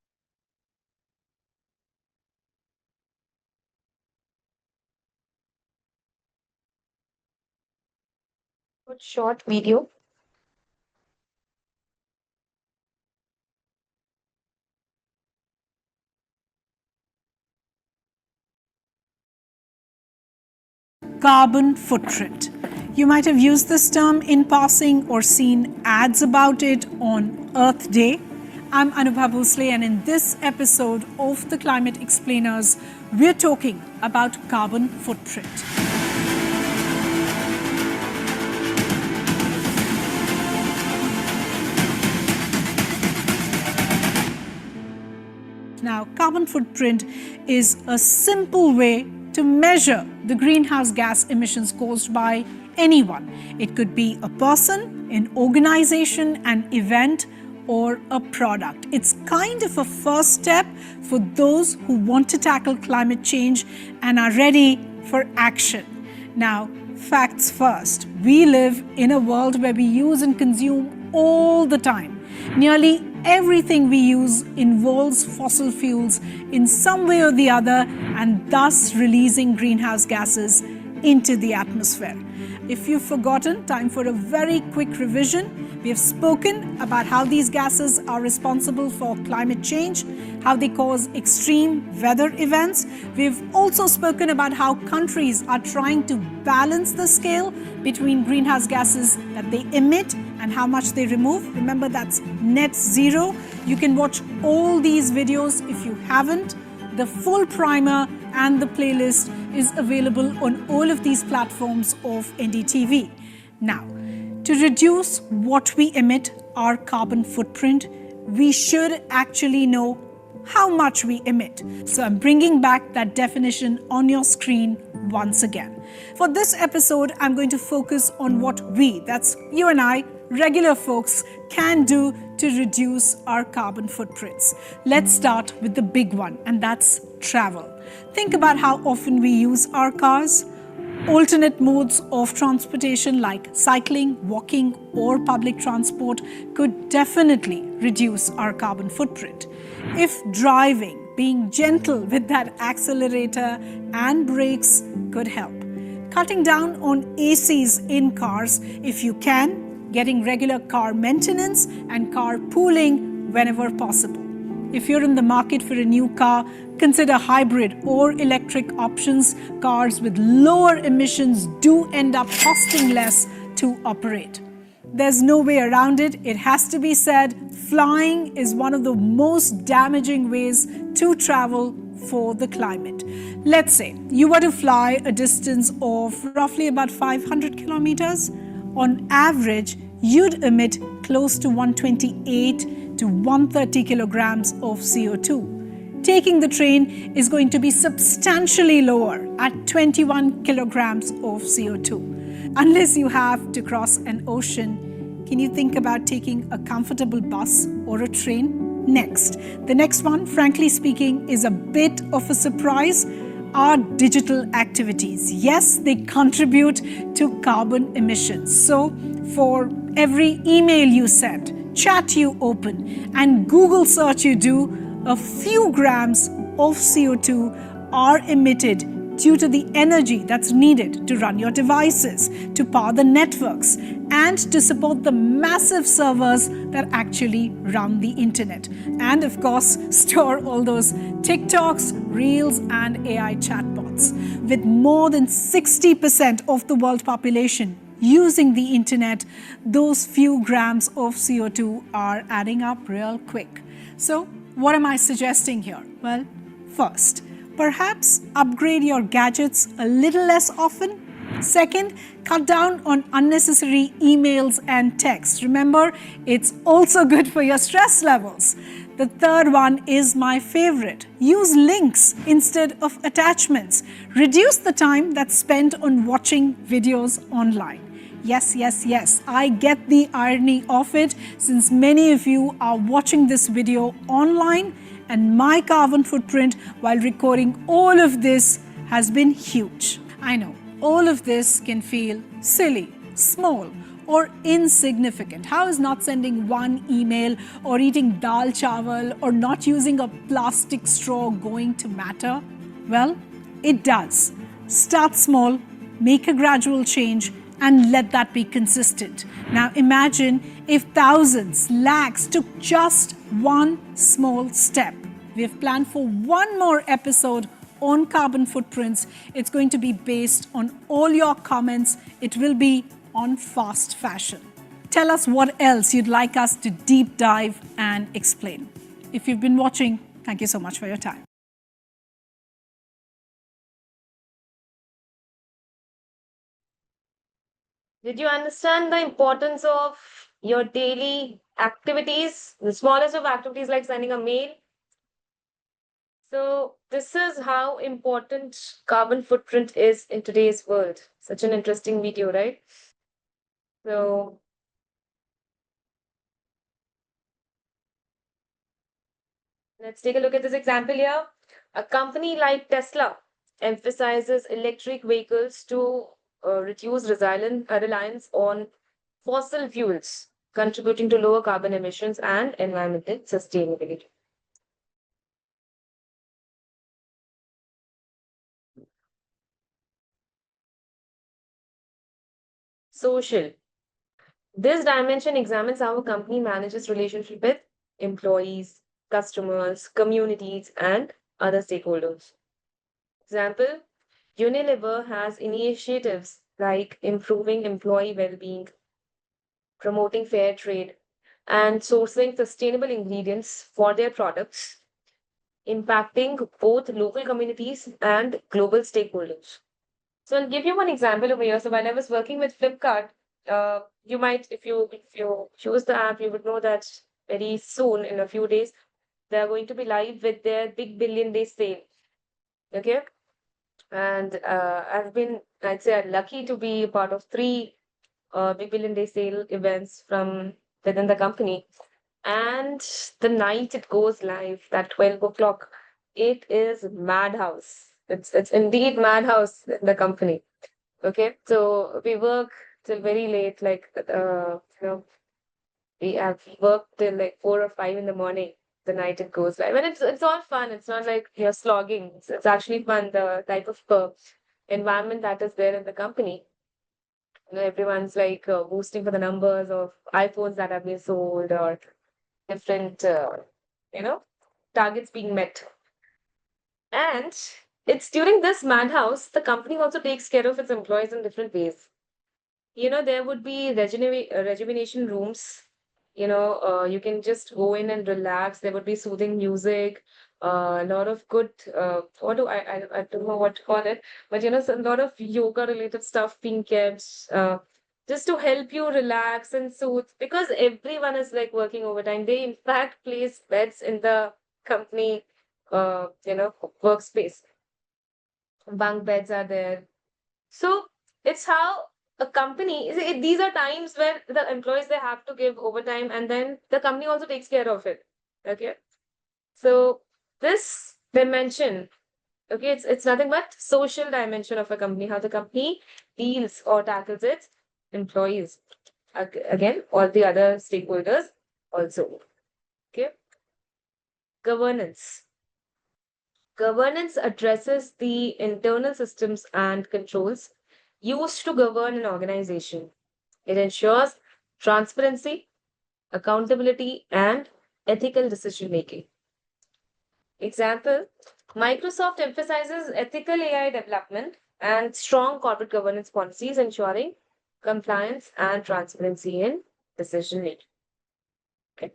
Good short video. carbon footprint. You might have used this term in passing or seen ads about it on Earth Day. I'm Anubha Bhosle, and in this episode of the Climate Explainers, we're talking about carbon footprint. Now, carbon footprint is a simple way to measure the greenhouse gas emissions caused by anyone. It could be a person, an organization, an event, or a product. It's kind of a first step for those who want to tackle climate change and are ready for action. Now, facts first. We live in a world where we use and consume all the time. Nearly everything we use involves fossil fuels in some way or the other, and thus releasing greenhouse gases into the atmosphere. If you've forgotten, time for a very quick revision. We have spoken about how these gases are responsible for climate change, how they cause extreme weather events. We've also spoken about how countries are trying to balance the scale between greenhouse gases that they emit and how much they remove. Remember, that's net zero. You can watch all these videos if you haven't. The full primer and the playlist is available on all of these platforms of NDTV. Now, to reduce what we emit, our carbon footprint, we should actually know how much we emit. So I'm bringing back that definition on your screen once again. For this episode, I'm going to focus on what we, that's you and I, regular folks, can do to reduce our carbon footprints. Let's start with the big one, and that's travel. Think about how often we use our cars. Alternate modes of transportation like cycling, walking, or public transport could definitely reduce our carbon footprint. If driving, being gentle with that accelerator and brakes could help. Cutting down on ACs in cars if you can, getting regular car maintenance and car pooling whenever possible. If you're in the market for a new car, consider hybrid or electric options. Cars with lower emissions do end up costing less to operate. There's no way around it. It has to be said, flying is one of the most damaging ways to travel for the climate. Let's say you were to fly a distance of roughly about 500 kilometers. On average, you'd emit close to 128 to 130 kilograms of CO2. Taking the train is going to be substantially lower at 21 kilograms of CO2. Unless you have to cross an ocean, can you think about taking a comfortable bus or a train? Next, the next one, frankly speaking, is a bit of a surprise. Are digital activities. Yes, they contribute to carbon emissions. So, for every email you send, chat you open, and Google search you do, a few grams of CO2 are emitted due to the energy that's needed to run your devices, to power the networks, and to support the massive servers that actually run the internet. And of course, store all those TikToks, Reels, and AI chatbots. With more than 60% of the world population using the internet, those few grams of CO2 are adding up real quick. So, what am I suggesting here? Well, first, perhaps upgrade your gadgets a little less often. Second, cut down on unnecessary emails and texts. Remember, it's also good for your stress levels. The third one is my favorite. Use links instead of attachments. Reduce the time that's spent on watching videos online. Yes, I get the irony of it, since many of you are watching this video online, and my carbon footprint while recording all of this has been huge. I know, all of this can feel silly, small, or insignificant. How is not sending one email or eating dal chawal or not using a plastic straw going to matter? Well, it does. Start small, make a gradual change, and let that be consistent. Now imagine if thousands, lakhs took just one small step. We have planned for one more episode on carbon footprints. It's going to be based on all your comments. It will be on fast fashion. Tell us what else you'd like us to deep dive and explain. If you've been watching, thank you so much for your time. Did you understand the importance of your daily activities? The smallest of activities like sending a mail. So this is how important carbon footprint is in today's world. Such an interesting video, right? So let's take a look at this example here. A company like Tesla emphasizes electric vehicles to reduce reliance on fossil fuels, contributing to lower carbon emissions and environmental sustainability. Social. This dimension examines how a company manages relationship with employees, customers, communities, and other stakeholders. Example, Unilever has initiatives like improving employee well-being, promoting fair trade, and sourcing sustainable ingredients for their products, impacting both local communities and global stakeholders. So I'll give you one example over here. So while I was working with Flipkart, you might, if you use the app, you would know that very soon, in a few days, They are going to be live with their big billion day sale. Okay. And I've been, I'd say, I'm lucky to be a part of three big billion day sale events from within the company. And the night it goes live, that 12 o'clock, it is madhouse. It's indeed madhouse in the company. Okay. So we work till very late, like we have worked till like 4 or 5 in the morning the night it goes live. And it's all fun. It's not like you're slogging. It's actually fun, the type of environment that is there in the company. Everyone's like boosting for the numbers of iPhones that have been sold or different, you know, targets being met. And it's during this madhouse, the company also takes care of its employees in different ways. There would be rejuvenation rooms. You can just go in and relax. There would be soothing music, a lot of good, I don't know what to call it, but a lot of yoga related stuff being kept, just to help you relax and soothe, because everyone is like working overtime. They in fact place beds in the company, workspace. Bunk beds are there. So it's how a company, these are times where the employees, they have to give overtime, and then the company also takes care of it. Okay. So this dimension, okay, it's nothing but social dimension of a company, how the company deals or tackles its employees. Again, all the other stakeholders also. Okay. Governance. Governance addresses the internal systems and controls used to govern an organization. It ensures transparency, accountability, and ethical decision making. Example: Microsoft emphasizes ethical AI development and strong corporate governance policies, ensuring compliance and transparency in decision making. Okay.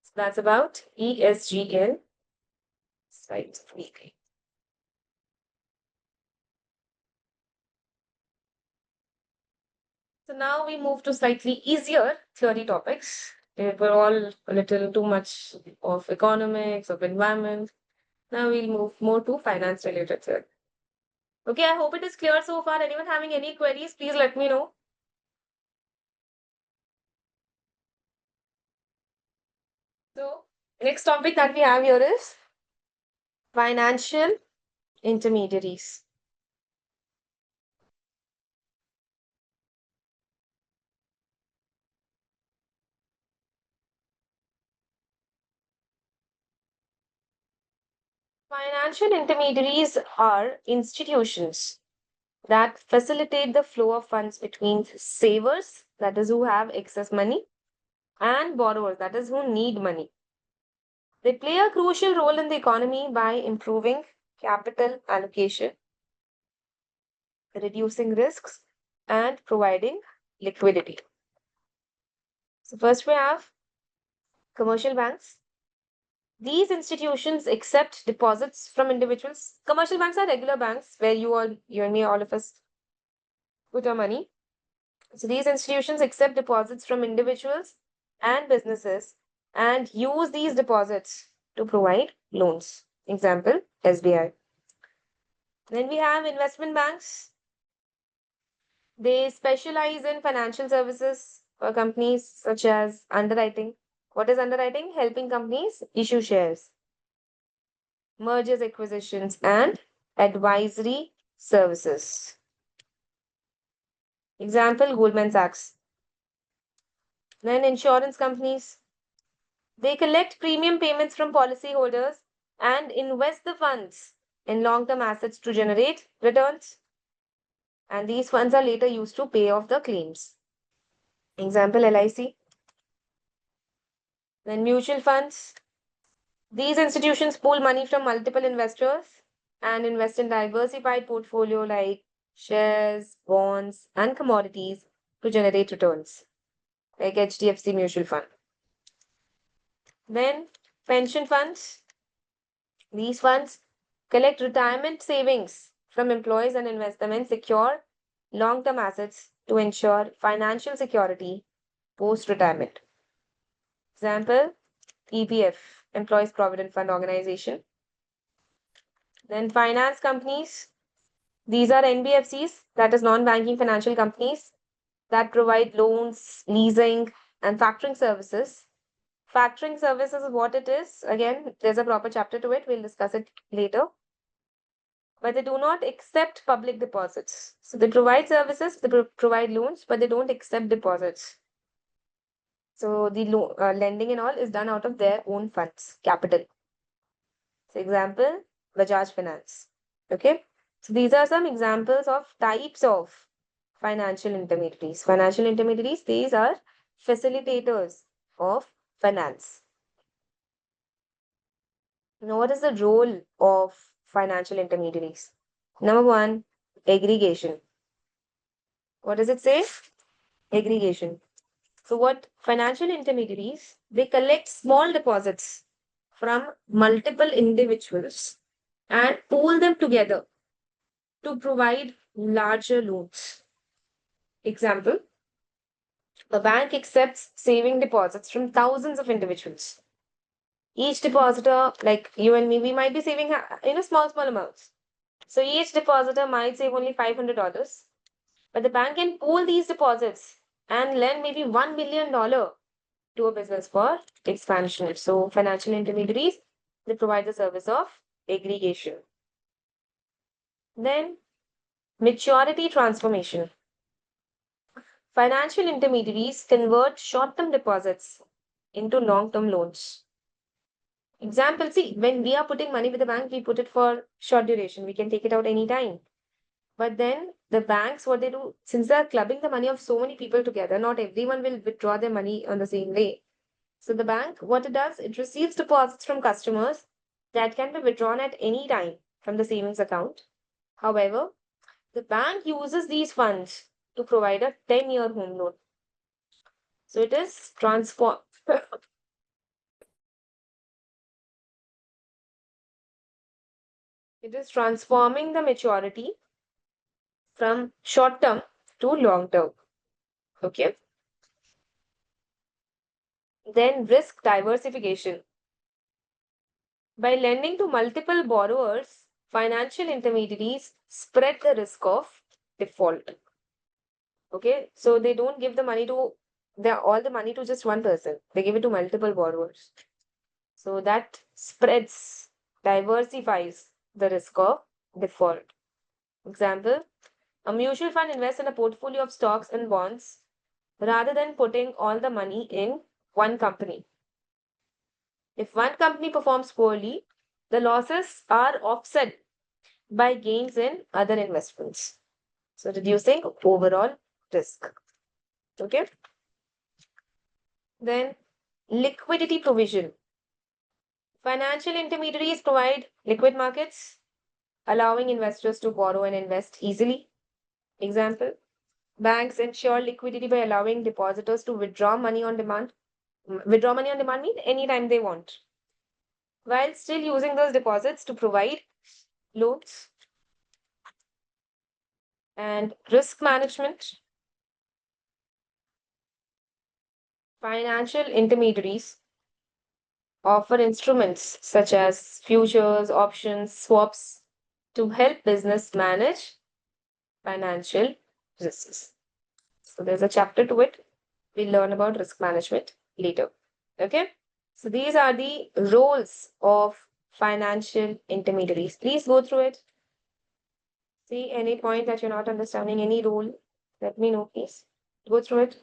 So that's about ESG in slide 3. So now we move to slightly easier theory topics. We're all a little too much of economics, of environment. Now we'll move more to finance related theory. Okay, I hope it is clear so far. Anyone having any queries, please let me know. So, next topic that we have here is financial intermediaries. Financial intermediaries are institutions that facilitate the flow of funds between savers, that is, who have excess money, and borrowers, that is, who need money. They play a crucial role in the economy by improving capital allocation, reducing risks, and providing liquidity. So, first we have commercial banks. These institutions accept deposits from individuals. Commercial banks are regular banks where you and me, all of us put our money. So these institutions accept deposits from individuals and businesses and use these deposits to provide loans. Example, SBI. Then we have investment banks. They specialize in financial services for companies such as underwriting. What is underwriting? Helping companies issue shares, mergers, acquisitions, and advisory services. Example, Goldman Sachs. Then insurance companies. They collect premium payments from policyholders and invest the funds in long-term assets to generate returns. And these funds are later used to pay off the claims. Example, LIC. Then mutual funds. These institutions pool money from multiple investors and invest in diversified portfolio like shares, bonds, and commodities to generate returns, like HDFC Mutual Fund. Then pension funds. These funds collect retirement savings from employees and invest them in secure long-term assets to ensure financial security post-retirement. Example, EPF. Employees Provident Fund Organization. Then finance companies. These are NBFCs, that is non-banking financial companies that provide loans, leasing, and factoring services. Factoring services is what it is. Again, there's a proper chapter to it. We'll discuss it later. But they do not accept public deposits. So they provide services, they provide loans, but they don't accept deposits. So the lending and all is done out of their own funds, capital. So example, Bajaj Finance. Okay. So these are some examples of types of financial intermediaries. Financial intermediaries, these are facilitators of finance. Now, what is the role of financial intermediaries? Number one, aggregation. What does it say? Aggregation. So what financial intermediaries, they collect small deposits from multiple individuals and pool them together to provide larger loans. Example, a bank accepts saving deposits from thousands of individuals. Each depositor, like you and me, we might be saving small amounts. So each depositor might save only $500, but the bank can pool these deposits and lend maybe $1 million to a business for expansion. So financial intermediaries, they provide the service of aggregation. Then maturity transformation. Financial intermediaries convert short-term deposits into long-term loans. Example, see, when we are putting money with the bank, we put it for short duration. We can take it out anytime. But then the banks, what they do, since they are clubbing the money of so many people together, not everyone will withdraw their money on the same way. So the bank, what it does, it receives deposits from customers that can be withdrawn at any time from the savings account. However, the bank uses these funds to provide a 10-year home loan. So it is it is transforming the maturity from short term to long term. Okay. Then risk diversification. By lending to multiple borrowers, financial intermediaries spread the risk of default. Okay, so they don't give the money to all the money to just one person. They give it to multiple borrowers. So that spreads, diversifies the risk of default. Example, a mutual fund invests in a portfolio of stocks and bonds rather than putting all the money in one company. If one company performs poorly, the losses are offset by gains in other investments. So reducing overall risk. Okay. Then liquidity provision. Financial intermediaries provide liquid markets, allowing investors to borrow and invest easily. Example, banks ensure liquidity by allowing depositors to withdraw money on demand. Withdraw money on demand means anytime they want, while still using those deposits to provide loans. And risk management. Financial intermediaries offer instruments such as futures, options, swaps to help business manage financial risks. So there's a chapter to it. We'll learn about risk management later. Okay. So these are the roles of financial intermediaries. Please go through it. See any point that you're not understanding, any role, let me know, please. Go through it.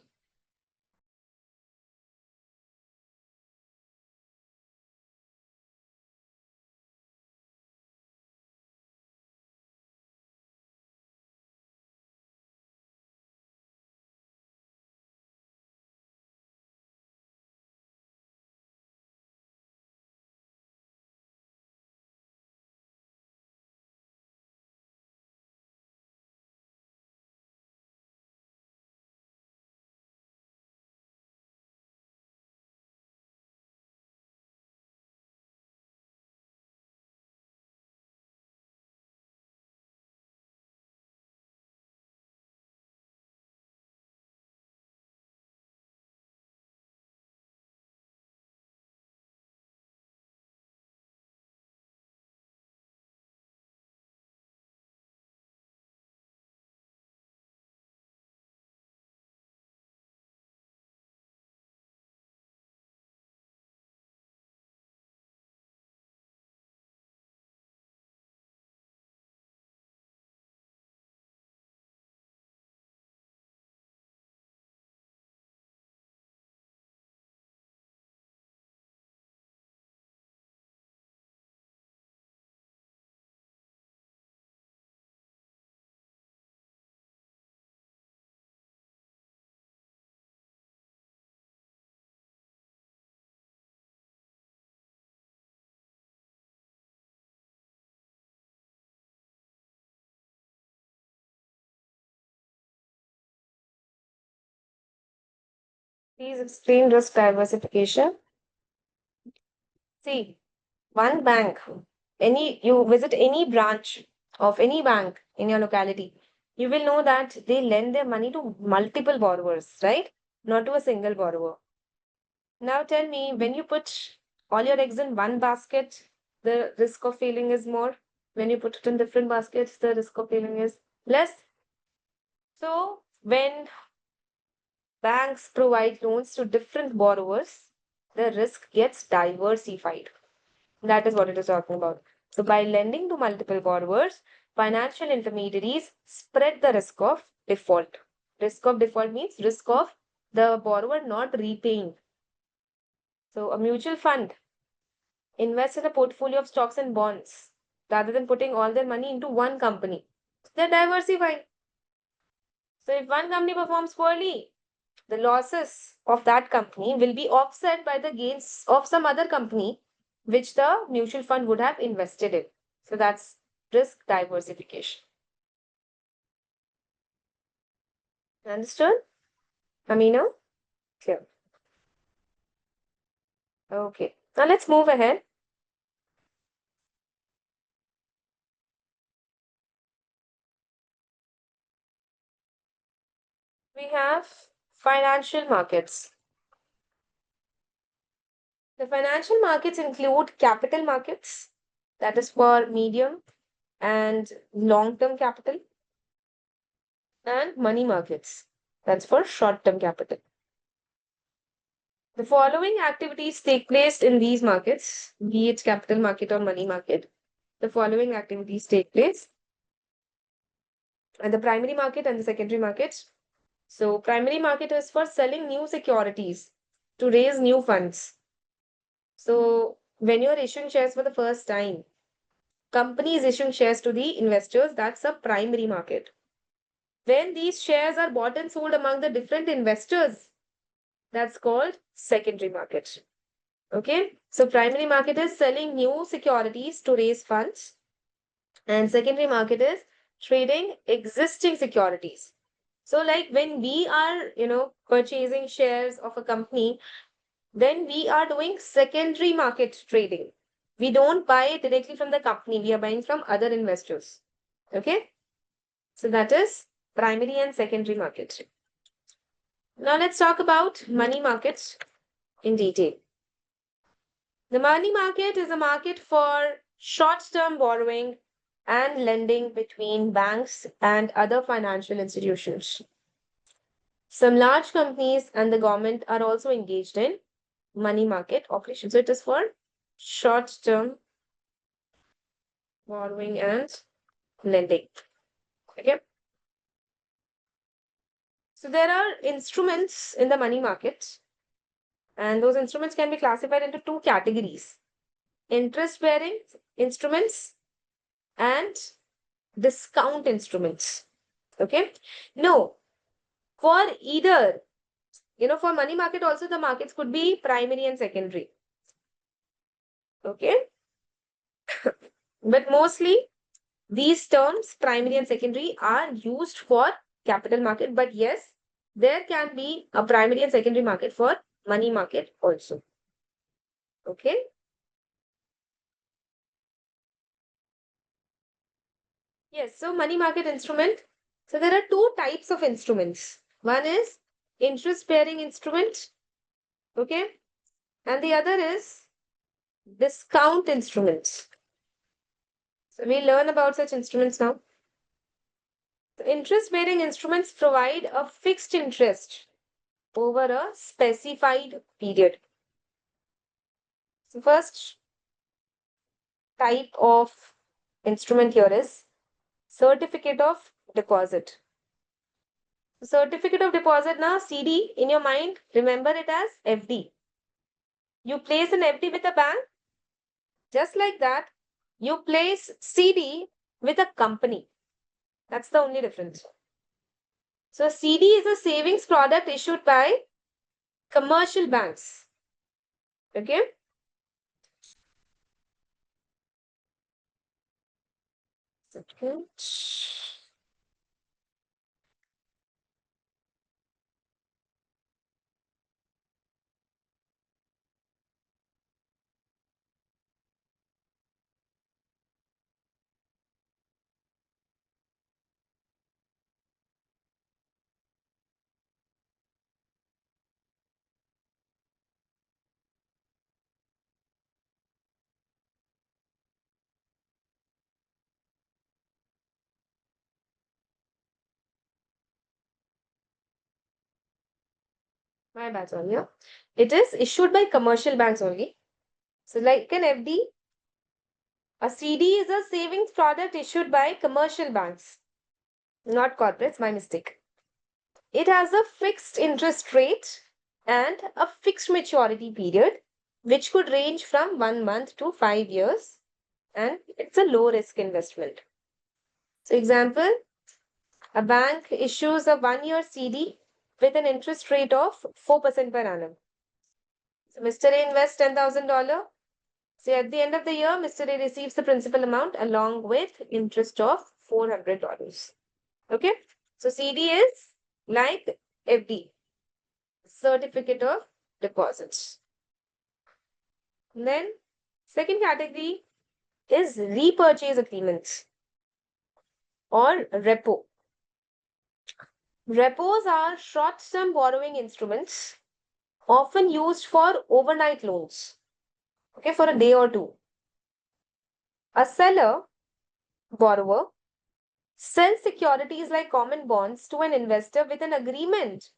Please explain risk diversification. See, one bank, you visit any branch of any bank in your locality, you will know that they lend their money to multiple borrowers, right? Not to a single borrower. Now tell me, when you put all your eggs in one basket, the risk of failing is more. When you put it in different baskets, the risk of failing is less. So when banks provide loans to different borrowers, the risk gets diversified. That is what it is talking about. So by lending to multiple borrowers, financial intermediaries spread the risk of default. Risk of default means risk of the borrower not repaying. So a mutual fund invests in a portfolio of stocks and bonds rather than putting all their money into one company. They're diversifying. So if one company performs poorly, the losses of that company will be offset by the gains of some other company which the mutual fund would have invested in. So that's risk diversification. Understood? Amina? Clear. Okay. Now let's move ahead. We have financial markets. The financial markets include capital markets, that is for medium and long term capital, and money markets, that's for short term capital. The following activities take place in these markets, be it capital market or money market. The following activities take place at the primary market and the secondary market. So, primary market is for selling new securities to raise new funds. So, when you're issuing shares for the first time, company is issuing shares to the investors, that's a primary market. When these shares are bought and sold among the different investors, that's called secondary market. Okay, so primary market is selling new securities to raise funds, and secondary market is trading existing securities. So, like when we are, purchasing shares of a company, then we are doing secondary market trading. We don't buy directly from the company, we are buying from other investors. Okay, so that is primary and secondary market. Now, let's talk about money markets in detail. The money market is a market for short-term borrowing and lending between banks and other financial institutions. Some large companies and the government are also engaged in money market operations. So it is for short-term borrowing and lending. Okay. So there are instruments in the money market, and those instruments can be classified into two categories: interest-bearing instruments and discount instruments. Okay. No, for either, for money market also, the markets could be primary and secondary. Okay. But mostly these terms, primary and secondary, are used for capital market. But yes, there can be a primary and secondary market for money market also. Okay. Yes, so money market instrument. So there are two types of instruments. One is interest bearing instrument. Okay. And the other is discount instruments. So we learn about such instruments now. Interest bearing instruments provide a fixed interest over a specified period. So first type of instrument here is certificate of deposit. Certificate of deposit, now CD in your mind, remember it as FD. You place an FD with a bank, just like that, you place CD with a company. That's the only difference. So CD is a savings product issued by commercial banks. Okay. Second. My bad, Sonia. It is issued by commercial banks only. So, like an FD, a CD is a savings product issued by commercial banks, not corporates. My mistake. It has a fixed interest rate and a fixed maturity period, which could range from 1 month to 5 years, and it's a low risk investment. So, example, a bank issues a 1 year CD with an interest rate of 4% per annum. So, Mr. A invests $10,000. So, at the end of the year, Mr. A receives the principal amount along with interest of $400. Okay, so CD is like FD, certificate of deposits. And then, second category is repurchase agreements or repo. Repos are short term borrowing instruments often used for overnight loans, okay, for a day or two. A seller, borrower, sells securities like common bonds to an investor with an agreement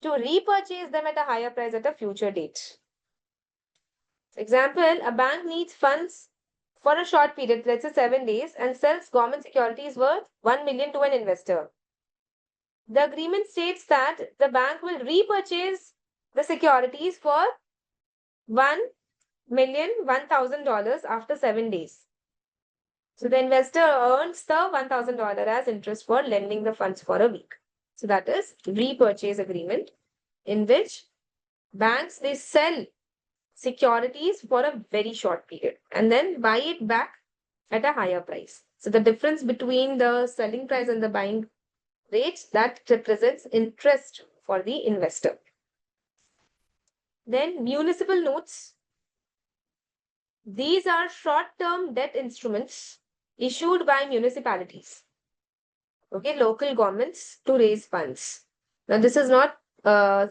to repurchase them at a higher price at a future date. Example, a bank needs funds for a short period, let's say 7 days, and sells government securities worth 1 million to an investor. The agreement states that the bank will repurchase the securities for $1,001,000 after 7 days. So the investor earns the $1,000 as interest for lending the funds for a week. So that is repurchase agreement, in which banks, they sell securities for a very short period and then buy it back at a higher price. So the difference between the selling price and the buying rate, that represents interest for the investor. Then municipal notes. These are short-term debt instruments issued by municipalities, okay, local governments, to raise funds. Now, this is not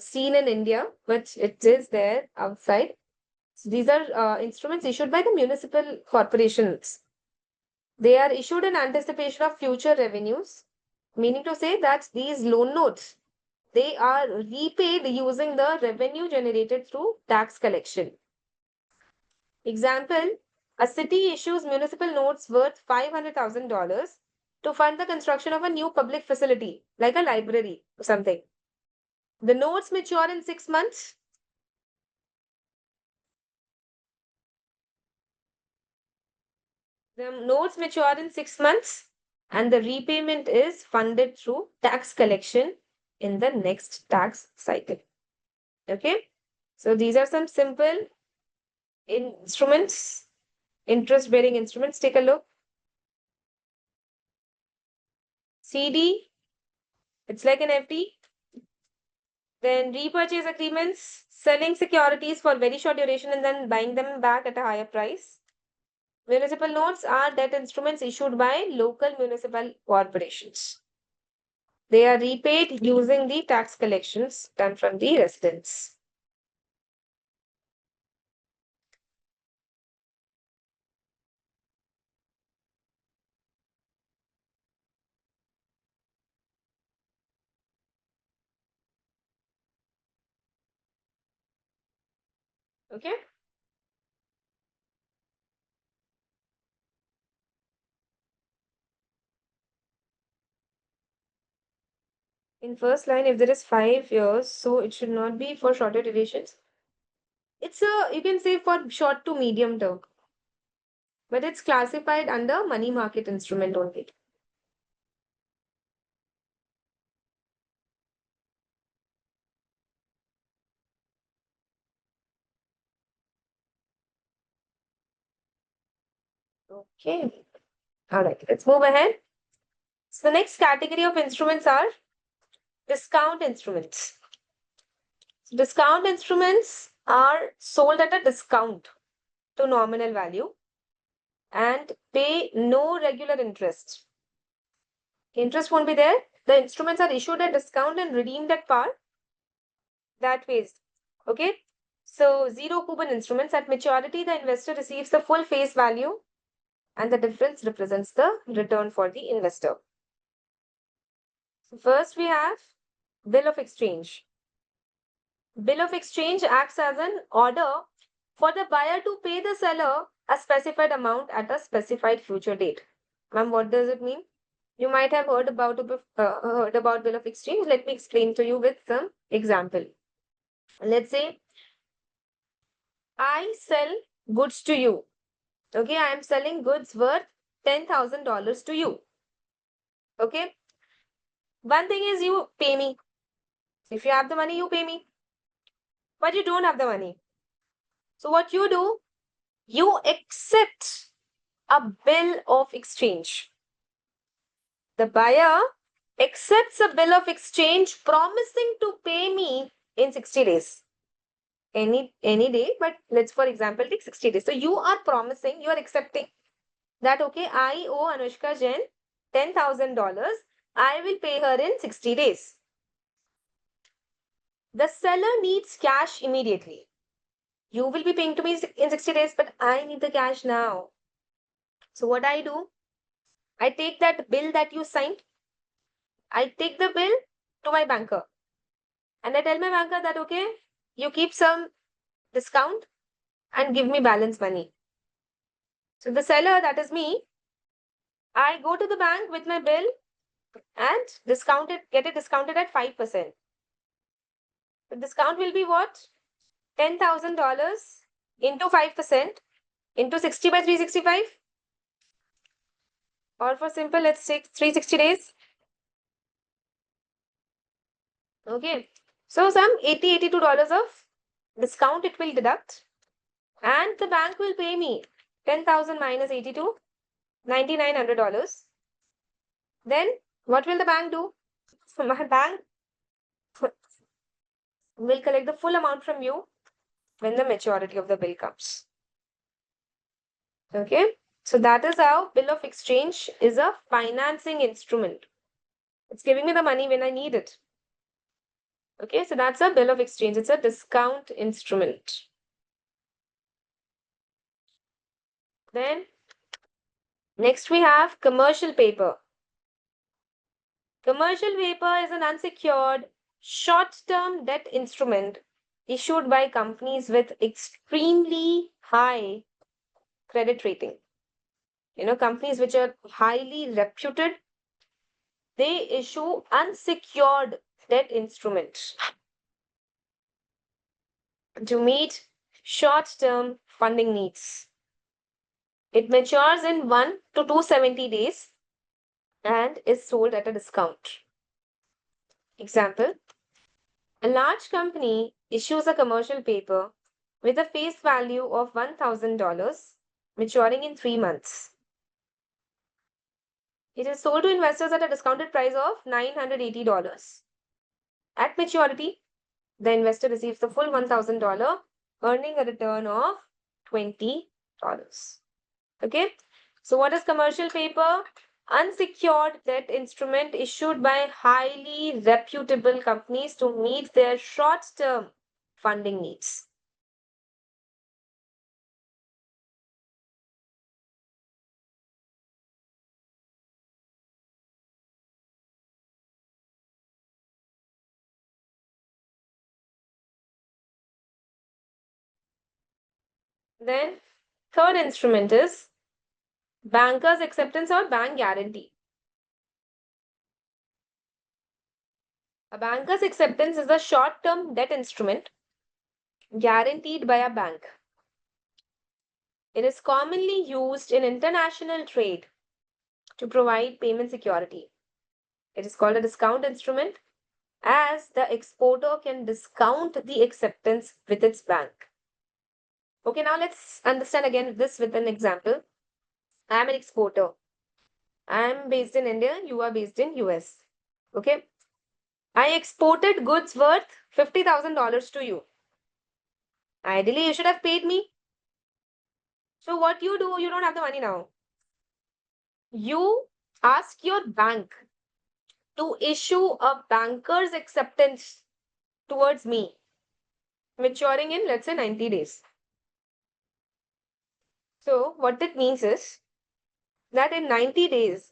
seen in India, but it is there outside. So these are instruments issued by the municipal corporations. They are issued in anticipation of future revenues, meaning to say that these loan notes, they are repaid using the revenue generated through tax collection. Example, a city issues municipal notes worth $500,000 to fund the construction of a new public facility, like a library or something. The notes mature in 6 months. The notes mature in 6 months, and the repayment is funded through tax collection in the next tax cycle. Okay, so these are some simple instruments, interest bearing instruments. Take a look. CD, it's like an FD. Then repurchase agreements, selling securities for very short duration and then buying them back at a higher price. Municipal notes are debt instruments issued by local municipal corporations. They are repaid using the tax collections done from the residents. Okay. In first line, if there is 5 years, so it should not be for shorter durations. It's a, you can say, for short to medium term, but it's classified under money market instrument only. Okay. All right, let's move ahead. So the next category of instruments are discount instruments. So discount instruments are sold at a discount to nominal value and pay no regular interest. Interest won't be there. The instruments are issued at discount and redeemed at par. That ways. Okay. So zero coupon instruments, at maturity, the investor receives the full face value and the difference represents the return for the investor. So first we have bill of exchange. Bill of exchange acts as an order for the buyer to pay the seller a specified amount at a specified future date. Ma'am, what does it mean? You might have heard about bill of exchange. Let me explain to you with some example. Let's say I sell goods to you. Okay, I am selling goods worth $10,000 to you. Okay, one thing is you pay me. If you have the money, you pay me. But you don't have the money. So what you do, you accept a bill of exchange. The buyer accepts a bill of exchange promising to pay me in 60 days. Any day, but let's for example take 60 days. So you are promising, you are accepting that okay, I owe Anushka Jain $10,000. I will pay her in 60 days. The seller needs cash immediately. You will be paying to me in 60 days, but I need the cash now. So what I do, I take that bill that you signed, I take the bill to my banker and I tell my banker that okay, you keep some discount and give me balance money. So the seller, that is me, I go to the bank with my bill and get it discounted at 5%. The discount will be what? $10,000 into 5% into 60 by 365. Or for simple, let's take 360 days. Okay. So some $82 of discount it will deduct. And the bank will pay me 10,000 minus 82, $9,900. Then what will the bank do? So my bank will collect the full amount from you when the maturity of the bill comes. Okay. So that is how bill of exchange is a financing instrument. It's giving me the money when I need it. Okay, so that's a bill of exchange. It's a discount instrument. Then next we have commercial paper. Commercial paper is an unsecured short-term debt instrument issued by companies with extremely high credit rating. Companies which are highly reputed, they issue unsecured debt instruments to meet short-term funding needs. It matures in 1 to 270 days and is sold at a discount. Example, a large company issues a commercial paper with a face value of $1,000 maturing in 3 months. It is sold to investors at a discounted price of $980. At maturity, the investor receives the full $1,000, earning a return of $20. Okay, so what is commercial paper? Unsecured debt instrument issued by highly reputable companies to meet their short-term funding needs. Then third instrument is banker's acceptance or bank guarantee. A banker's acceptance is a short-term debt instrument guaranteed by a bank. It is commonly used in international trade to provide payment security. It is called a discount instrument as the exporter can discount the acceptance with its bank. Okay, now let's understand again this with an example. I am an exporter. I am based in India, you are based in US. Okay. I exported goods worth $50,000 to you. Ideally, you should have paid me. So what you do, you don't have the money now. You ask your bank to issue a banker's acceptance towards me, maturing in, let's say, 90 days. So what that means is that in 90 days,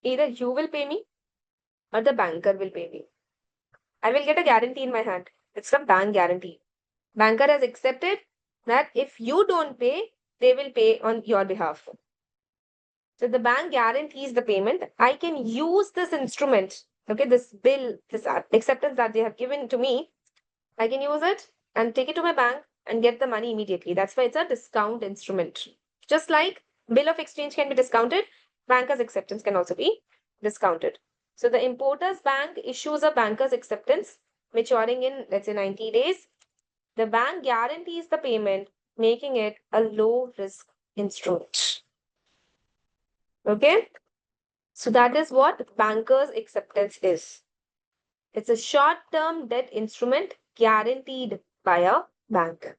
either you will pay me or the banker will pay me. I will get a guarantee in my hand. It's a bank guarantee. Banker has accepted that if you don't pay, they will pay on your behalf. So the bank guarantees the payment. I can use this instrument, okay, this bill, this acceptance that they have given to me. I can use it and take it to my bank and get the money immediately. That's why it's a discount instrument. Just like bill of exchange can be discounted, banker's acceptance can also be discounted. So the importer's bank issues a banker's acceptance maturing in, let's say, 90 days. The bank guarantees the payment, making it a low risk instrument. Okay? So that is what banker's acceptance is. It's a short term debt instrument guaranteed by a bank.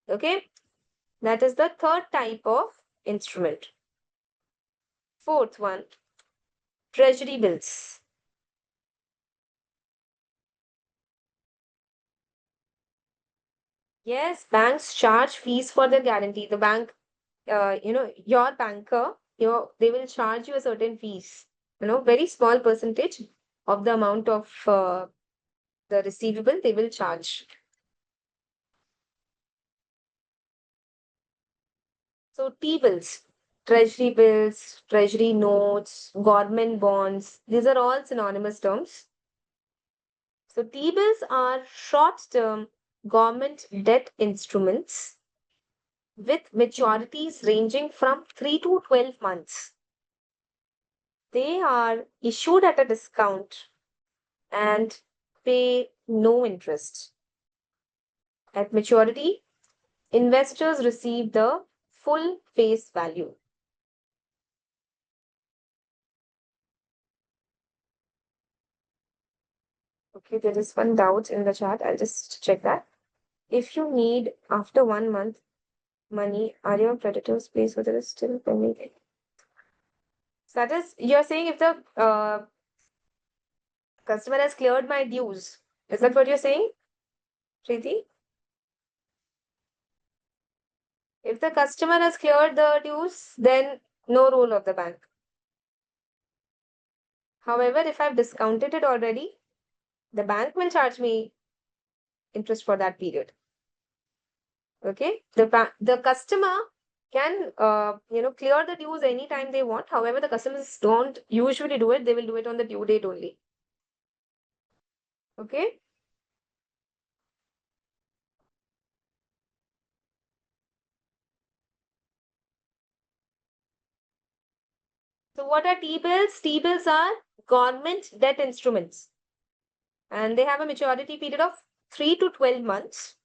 Okay? That is the third type of instrument. Fourth one, treasury bills. Yes, banks charge fees for their guarantee. The bank, your banker, they will charge you a certain fees, very small percentage of the amount of the receivable they will charge. So T-bills, treasury notes, government bonds, these are all synonymous terms. So T-bills are short-term government debt instruments with maturities ranging from 3 to 12 months. They are issued at a discount and pay no interest. At maturity, investors receive the full face value. Okay, there is one doubt in the chat. I'll just check that. If you need after 1 month money, are your creditors placed whether it's still pending? So that is, you're saying if the customer has cleared my dues. Is that what you're saying, Preeti? If the customer has cleared the dues, then no role of the bank. However, if I've discounted it already, the bank will charge me interest for that period. Okay, the customer can clear the dues anytime they want. However, the customers don't usually do it. They will do it on the due date only. Okay. So what are T-bills? T-bills are government debt instruments, and they have a maturity period of 3 to 12 months,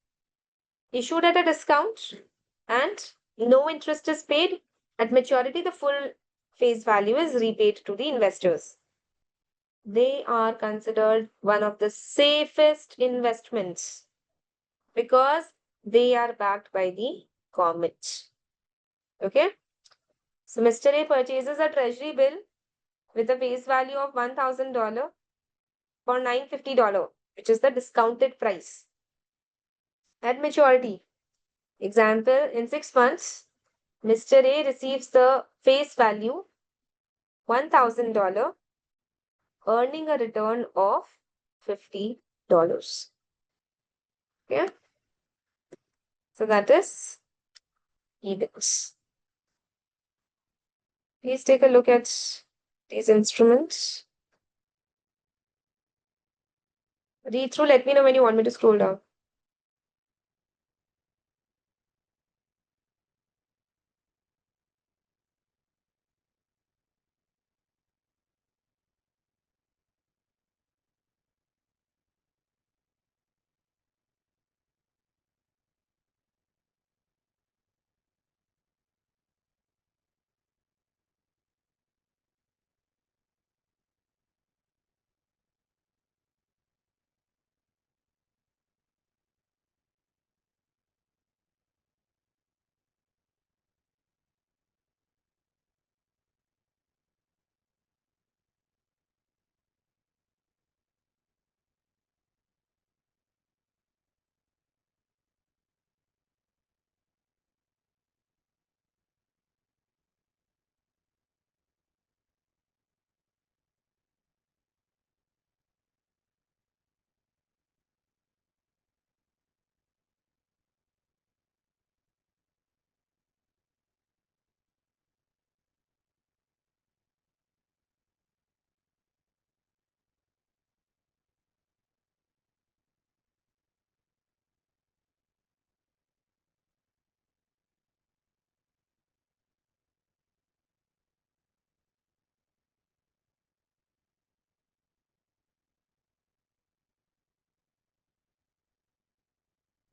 issued at a discount, and no interest is paid. At maturity, the full face value is repaid to the investors. They are considered one of the safest investments because they are backed by the government. Okay. So Mr. A purchases a treasury bill with a face value of $1,000 for $950, which is the discounted price. At maturity, example, in 6 months, Mr. A receives the face value $1,000, earning a return of $50. Okay, so that is EBIT. Please take a look at these instruments. Read through, let me know when you want me to scroll down.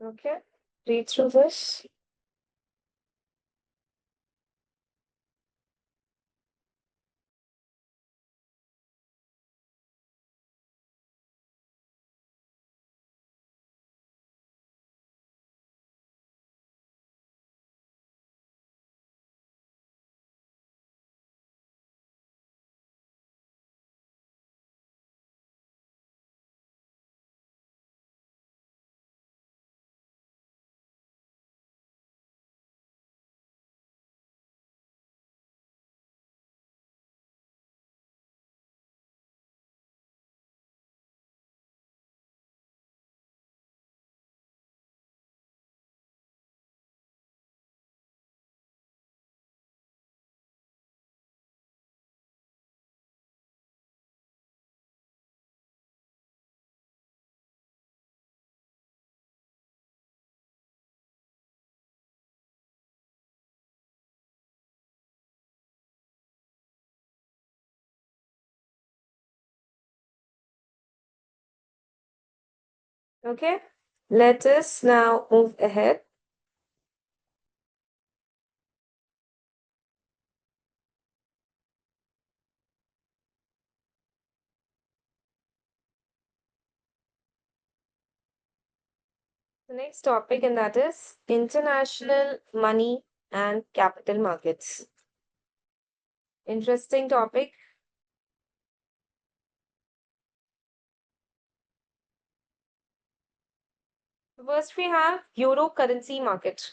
Okay, read through this. Okay, let us now move ahead. The next topic, and that is international money and capital markets. Interesting topic. First, we have euro currency market.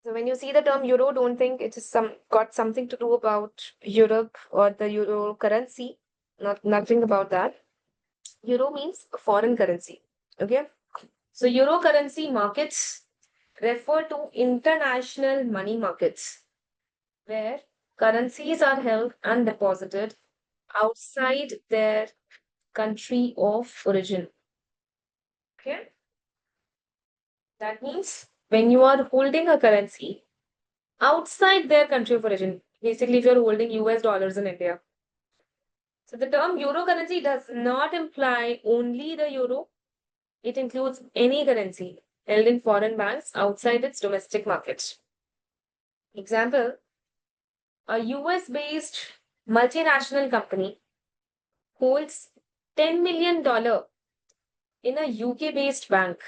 So when you see the term euro, don't think it is got something to do about Europe or the euro currency. Nothing about that. Euro means a foreign currency. Okay. So euro currency markets refer to international money markets where currencies are held and deposited outside their country of origin. Okay. That means when you are holding a currency outside their country of origin, basically if you're holding US dollars in India. So the term euro currency does not imply only the euro. It includes any currency held in foreign banks outside its domestic market. Example, a US based multinational company holds $10 million in a UK based bank.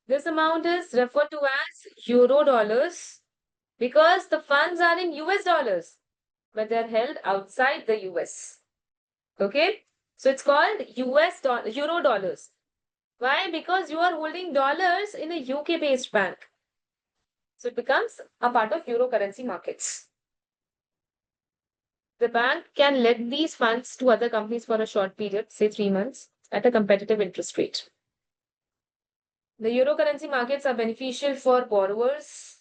This amount is referred to as euro dollars because the funds are in US dollars, but they're held outside the US. Okay, so it's called euro dollars. Why? Because you are holding dollars in a UK based bank. So it becomes a part of euro currency markets. The bank can lend these funds to other companies for a short period, say 3 months, at a competitive interest rate. The euro currency markets are beneficial for borrowers.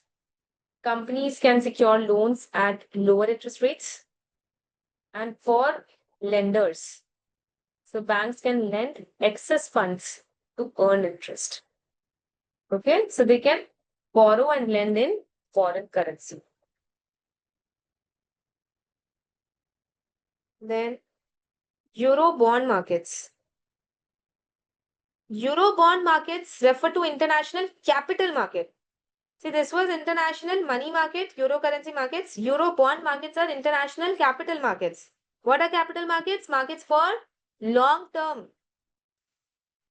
Companies can secure loans at lower interest rates. And for lenders, so banks can lend excess funds to earn interest. Okay, so they can borrow and lend in foreign currency. Then euro bond markets. Euro bond markets refer to international capital market. See, this was international money market, euro currency markets. Euro bond markets are international capital markets. What are capital markets? Markets for long term.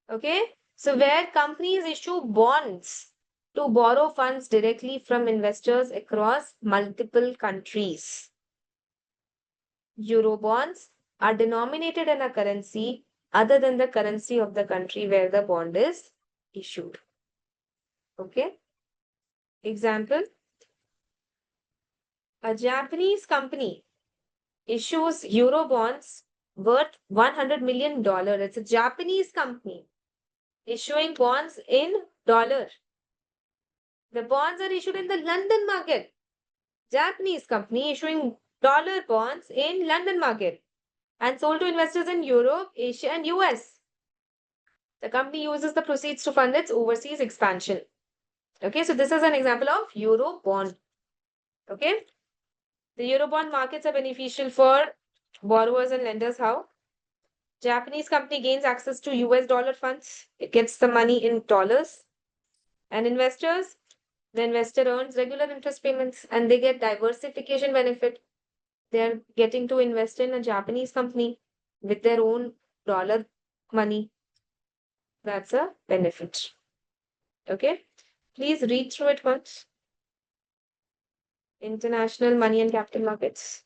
Okay, so where companies issue bonds to borrow funds directly from investors across multiple countries. Euro bonds are denominated in a currency other than the currency of the country where the bond is issued. Okay. Example, a Japanese company issues euro bonds worth $100 million. It's a Japanese company issuing bonds in dollar. The bonds are issued in the London market. Japanese company issuing dollar bonds in London market and sold to investors in Europe, Asia, and US. The company uses the proceeds to fund its overseas expansion. Okay, so this is an example of euro bond. Okay, the euro bond markets are beneficial for borrowers and lenders. How? Japanese company gains access to US dollar funds. It gets the money in dollars. And investors, the investor earns regular interest payments and they get diversification benefit. They're getting to invest in a Japanese company with their own dollar money. That's a benefit. Okay. Please read through it once. International money and capital markets.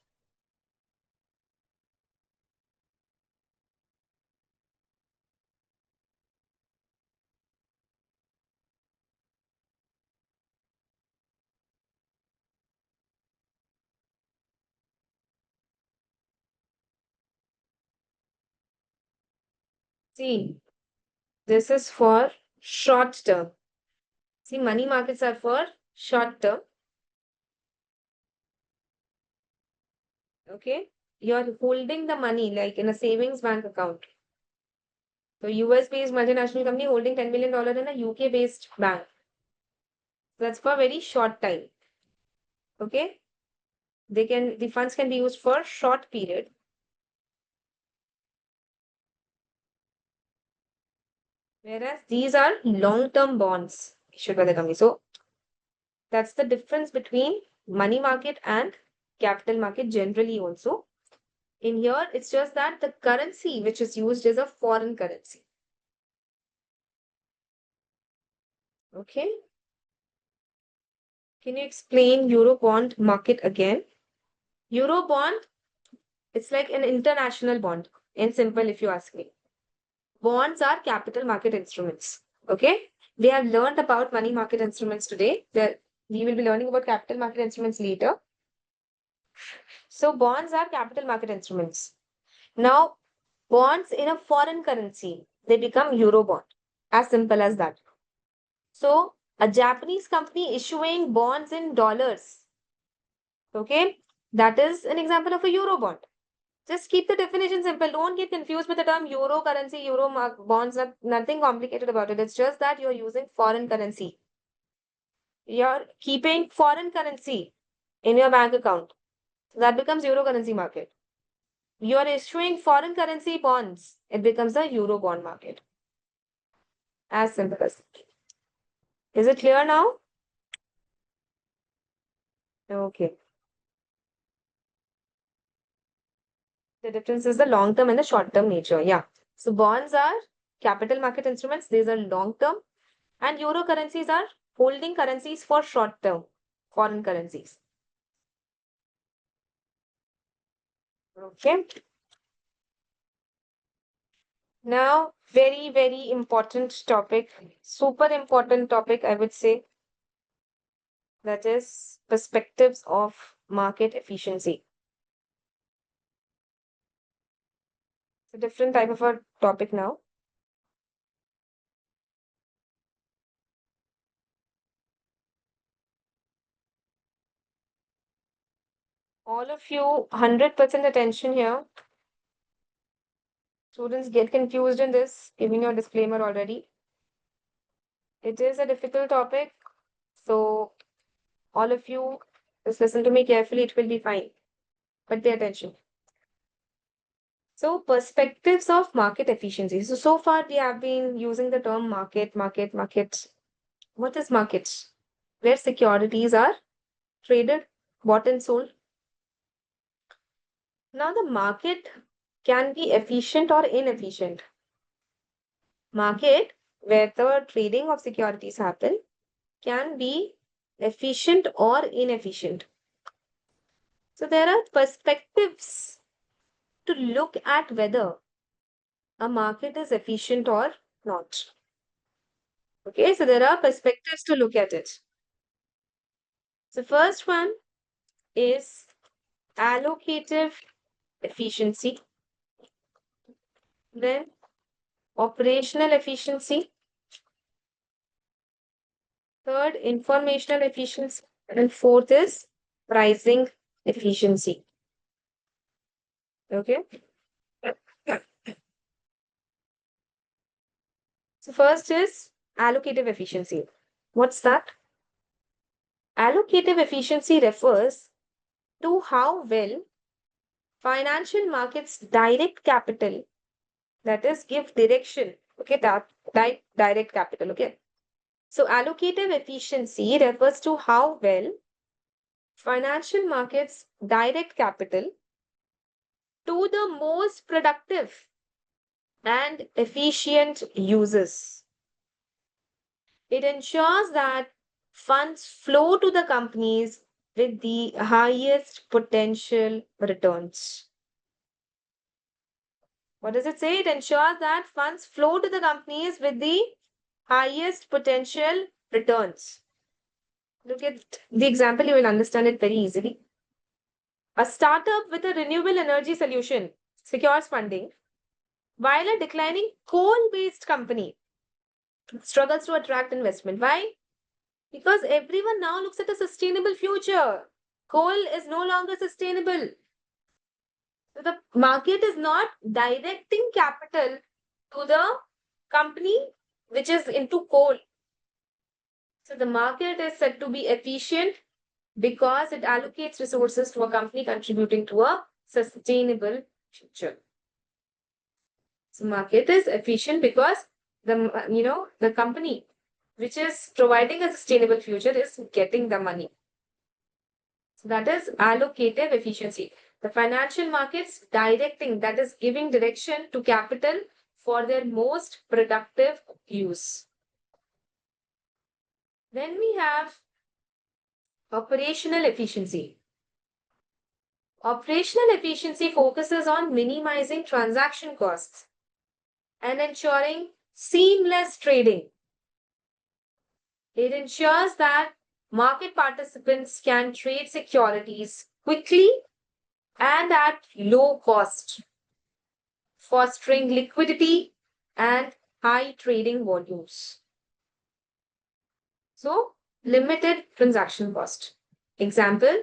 See, this is for short term. See, money markets are for short term. Okay. You're holding the money like in a savings bank account. So US based multinational company holding $10 million in a UK based bank. That's for a very short time. Okay. The funds can be used for short period. Whereas these are long-term bonds issued by the company. So that's the difference between money market and capital market generally also. In here, it's just that the currency which is used is a foreign currency. Okay. Can you explain Euro bond market again? Euro bond, it's like an international bond. In simple, if you ask me. Bonds are capital market instruments. Okay. We have learned about money market instruments today. We will be learning about capital market instruments later. So bonds are capital market instruments. Now, bonds in a foreign currency, they become Euro bond. As simple as that. So, a Japanese company issuing bonds in dollars. Okay, that is an example of a Euro bond. Just keep the definition simple. Don't get confused with the term Euro currency, bonds. Nothing complicated about it. It's just that you're using foreign currency. You're keeping foreign currency in your bank account. So that becomes Euro currency market. You are issuing foreign currency bonds. It becomes a Euro bond market. As simple as that. Is it clear now? Okay. The difference is the long term and the short term nature. Yeah. So bonds are capital market instruments. These are long term. And Euro currencies are holding currencies for short term, foreign currencies. Okay. Now, very, very important topic, super important topic, I would say, that is perspectives of market efficiency. It's a different type of a topic now. All of you, 100% attention here. Students get confused in this, giving you a disclaimer already. It is a difficult topic, so all of you, just listen to me carefully, it will be fine. But pay attention. So, perspectives of market efficiency. So far we have been using the term market. What is market? Where securities are traded, bought and sold. Now, the market can be efficient or inefficient. Market, where the trading of securities happen, can be efficient or inefficient. So, there are perspectives to look at whether a market is efficient or not. Okay, so there are perspectives to look at it. So, first one is allocative efficiency, then operational efficiency, third, informational efficiency, and fourth is pricing efficiency. Okay. So, first is allocative efficiency. What's that? Allocative efficiency refers to how well financial markets direct capital that is give direction. Okay, that direct capital. Okay. So allocative efficiency refers to how well financial markets direct capital to the most productive and efficient uses. It ensures that funds flow to the companies with the highest potential returns. What does it say? It ensures that funds flow to the companies with the highest potential returns. Look at the example, you will understand it very easily. A startup with a renewable energy solution secures funding, while a declining coal based company struggles to attract investment. Why? Because everyone now looks at a sustainable future. Coal is no longer sustainable. So the market is not directing capital to the company which is into coal. So the market is said to be efficient because it allocates resources to a company contributing to a sustainable future. So market is efficient because the company which is providing a sustainable future is getting the money. So that is allocative efficiency. The financial markets directing, that is giving direction to capital for their most productive use. Then we have operational efficiency. Operational efficiency focuses on minimizing transaction costs and ensuring seamless trading. It ensures that market participants can trade securities quickly and at low cost, fostering liquidity and high trading volumes. So, limited transaction cost. Example,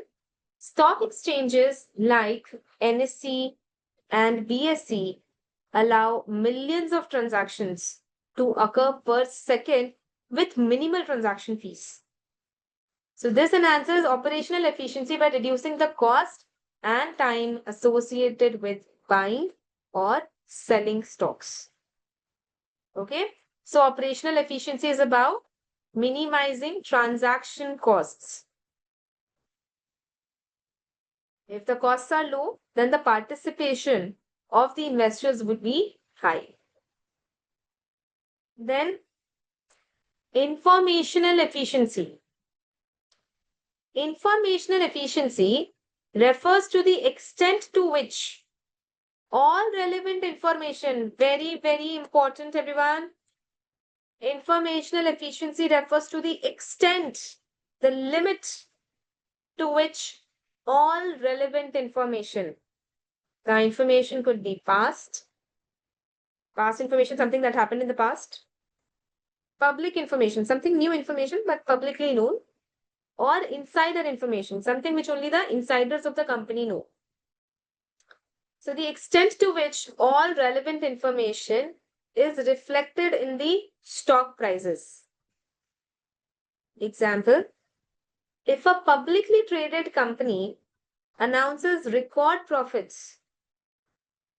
stock exchanges like NSE and BSE allow millions of transactions to occur per second with minimal transaction fees. So this enhances operational efficiency by reducing the cost and time associated with buying or selling stocks. Okay, so operational efficiency is about minimizing transaction costs. If the costs are low, then the participation of the investors would be high. Then informational efficiency. Informational efficiency refers to the extent to which all relevant information, very, very important, everyone. Informational efficiency refers to the extent, the limit to which all relevant information, the information could be past information, something that happened in the past, public information, something new information but publicly known, or insider information, something which only the insiders of the company know. So the extent to which all relevant information is reflected in the stock prices. Example, if a publicly traded company announces record profits,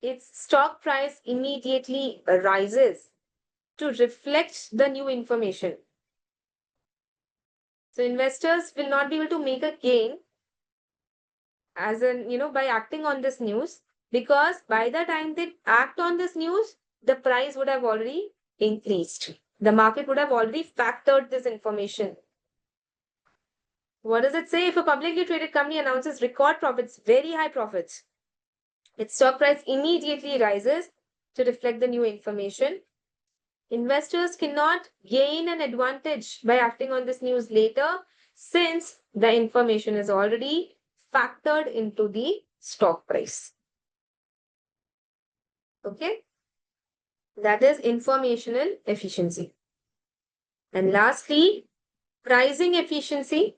its stock price immediately rises to reflect the new information. So investors will not be able to make a gain by acting on this news, because by the time they act on this news, the price would have already increased. The market would have already factored this information. What does it say? If a publicly traded company announces record profits, very high profits, its stock price immediately rises to reflect the new information. Investors cannot gain an advantage by acting on this news later, since the information is already factored into the stock price. Okay, that is informational efficiency. And lastly, pricing efficiency.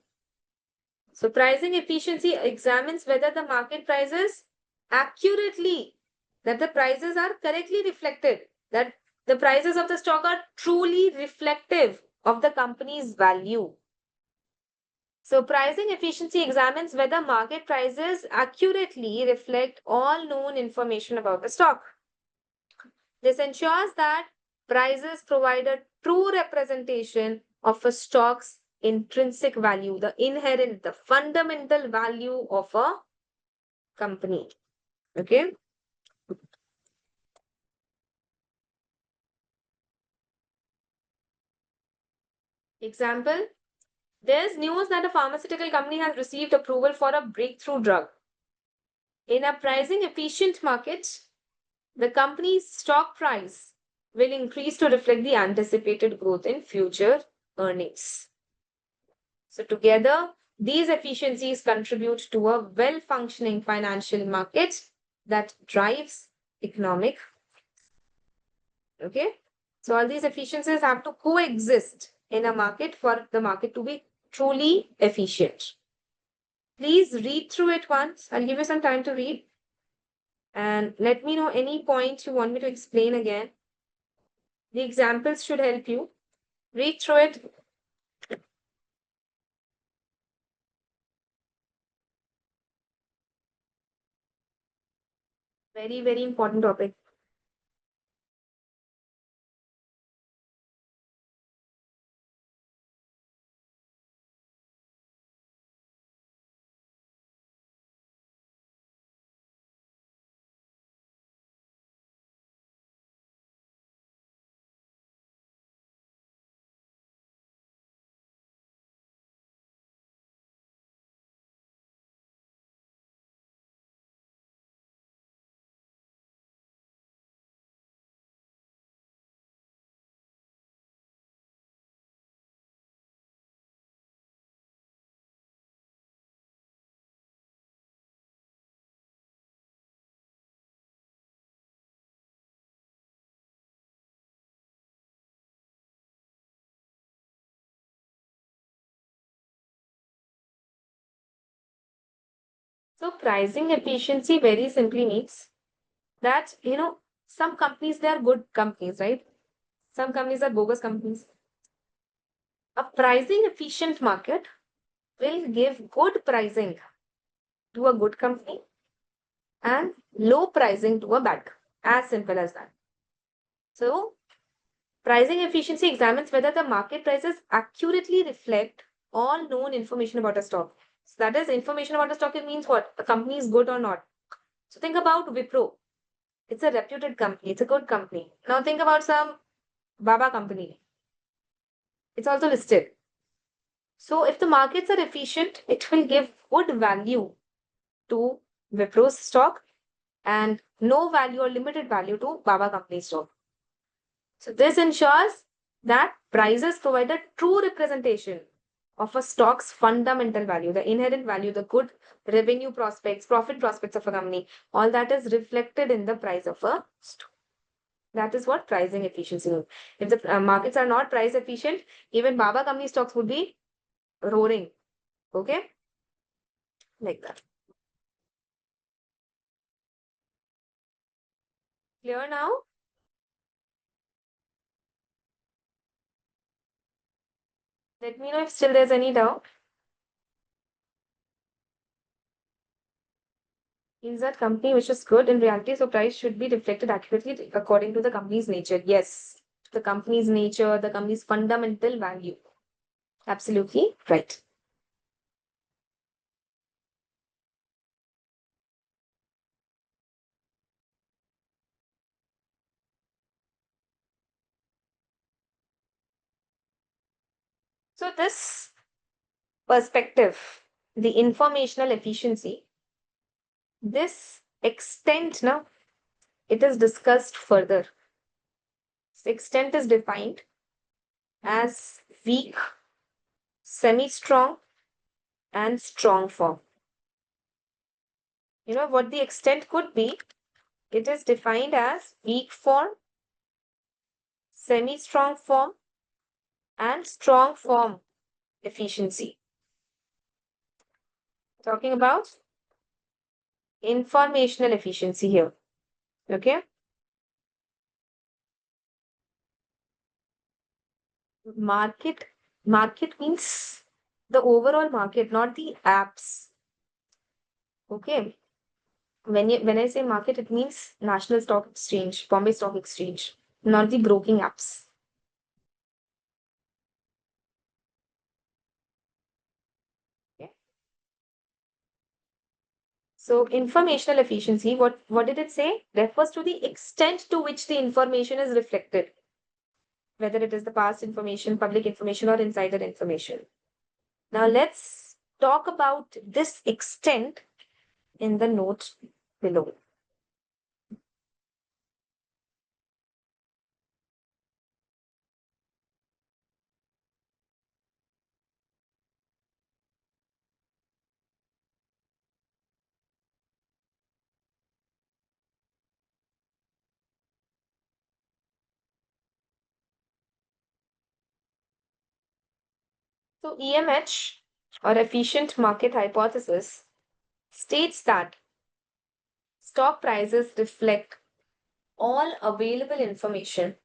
So pricing efficiency examines whether the market prices accurately, that the prices are correctly reflected, that the prices of the stock are truly reflective of the company's value. So pricing efficiency examines whether market prices accurately reflect all known information about the stock. This ensures that prices provide a true representation of a stock's intrinsic value, the inherent, the fundamental value of a company. Okay. Example, there's news that a pharmaceutical company has received approval for a breakthrough drug. In a pricing efficient market, the company's stock price will increase to reflect the anticipated growth in future earnings. So, together, these efficiencies contribute to a well functioning financial market that drives economic. Okay. So, all these efficiencies have to coexist in a market for the market to be truly efficient. Please read through it once. I'll give you some time to read. And let me know any points you want me to explain again. The examples should help you. Read through it. Very, very important topic. So pricing efficiency very simply means that, some companies, they are good companies, right? Some companies are bogus companies. A pricing efficient market will give good pricing to a good company and low pricing to a bad company. As simple as that. So pricing efficiency examines whether the market prices accurately reflect all known information about a stock. So that is information about a stock. It means what? A company is good or not. So think about Wipro. It's a reputed company. It's a good company. Now think about some Baba company. It's also listed. So if the markets are efficient, it will give good value to Wipro's stock and no value or limited value to Baba company stock. So this ensures that prices provide a true representation of a stock's fundamental value, the inherent value, the good revenue prospects, profit prospects of a company. All that is reflected in the price of a stock. That is what pricing efficiency is. If the markets are not price efficient, even Baba company stocks would be roaring. Okay? Like that. Clear now? Let me know if still there's any doubt. Is that company which is good in reality, so price should be reflected accurately according to the company's nature. Yes, the company's nature, the company's fundamental value. Absolutely right. So this perspective, the informational efficiency, this extent now, it is discussed further. This extent is defined as weak, semi-strong, and strong form. You know what the extent could be? It is defined as weak form, semi-strong form, and strong form efficiency. Talking about informational efficiency here. Okay. Market means the overall market, not the apps. Okay. When I say market, it means National Stock Exchange, Bombay Stock Exchange, not the broking apps. Okay. So informational efficiency, what did it say? Refers to the extent to which the information is reflected, whether it is the past information, public information, or insider information. Now let's talk about this extent in the note below. So EMH, or efficient market hypothesis, states that stock prices reflect all available information.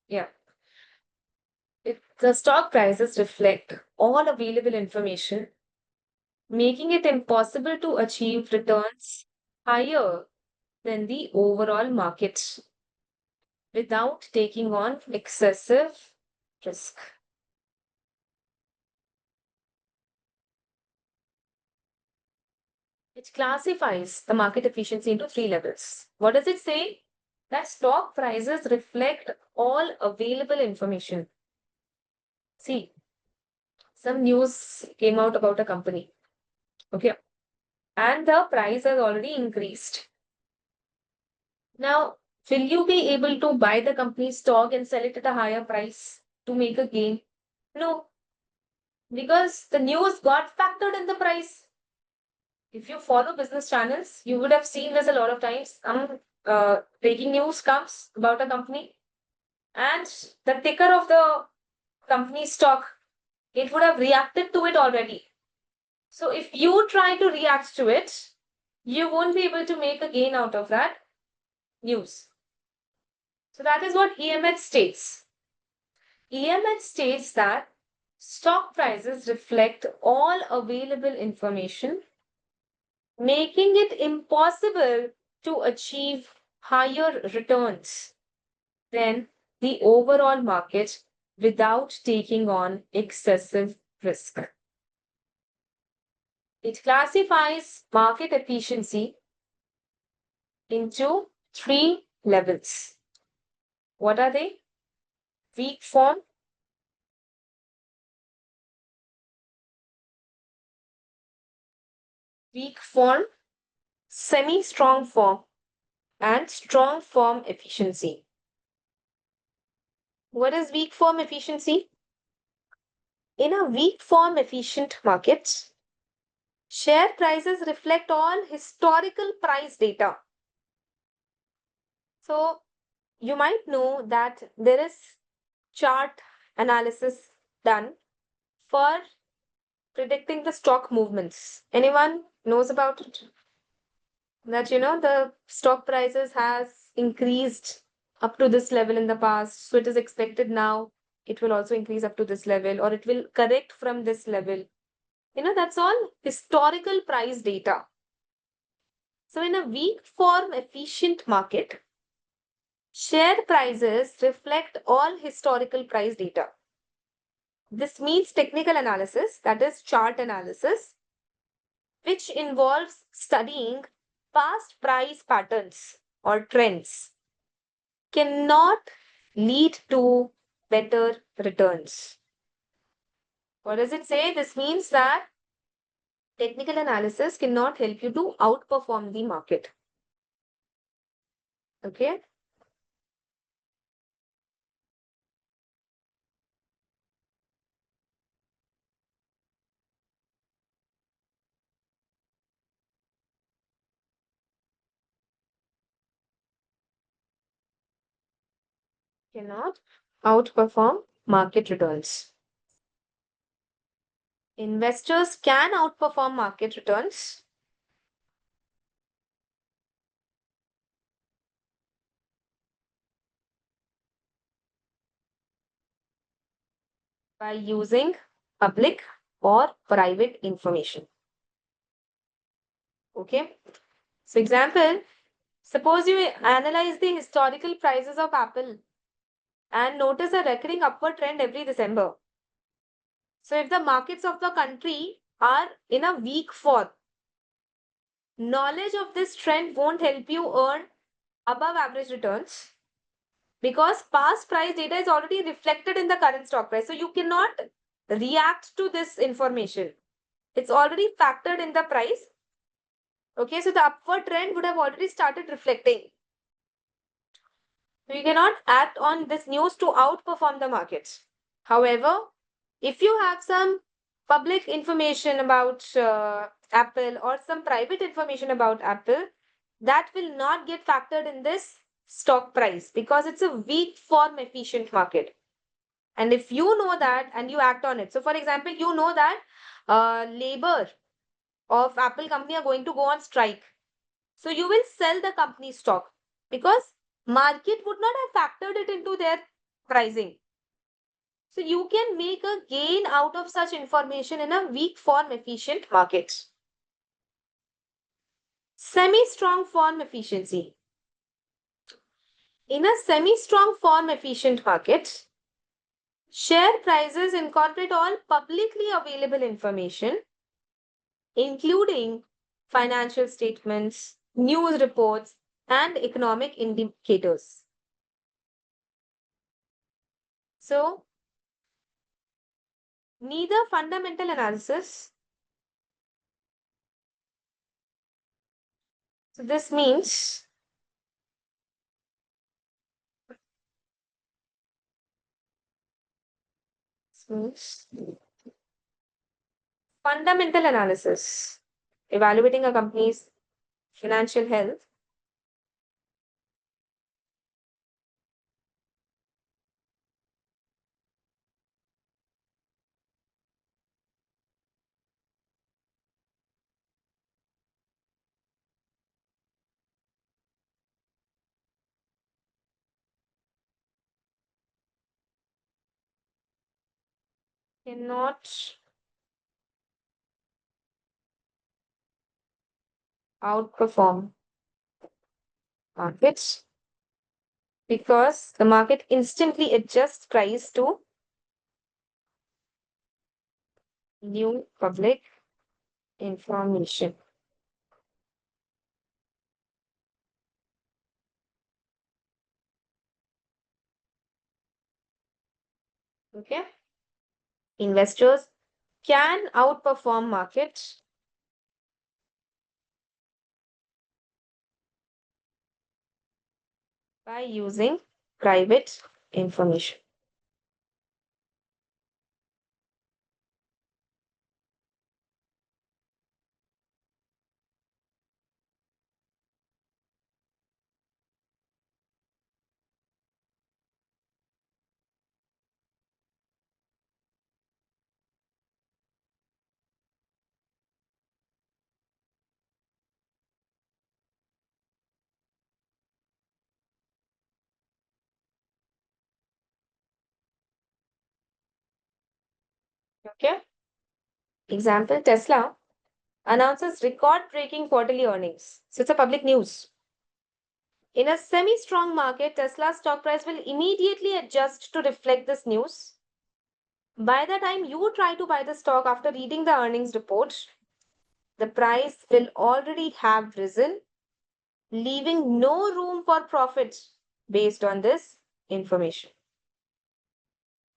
Yeah. The stock prices reflect all available information, making it impossible to achieve returns higher than the overall market without taking on excessive risk. It classifies the market efficiency into three levels. What does it say? That stock prices reflect all available information. See, some news came out about a company, okay, and the price has already increased. Now, will you be able to buy the company's stock and sell it at a higher price to make a gain? No, because the news got factored in the price. If you follow business channels, you would have seen this a lot of times. Some breaking news comes about a company, and the ticker of the company's stock, it would have reacted to it already. So if you try to react to it, you won't be able to make a gain out of that news. So that is what EMH states. EMH states that stock prices reflect all available information, making it impossible to achieve higher returns than the overall market without taking on excessive risk. It classifies market efficiency into three levels. What are they? Weak form, semi-strong form, and strong form efficiency. What is weak form efficiency? In a weak form efficient market, share prices reflect all historical price data. So you might know that there is chart analysis done for predicting the stock movements. Anyone knows about it? That the stock prices has increased up to this level in the past, so it is expected now it will also increase up to this level, or it will correct from this level. That's all historical price data. So in a weak form efficient market, share prices reflect all historical price data. This means technical analysis, that is chart analysis, which involves studying past price patterns or trends, cannot lead to better returns. What does it say? This means that technical analysis cannot help you to outperform the market. Okay? Cannot outperform market returns. Investors can outperform market returns by using public or private information. Okay. So example, suppose you analyze the historical prices of Apple and notice a recurring upward trend every December. So if the markets of the country are in a weak fall, knowledge of this trend won't help you earn above average returns because past price data is already reflected in the current stock price. So you cannot react to this information. It's already factored in the price. Okay, so the upward trend would have already started reflecting. So you cannot act on this news to outperform the markets. However, if you have some public information about Apple or some private information about Apple, that will not get factored in this stock price because it's a weak form efficient market. And if you know that and you act on it, so for example, you know that labor of Apple company are going to go on strike. So you will sell the company stock because market would not have factored it into their pricing. So you can make a gain out of such information in a weak form efficient market. Semi-strong form efficiency. In a semi-strong form efficient market, share prices incorporate all publicly available information, including financial statements, news reports, and economic indicators. So, neither fundamental analysis. So, this means fundamental analysis, evaluating a company's financial health, cannot outperform markets because the market instantly adjusts price to new public information. Okay. Investors can outperform market by using private information. Okay. Example, Tesla announces record-breaking quarterly earnings. So it's a public news. In a semi-strong market, Tesla's stock price will immediately adjust to reflect this news. By the time you try to buy the stock after reading the earnings report, the price will already have risen, leaving no room for profit based on this information.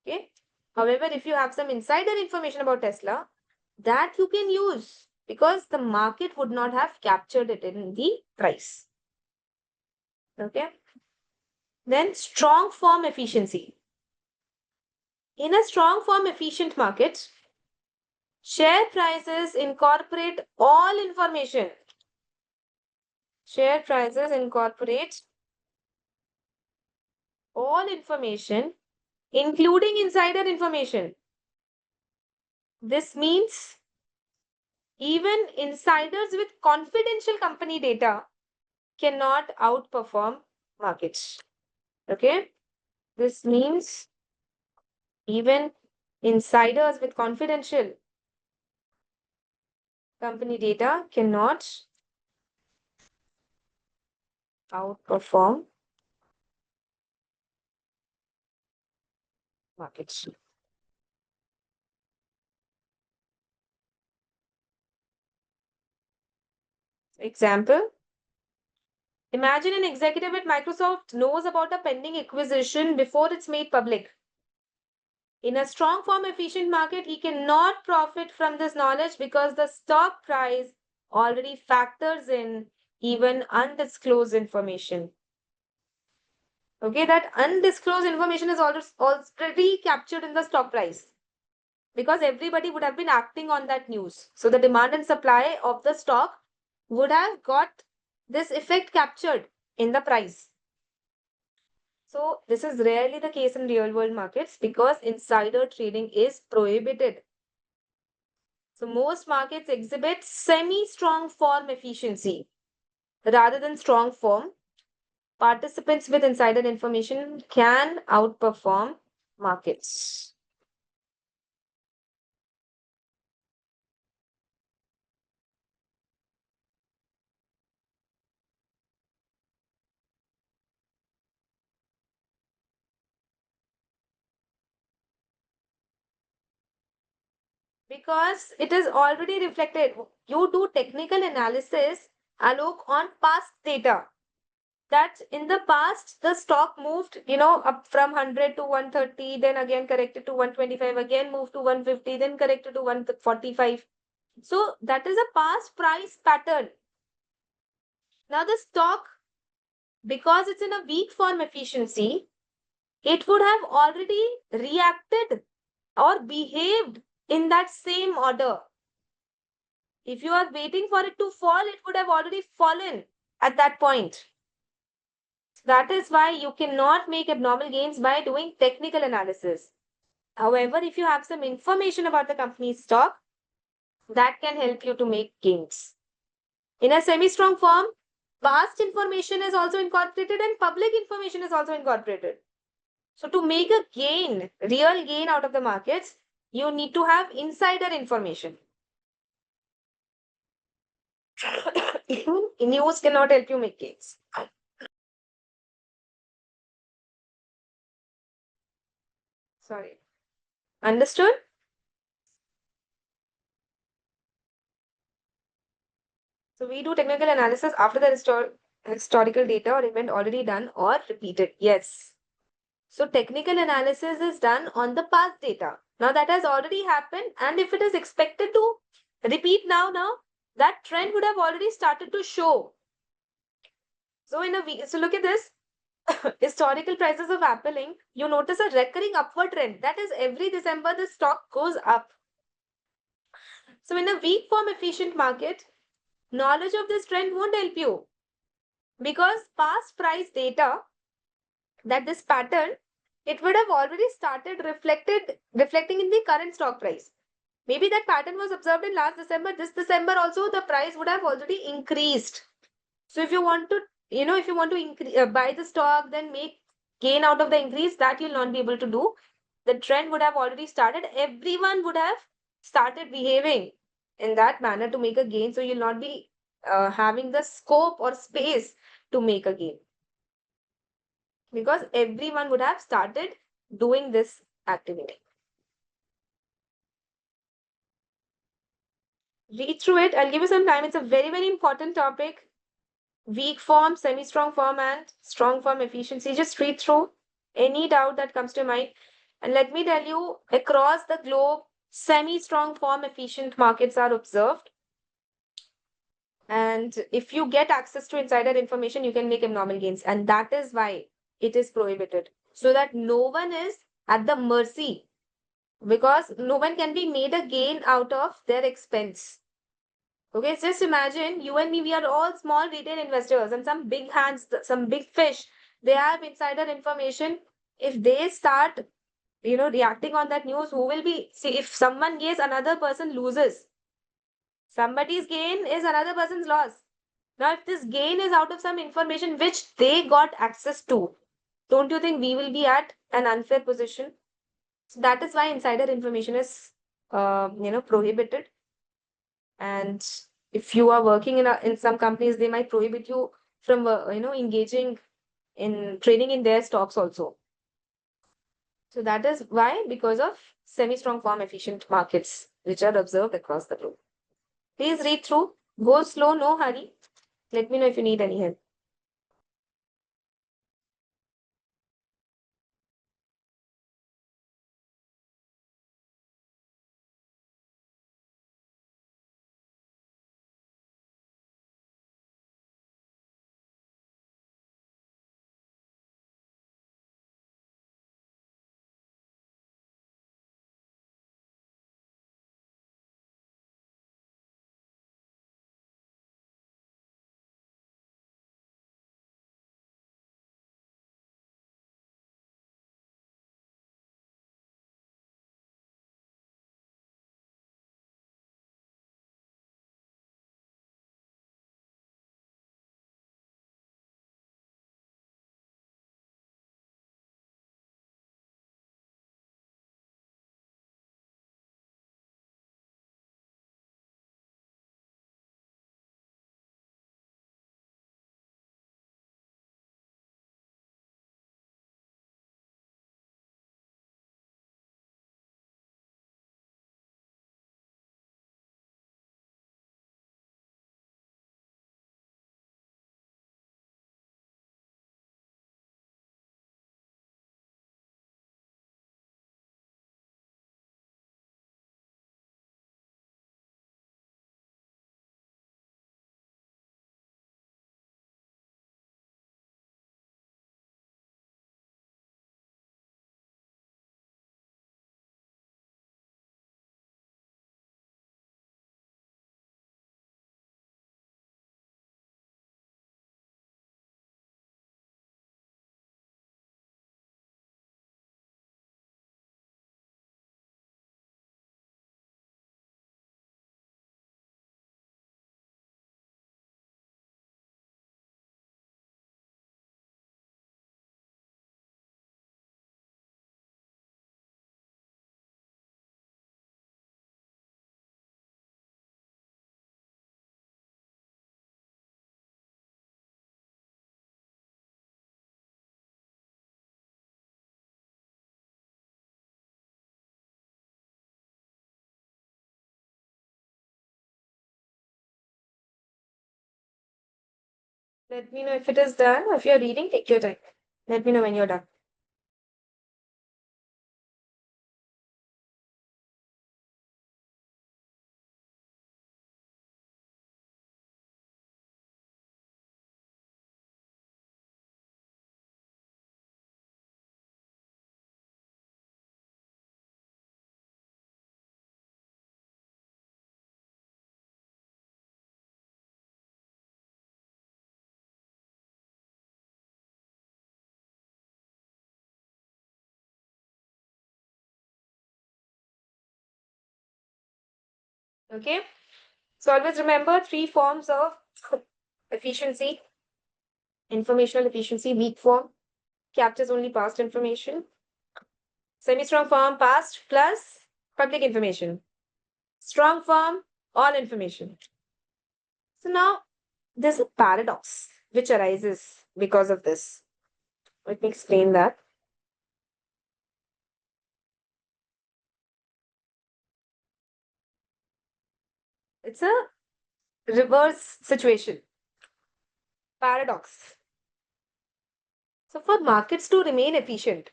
Okay. However, if you have some insider information about Tesla, that you can use because the market would not have captured it in the price. Okay. Then strong form efficiency. In a strong form efficient market, share prices incorporate all information. Share prices incorporate all information, including insider information. This means even insiders with confidential company data cannot outperform markets. Okay. This means even insiders with confidential company data cannot outperform markets. Example, imagine an executive at Microsoft knows about a pending acquisition before it's made public. In a strong form efficient market, he cannot profit from this knowledge because the stock price already factors in even undisclosed information. Okay, that undisclosed information is already captured in the stock price because everybody would have been acting on that news. So the demand and supply of the stock would have got this effect captured in the price. So this is rarely the case in real world markets because insider trading is prohibited. So most markets exhibit semi-strong form efficiency rather than strong form. Participants with insider information can outperform markets. Because it is already reflected. You do technical analysis, Alok, on past data. That in the past, the stock moved, up from 100 to 130, then again corrected to 125, again moved to 150, then corrected to 145. So that is a past price pattern. Now the stock, because it's in a weak form efficiency, it would have already reacted or behaved in that same order. If you are waiting for it to fall, it would have already fallen at that point. That is why you cannot make abnormal gains by doing technical analysis. However, if you have some information about the company's stock, that can help you to make gains. In a semi-strong form, past information is also incorporated and public information is also incorporated. So to make a gain, real gain out of the markets, you need to have insider information. Even news cannot help you make gains. Sorry. Understood? So we do technical analysis after the historical data or event already done or repeated. Yes. So technical analysis is done on the past data. Now that has already happened, and if it is expected to repeat now, that trend would have already started to show. So so look at this. Historical prices of Apple Inc., you notice a recurring upward trend. That is, every December the stock goes up. So in a weak form efficient market, knowledge of this trend won't help you because past price data, that this pattern, it would have already started reflecting in the current stock price. Maybe that pattern was observed in last December. This December also the price would have already increased. So if you want to, buy the stock, then make gain out of the increase, that you'll not be able to do. The trend would have already started. Everyone would have started behaving in that manner to make a gain. So you'll not be having the scope or space to make a gain because everyone would have started doing this activity. Read through it. I'll give you some time. It's a very, very important topic. Weak form, semi-strong form, and strong form efficiency. Just read through any doubt that comes to mind. And let me tell you, across the globe, semi-strong form efficient markets are observed. And if you get access to insider information, you can make abnormal gains. And that is why it is prohibited. So that no one is at the mercy, because no one can be made a gain out of their expense. Okay, just imagine you and me, we are all small retail investors and some big hands, some big fish, they have insider information. If they start, reacting on that news, who will be, see, if someone gains, another person loses. Somebody's gain is another person's loss. Now, if this gain is out of some information which they got access to, don't you think we will be at an unfair position? So that is why insider information is, prohibited. And if you are working in some companies, they might prohibit you from engaging in trading in their stocks also. So that is why, because of semi-strong form efficient markets which are observed across the globe. Please read through. Go slow, no hurry. Let me know if you need any help. Let me know if it is done. If you're reading, take your time. Let me know when you're done. Okay. So always remember 3 forms of efficiency: informational efficiency, weak form, captures only past information; semi-strong form, past plus public information; strong form, all information. So now there's a paradox which arises because of this. Let me explain that. It's a reverse situation. Paradox. So for markets to remain efficient,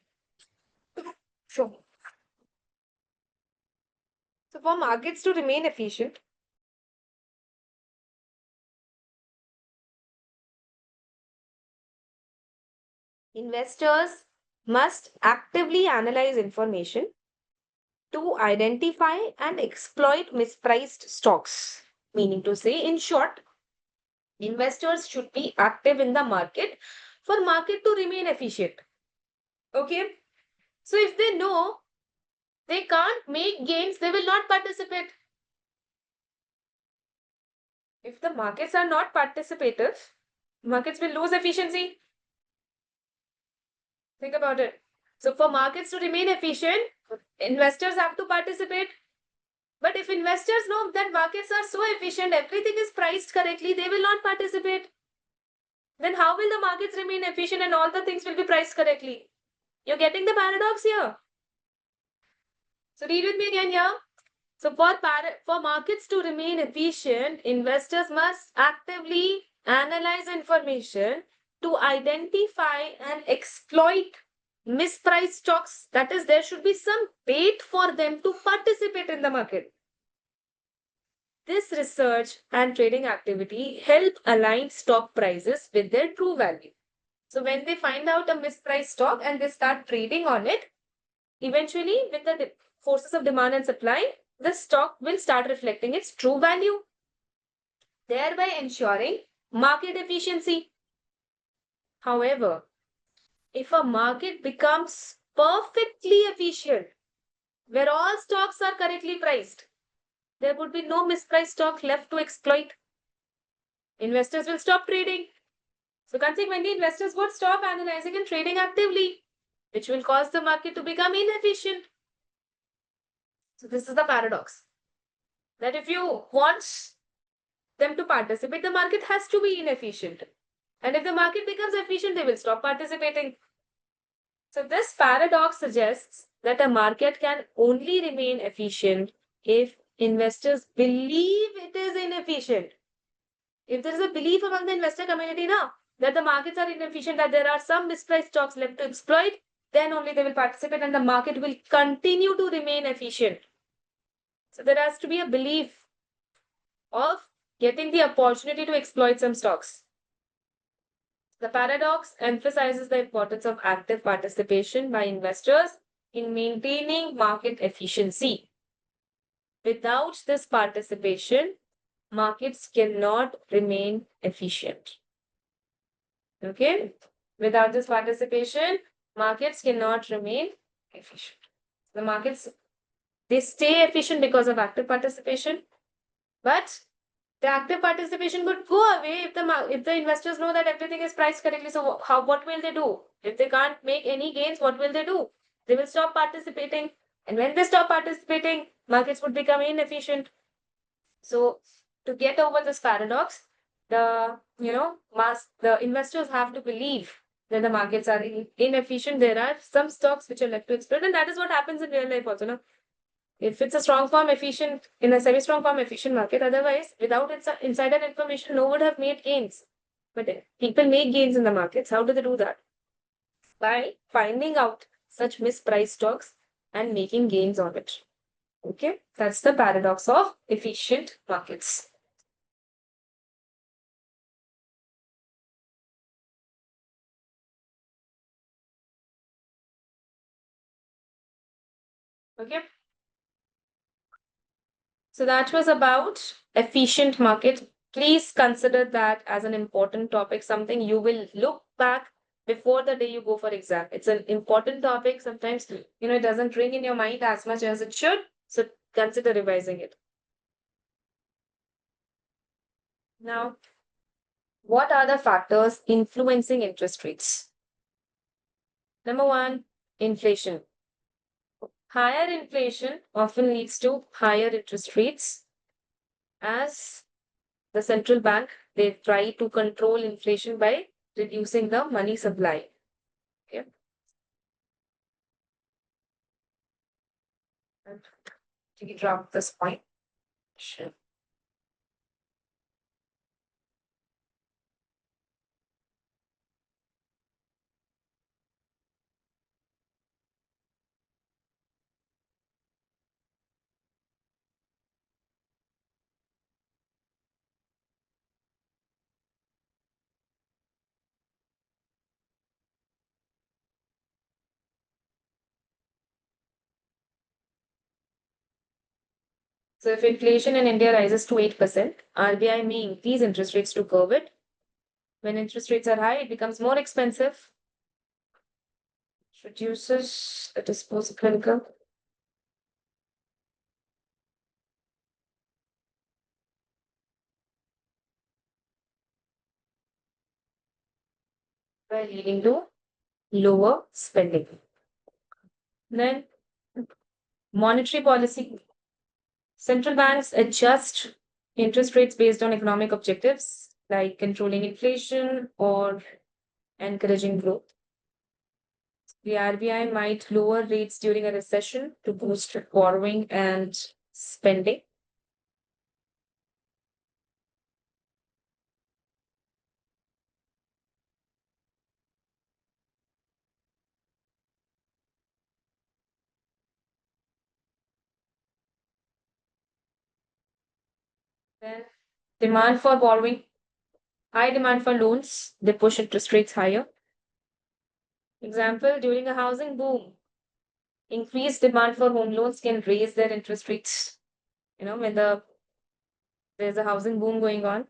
so, so for markets to remain efficient, investors must actively analyze information to identify and exploit mispriced stocks. Meaning to say, in short, investors should be active in the market for market to remain efficient. Okay. So if they know they can't make gains, they will not participate. If the markets are not participative, markets will lose efficiency. Think about it. So for markets to remain efficient, investors have to participate. But if investors know that markets are so efficient, everything is priced correctly, they will not participate. Then how will the markets remain efficient and all the things will be priced correctly? You're getting the paradox here. So read with me again here. So for markets to remain efficient, investors must actively analyze information to identify and exploit mispriced stocks. That is, there should be some bait for them to participate in the market. This research and trading activity help align stock prices with their true value. So when they find out a mispriced stock and they start trading on it, eventually with the forces of demand and supply, the stock will start reflecting its true value, thereby ensuring market efficiency. However, if a market becomes perfectly efficient, where all stocks are correctly priced, there would be no mispriced stock left to exploit. Investors will stop trading. So consequently, investors would stop analyzing and trading actively, which will cause the market to become inefficient. So this is the paradox. That if you want them to participate, the market has to be inefficient. And if the market becomes efficient, they will stop participating. So this paradox suggests that a market can only remain efficient if investors believe it is inefficient. If there is a belief among the investor community now that the markets are inefficient, that there are some mispriced stocks left to exploit, then only they will participate and the market will continue to remain efficient. So there has to be a belief of getting the opportunity to exploit some stocks. The paradox emphasizes the importance of active participation by investors in maintaining market efficiency. Without this participation, markets cannot remain efficient. Okay? Without this participation, markets cannot remain efficient. The markets, they stay efficient because of active participation, but the active participation would go away if the investors know that everything is priced correctly. So what will they do? If they can't make any gains, what will they do? They will stop participating. And when they stop participating, markets would become inefficient. So to get over this paradox, the investors have to believe that the markets are inefficient. There are some stocks which are left to exploit, and that is what happens in real life also. No? If it's a strong form efficient, in a semi-strong form efficient market, otherwise, without its insider information, no one would have made gains. But people make gains in the markets. How do they do that? By finding out such mispriced stocks and making gains on it. Okay, that's the paradox of efficient markets. Okay. So that was about efficient market. Please consider that as an important topic, something you will look back before the day you go for exam. It's an important topic. Sometimes, it doesn't ring in your mind as much as it should. So consider revising it. Now, what are the factors influencing interest rates? Number one, inflation. Higher inflation often leads to higher interest rates as the central bank, they try to control inflation by reducing the money supply. Okay. And to drop this point. Sure. So if inflation in India rises to 8%, RBI may increase interest rates to curb it. When interest rates are high, it becomes more expensive. It reduces the disposable income. By leading to lower spending. Then monetary policy. Central banks adjust interest rates based on economic objectives like controlling inflation or encouraging growth. The RBI might lower rates during a recession to boost borrowing and spending. Then demand for borrowing, high demand for loans, they push interest rates higher. Example, during a housing boom, increased demand for home loans can raise their interest rates. When there's a housing boom going on,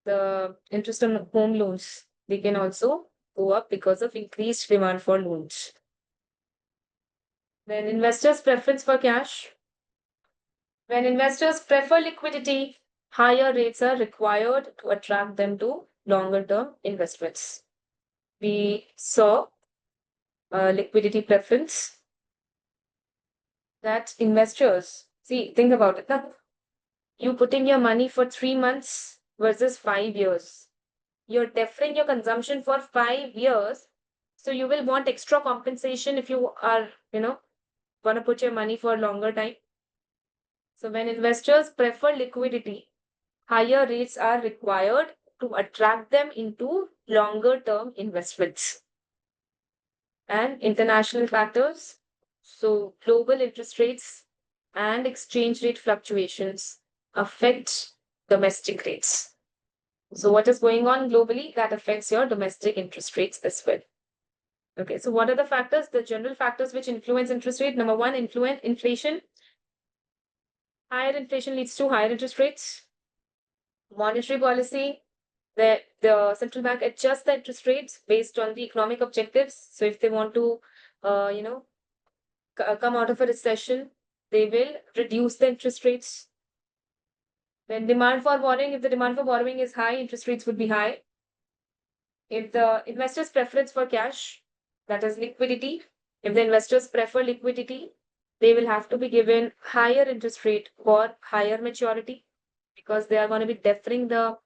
the interest on home loans, they can also go up because of increased demand for loans. Then investors' preference for cash. When investors prefer liquidity, higher rates are required to attract them to longer term investments. We saw liquidity preference that investors see, think about it. Now, you putting your money for 3 months versus 5 years. You're deferring your consumption for 5 years. So you will want extra compensation if you are, want to put your money for a longer time. So when investors prefer liquidity, higher rates are required to attract them into longer term investments. And international factors, so global interest rates and exchange rate fluctuations affect domestic rates. So what is going on globally that affects your domestic interest rates as well. Okay, so what are the factors? The general factors which influence interest rate. Number one, influence inflation. Higher inflation leads to higher interest rates. Monetary policy, the central bank adjusts the interest rates based on the economic objectives. So if they want to, come out of a recession, they will reduce the interest rates. Then demand for borrowing, if the demand for borrowing is high, interest rates would be high. If the investors' preference for cash, that is liquidity, if the investors prefer liquidity, they will have to be given higher interest rate for higher maturity because they are going to be deferring the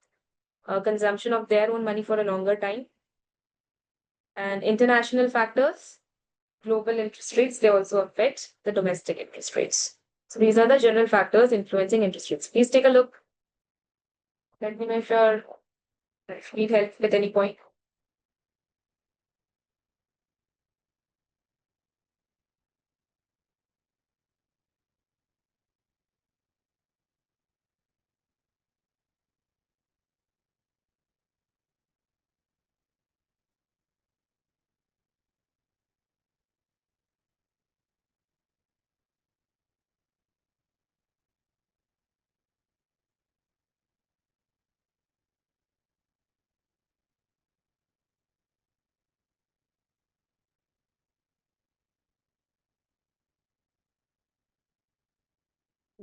consumption of their own money for a longer time. And international factors, global interest rates, they also affect the domestic interest rates. So these are the general factors influencing interest rates. Please take a look. Let me know if you need help with any point.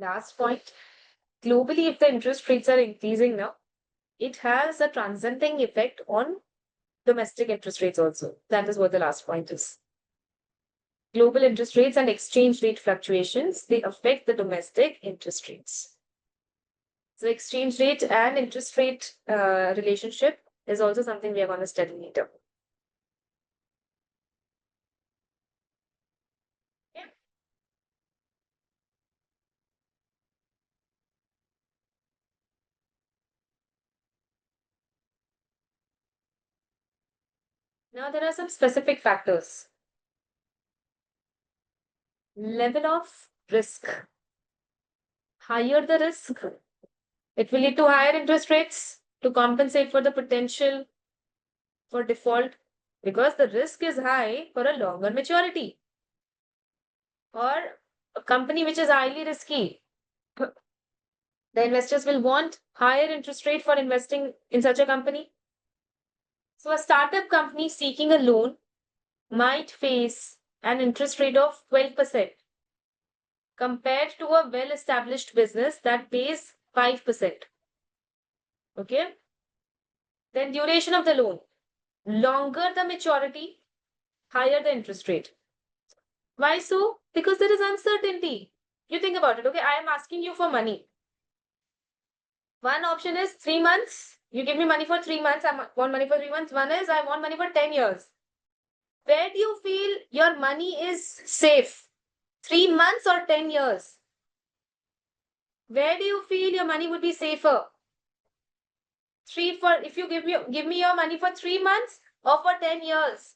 Last point. Globally, if the interest rates are increasing now, it has a transcending effect on domestic interest rates also. That is what the last point is. Global interest rates and exchange rate fluctuations, they affect the domestic interest rates. So exchange rate and interest rate relationship is also something we are going to study later. Yeah. Now there are some specific factors. Level of risk. Higher the risk, it will lead to higher interest rates to compensate for the potential for default because the risk is high for a longer maturity. Or a company which is highly risky, the investors will want higher interest rate for investing in such a company. So a startup company seeking a loan might face an interest rate of 12% compared to a well-established business that pays 5%. Okay. Then duration of the loan. Longer the maturity, higher the interest rate. Why so? Because there is uncertainty. You think about it, okay? I am asking you for money. One option is 3 months. You give me money for 3 months. I want money for 3 months. One is I want money for 10 years. Where do you feel your money is safe? 3 months or 10 years? Where do you feel your money would be safer? If you give me your money for 3 months or for 10 years?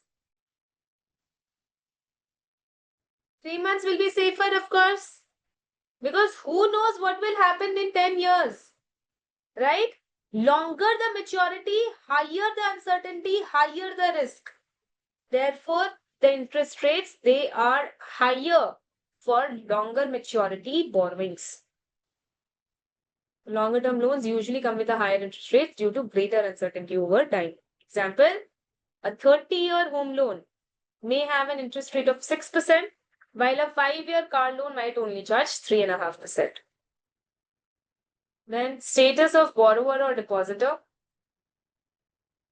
3 months will be safer, of course. Because who knows what will happen in 10 years, right? Longer the maturity, higher the uncertainty, higher the risk. Therefore, the interest rates, they are higher for longer maturity borrowings. Longer term loans usually come with a higher interest rate due to greater uncertainty over time. Example, a 30-year home loan may have an interest rate of 6%, while a 5-year car loan might only charge 3.5%. Then status of borrower or depositor.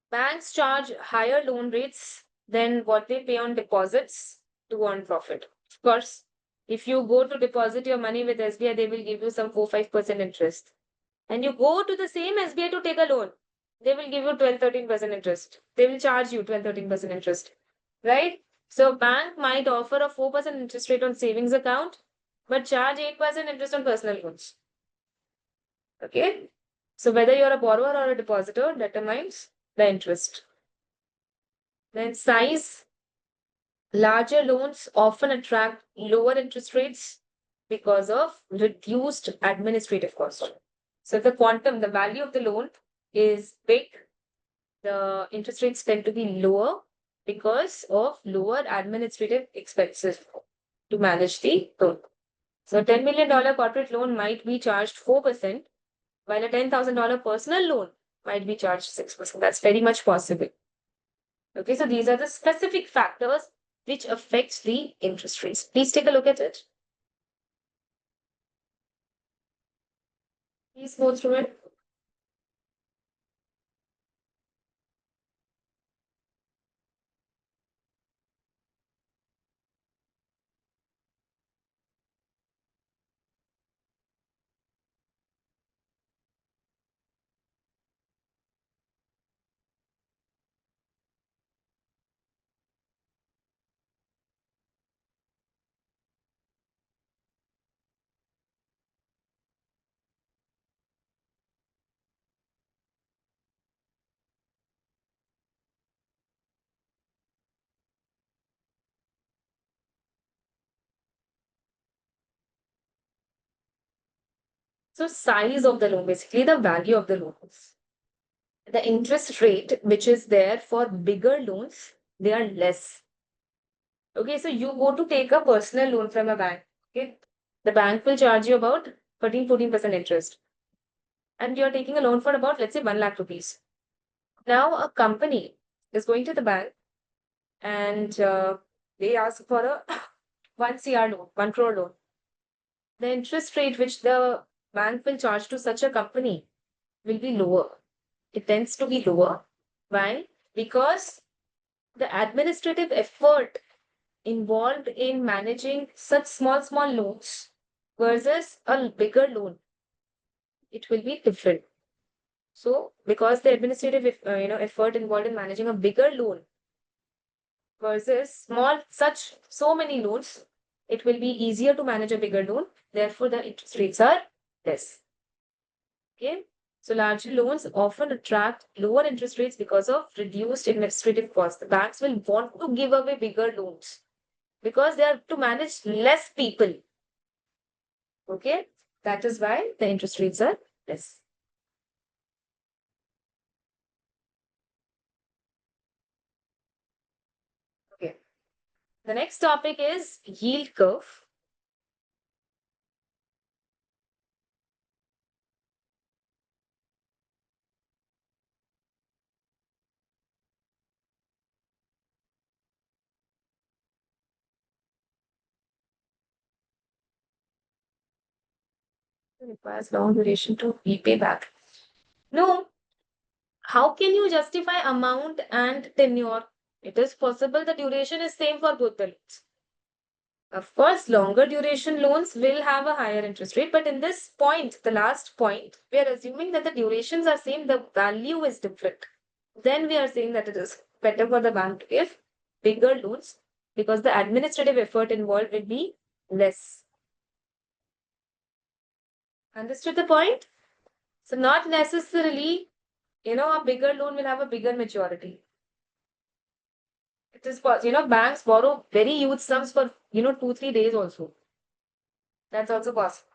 Banks charge higher loan rates than what they pay on deposits to earn profit. Of course, if you go to deposit your money with SBI, they will give you some 4-5% interest. And you go to the same SBI to take a loan, they will give you 12-13% interest. They will charge you 12-13% interest, right? So bank might offer a 4% interest rate on savings account, but charge 8% interest on personal loans. Okay. So whether you're a borrower or a depositor determines the interest. Then size. Larger loans often attract lower interest rates because of reduced administrative cost. So if the value of the loan is big, the interest rates tend to be lower because of lower administrative expenses to manage the loan. So a $10 million corporate loan might be charged 4%, while a $10,000 personal loan might be charged 6%. That's very much possible. Okay, so these are the specific factors which affect the interest rates. Please take a look at it. Please go through it. So size of the loan, basically the value of the loans. The interest rate which is there for bigger loans, they are less. Okay, so you go to take a personal loan from a bank. Okay, the bank will charge you about 13-14% interest. And you're taking a loan for about, let's say, 1 lakh rupees. Now, a company is going to the bank and they ask for a 1 CR loan, 1 crore loan. The interest rate which the bank will charge to such a company will be lower. It tends to be lower. Why? Because the administrative effort involved in managing such small loans versus a bigger loan, it will be different. So, because the administrative effort involved in managing a bigger loan versus so many loans, it will be easier to manage a bigger loan. Therefore, the interest rates are less. Okay. So larger loans often attract lower interest rates because of reduced administrative costs. The banks will want to give away bigger loans because they have to manage less people. Okay. That is why the interest rates are less. Okay. The next topic is yield curve. It requires long duration to repay back. No. How can you justify amount and tenure? It is possible the duration is same for both the loans. Of course, longer duration loans will have a higher interest rate, but in this point, the last point, we are assuming that the durations are same, the value is different. Then we are saying that it is better for the bank to give bigger loans because the administrative effort involved will be less. Understood the point? So not necessarily, a bigger loan will have a bigger maturity. It is possible, banks borrow very huge sums for, 2-3 days also. That's also possible.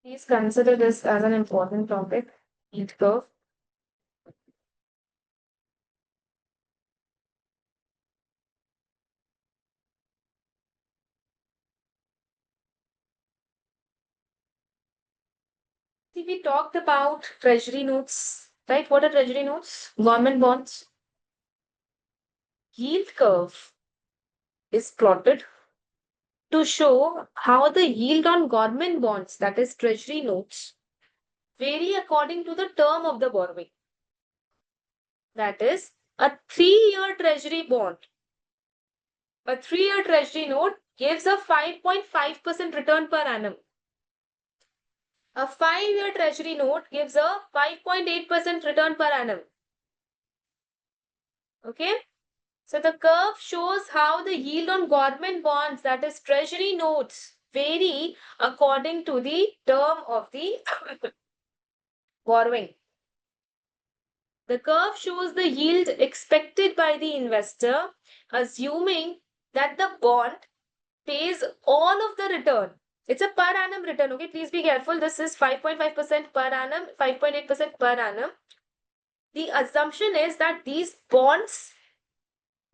Please consider this as an important topic, yield curve. See, we talked about treasury notes, right? What are treasury notes? Government bonds. Yield curve is plotted to show how the yield on government bonds, that is treasury notes, vary according to the term of the borrowing. That is, a 3-year treasury bond, a 3-year treasury note gives a 5.5% return per annum. A 5-year treasury note gives a 5.8% return per annum. Okay? So the curve shows how the yield on government bonds, that is treasury notes, vary according to the term of the borrowing. The curve shows the yield expected by the investor, assuming that the bond pays all of the return. It's a per annum return, okay? Please be careful. This is 5.5% per annum, 5.8% per annum. The assumption is that these bonds,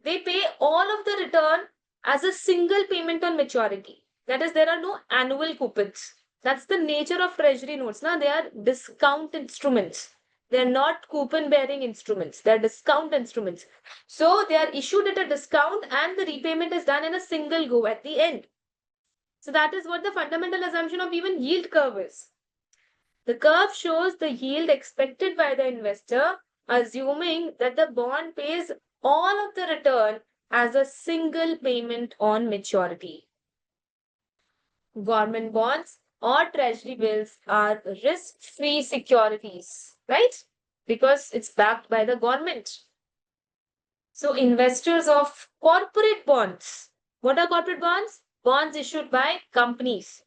they pay all of the return as a single payment on maturity. That is, there are no annual coupons. That's the nature of treasury notes. Now, they are discount instruments. They're not coupon bearing instruments. They're discount instruments. So they are issued at a discount and the repayment is done in a single go at the end. So that is what the fundamental assumption of even yield curve is. The curve shows the yield expected by the investor, assuming that the bond pays all of the return as a single payment on maturity. Government bonds or treasury bills are risk-free securities, right? Because it's backed by the government. So investors of corporate bonds. What are corporate bonds? Bonds issued by companies.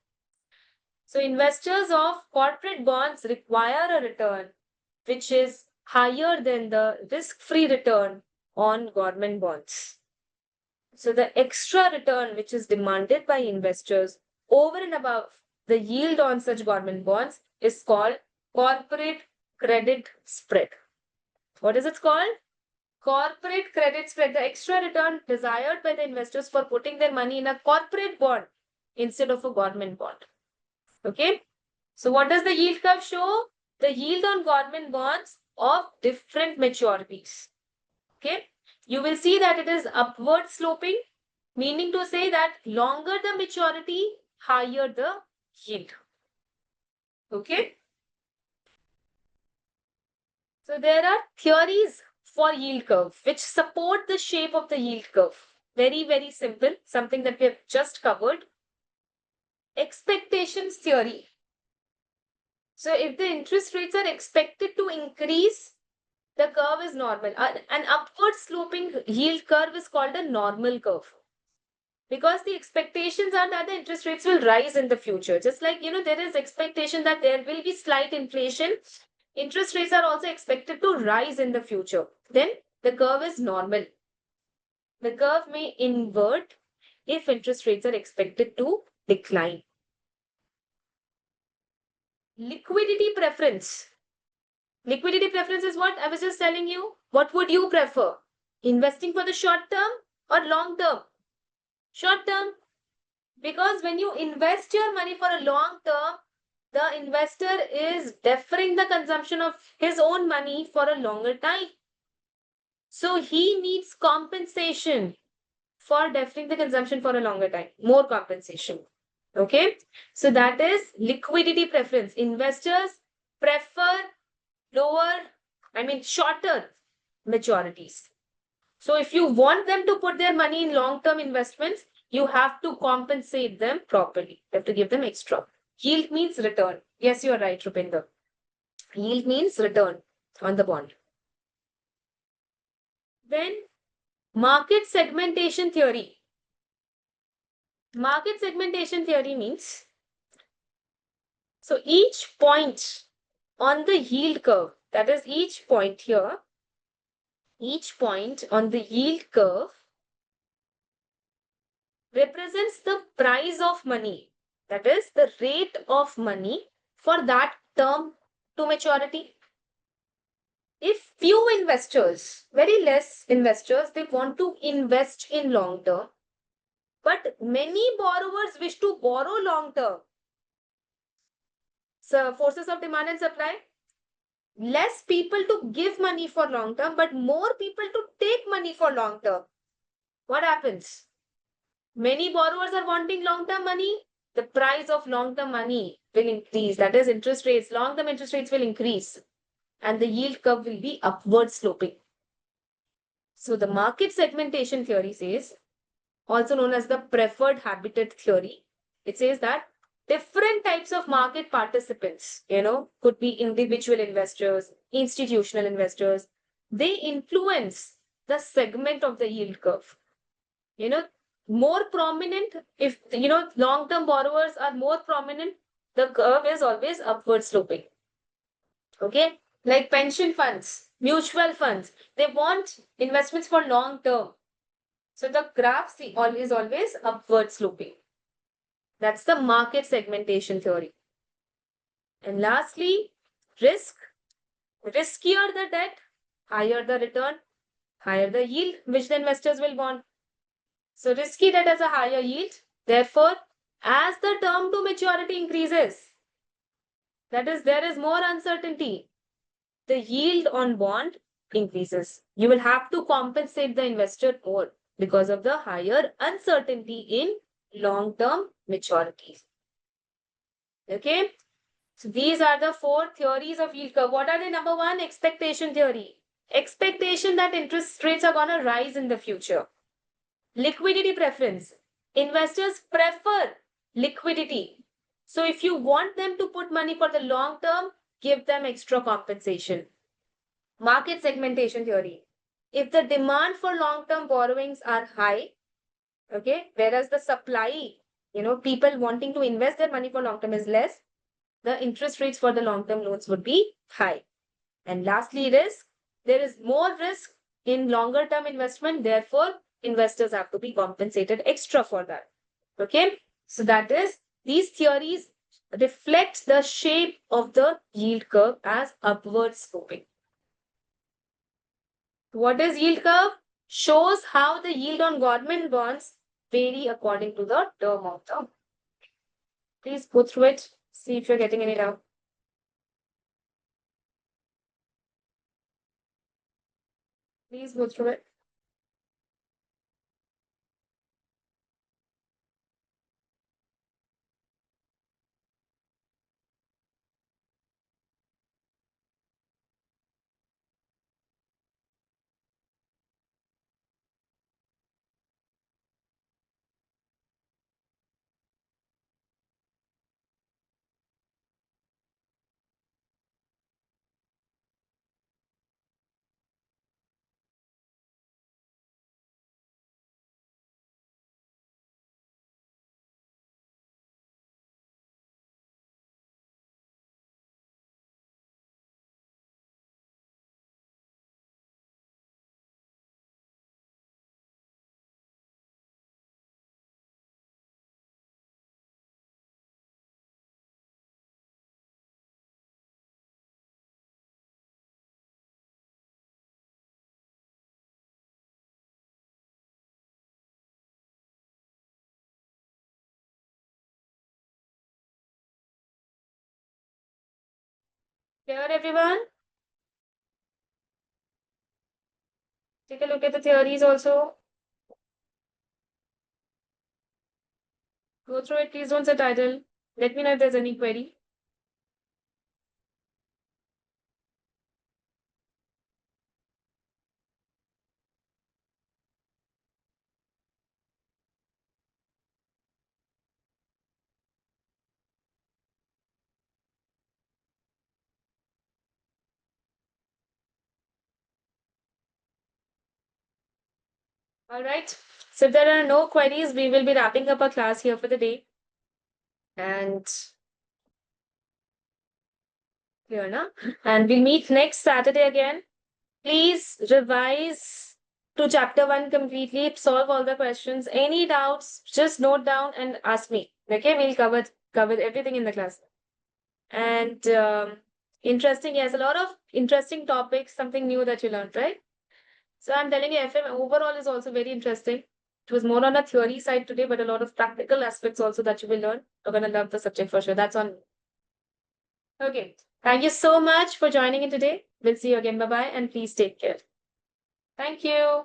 So investors of corporate bonds require a return which is higher than the risk-free return on government bonds. So the extra return which is demanded by investors over and above the yield on such government bonds is called corporate credit spread. What is it called? Corporate credit spread, the extra return desired by the investors for putting their money in a corporate bond instead of a government bond. Okay. So what does the yield curve show? The yield on government bonds of different maturities. Okay. You will see that it is upward sloping, meaning to say that longer the maturity, higher the yield. Okay. So there are theories for yield curve which support the shape of the yield curve. Very, very simple, something that we have just covered. Expectations theory. So if the interest rates are expected to increase, the curve is normal. An upward sloping yield curve is called a normal curve, because the expectations are that the interest rates will rise in the future. Just like, there is expectation that there will be slight inflation, interest rates are also expected to rise in the future. Then the curve is normal. The curve may invert if interest rates are expected to decline. Liquidity preference. Liquidity preference is what I was just telling you. What would you prefer? Investing for the short term or long term? Short term. Because when you invest your money for a long term, the investor is deferring the consumption of his own money for a longer time. So he needs compensation for deferring the consumption for a longer time, more compensation. Okay, so that is liquidity preference. Investors prefer shorter maturities. So if you want them to put their money in long-term investments, you have to compensate them properly. You have to give them extra. Yield means return. Yes, you are right, Rupinder. Yield means return on the bond. Then market segmentation theory. Market segmentation theory means, so each point on the yield curve, that is each point here, each point on the yield curve represents the price of money, that is the rate of money for that term to maturity. If few investors, very less investors, they want to invest in long term, but many borrowers wish to borrow long term. So forces of demand and supply, less people to give money for long term, but more people to take money for long term. What happens? Many borrowers are wanting long term money. The price of long term money will increase. That is, interest rates, long term interest rates will increase, and the yield curve will be upward sloping. So the market segmentation theory says, also known as the preferred habitat theory, it says that different types of market participants, could be individual investors, institutional investors, they influence the segment of the yield curve. More prominent, if, long-term borrowers are more prominent, the curve is always upward sloping. Okay, like pension funds, mutual funds, they want investments for long term. So the graph is always upward sloping. That's the market segmentation theory. And lastly, risk. Riskier the debt, higher the return, higher the yield which the investors will want. So risky debt has a higher yield. Therefore, as the term to maturity increases, that is, there is more uncertainty, the yield on bond increases. You will have to compensate the investor more because of the higher uncertainty in long-term maturities. Okay, so these are the 4 theories of yield curve. What are they? Number 1, expectation theory. Expectation that interest rates are going to rise in the future. Liquidity preference. Investors prefer liquidity. So if you want them to put money for the long term, give them extra compensation. Market segmentation theory. If the demand for long-term borrowings are high, okay, whereas the supply, people wanting to invest their money for long-term is less, the interest rates for the long-term loans would be high. And lastly, risk. There is more risk in longer-term investment. Therefore, investors have to be compensated extra for that. Okay, so that is, these theories reflect the shape of the yield curve as upward sloping. What is yield curve? Shows how the yield on government bonds vary according to the term of the. Please go through it. See if you're getting any doubt. Please go through it. Clear, everyone? Take a look at the theories also. Go through it. Please don't sit idle. Let me know if there's any query. All right. So if there are no queries, we will be wrapping up our class here for the day. And clear, na? And we'll meet next Saturday again. Please revise to chapter 1 completely, solve all the questions. Any doubts, just note down and ask me. Okay, we'll cover everything in the class. And interesting, yes, a lot of interesting topics, something new that you learned, right? So I'm telling you, FM overall is also very interesting. It was more on a theory side today, but a lot of practical aspects also that you will learn. You're gonna love the subject for sure. That's on me. Okay. Thank you so much for joining in today. We'll see you again. Bye bye, and please take care. Thank you.